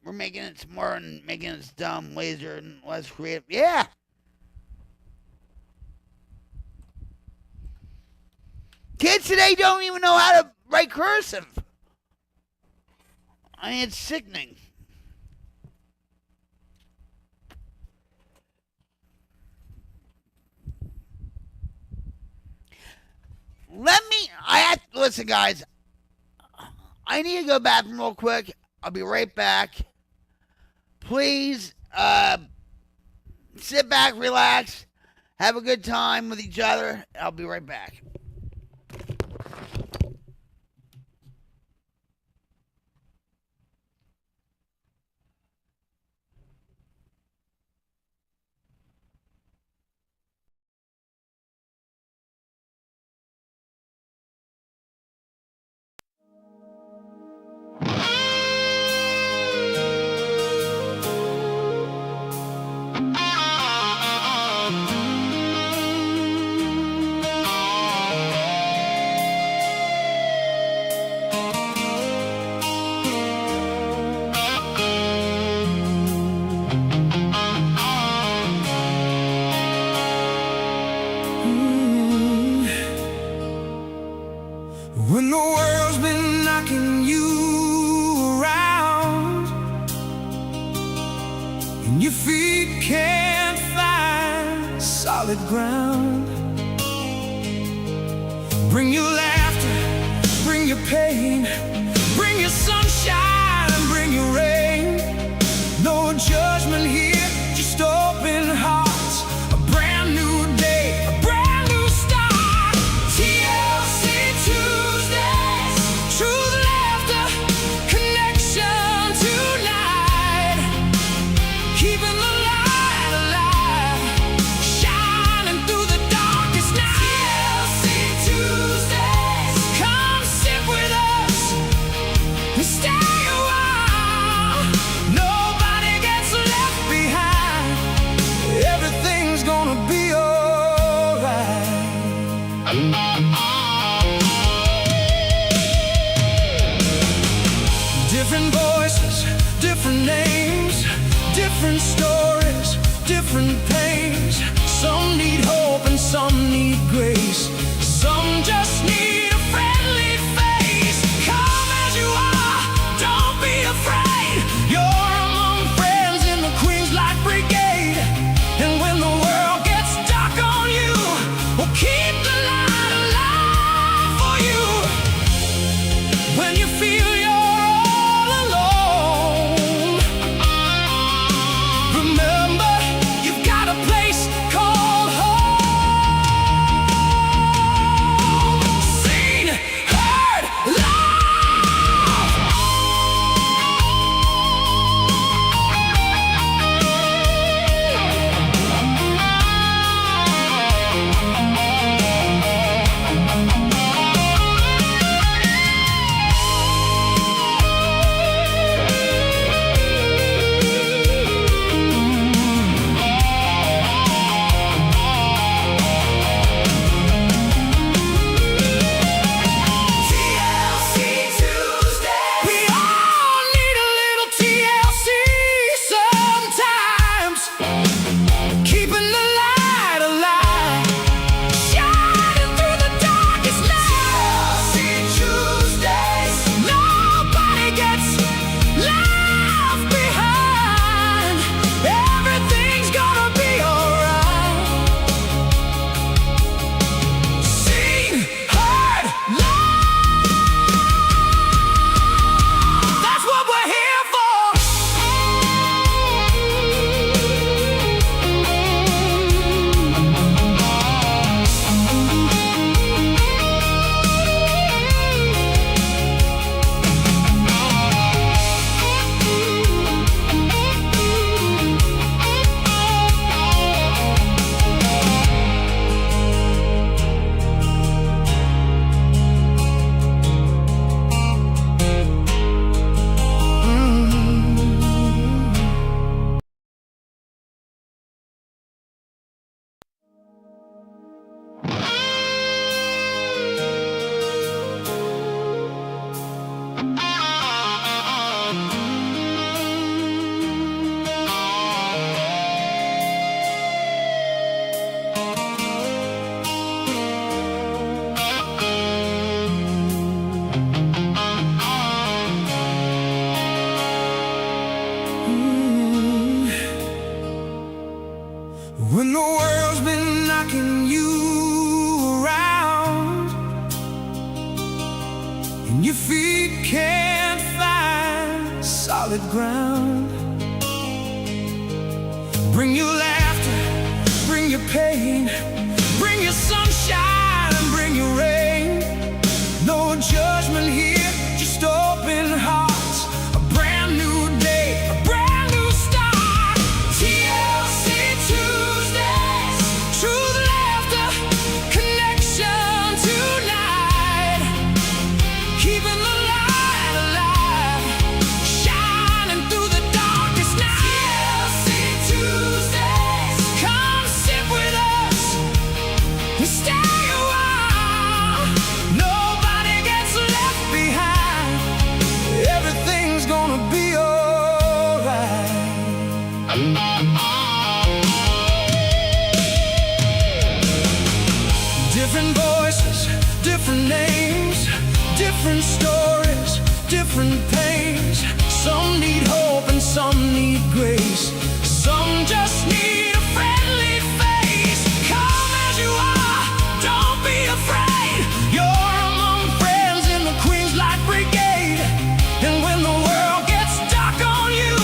Speaker 3: We're making it smart and making it dumb, laser, and less creative. Yeah. Kids today don't even know how to write cursive. I mean, it's sickening. Listen, guys. I need to go bathroom real quick. I'll be right back. Please, sit back, relax, have a good time with each other. I'll be right back.
Speaker 1: When the world's been knocking you around and your feet can't find solid ground, bring your laughter, bring your pain, bring your sunshine, bring your rain. No judgment here, just open hearts. A brand new day, a brand new start. TLC Tuesdays, truth, laughter, connection tonight. Keeping the light alive, shining through the darkest night. TLC Tuesdays, come sit with us and stay a while. Nobody gets left behind. Everything's gonna be alright. Different voices, different names, different stories, different pains. Some need hope and some need grace. Some just need a friendly face. Come as you are, don't be afraid. You're among friends in the Queens like Brigade. And when the world gets dark on you, we'll keep the light alive for you. When you feel you're all alone, remember you've got a place called home. When the world's been knocking you around and your feet can't find solid ground, bring your laughter, bring your pain, bring your sunshine and bring your rain. No judgment here, just open hearts. A brand new day, a brand new start. TLC Tuesdays, truth, laughter, connection tonight. Keeping the light alive, shining through the darkest night. TLC Tuesdays, come sit with us and stay a while. Nobody gets left behind. Everything's gonna be alright. Different voices, different names, different stories, different pains. Some need hope and some need grace. Some just need a friendly face. Come as you are, don't be afraid. You're among friends in the Queen's Light Brigade. And when the world gets dark on you,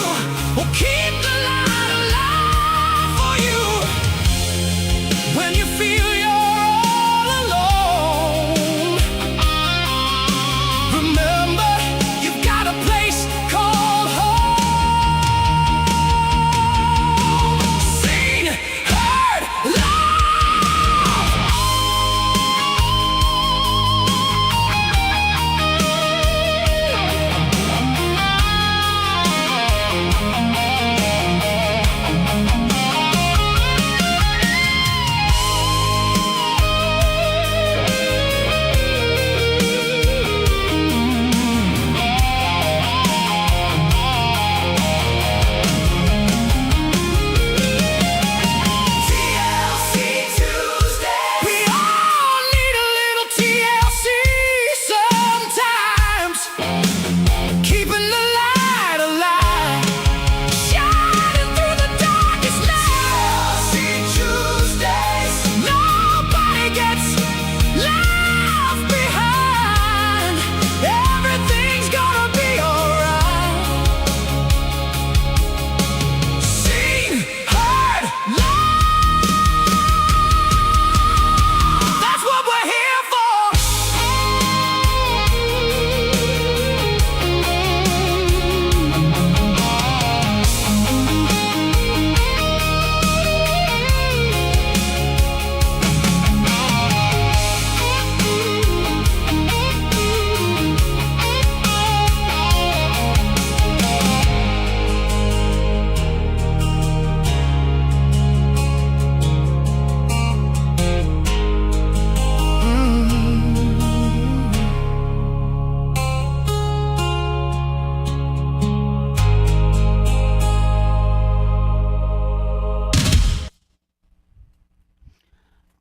Speaker 1: we'll keep the light alive for you. When you feel you're all alone, remember you've got a place called home. Seen, heard, TLC Tuesday. We all need a little TLC sometimes. Keeping the light alive, shining through the darkest night. TLC Tuesdays. Nobody gets left behind. Everything's gonna be alright. Seen, heard, loved. That's what we're here for.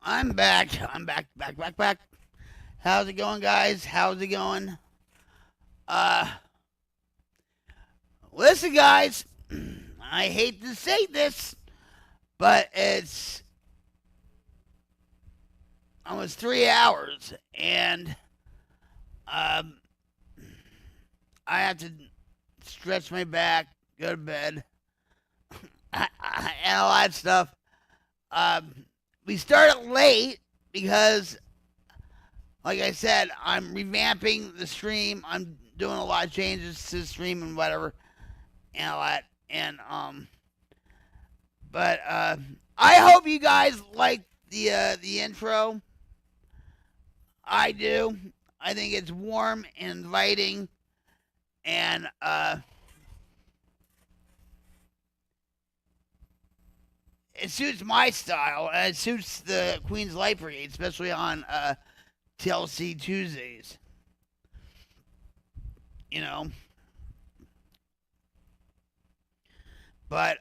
Speaker 3: I'm back. I'm back. How's it going, guys? How's it going? Listen, guys. I hate to say this, but it's almost 3 hours, and I have to stretch my back, go to bed, and a lot of stuff. We started late because, like I said, I'm revamping the stream. I'm doing a lot of changes to the stream and whatever, and a lot. And but I hope you guys like the intro. I do. I think it's warm and inviting, and it suits my style, and it suits the Queen's Light Brigade, especially on TLC Tuesdays. You know. But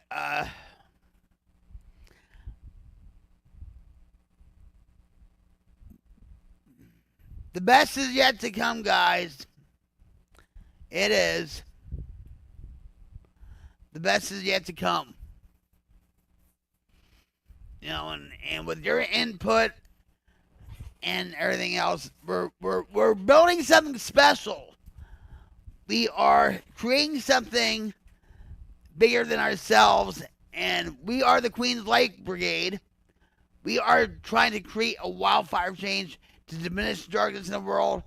Speaker 3: the best is yet to come, guys. It is. The best is yet to come. You know, and with your input and everything else, we're building something special. We are creating something bigger than ourselves, and we are the Queens Lake Brigade. We are trying to create a wildfire change to diminish darkness in the world.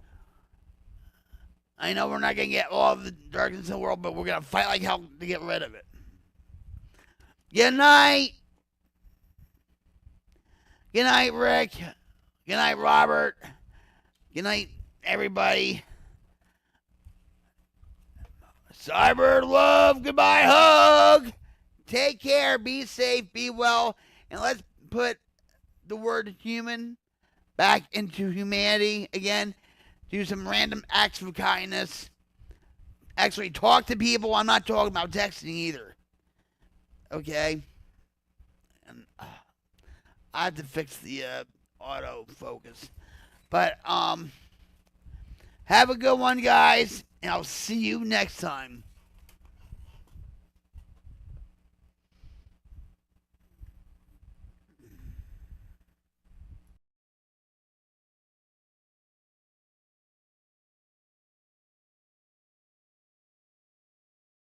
Speaker 3: I know we're not going to get all of the darkness in the world, but we're going to fight like hell to get rid of it. Good night. Good night, Rick. Good night, Robert. Good night, everybody. Cyber love, goodbye, hug. Take care, be safe, be well, and let's put the word human back into humanity again. Do some random acts of kindness. Actually talk to people. I'm not talking about texting either. Okay? And I have to fix the autofocus. But have a good one, guys, and I'll see you next time.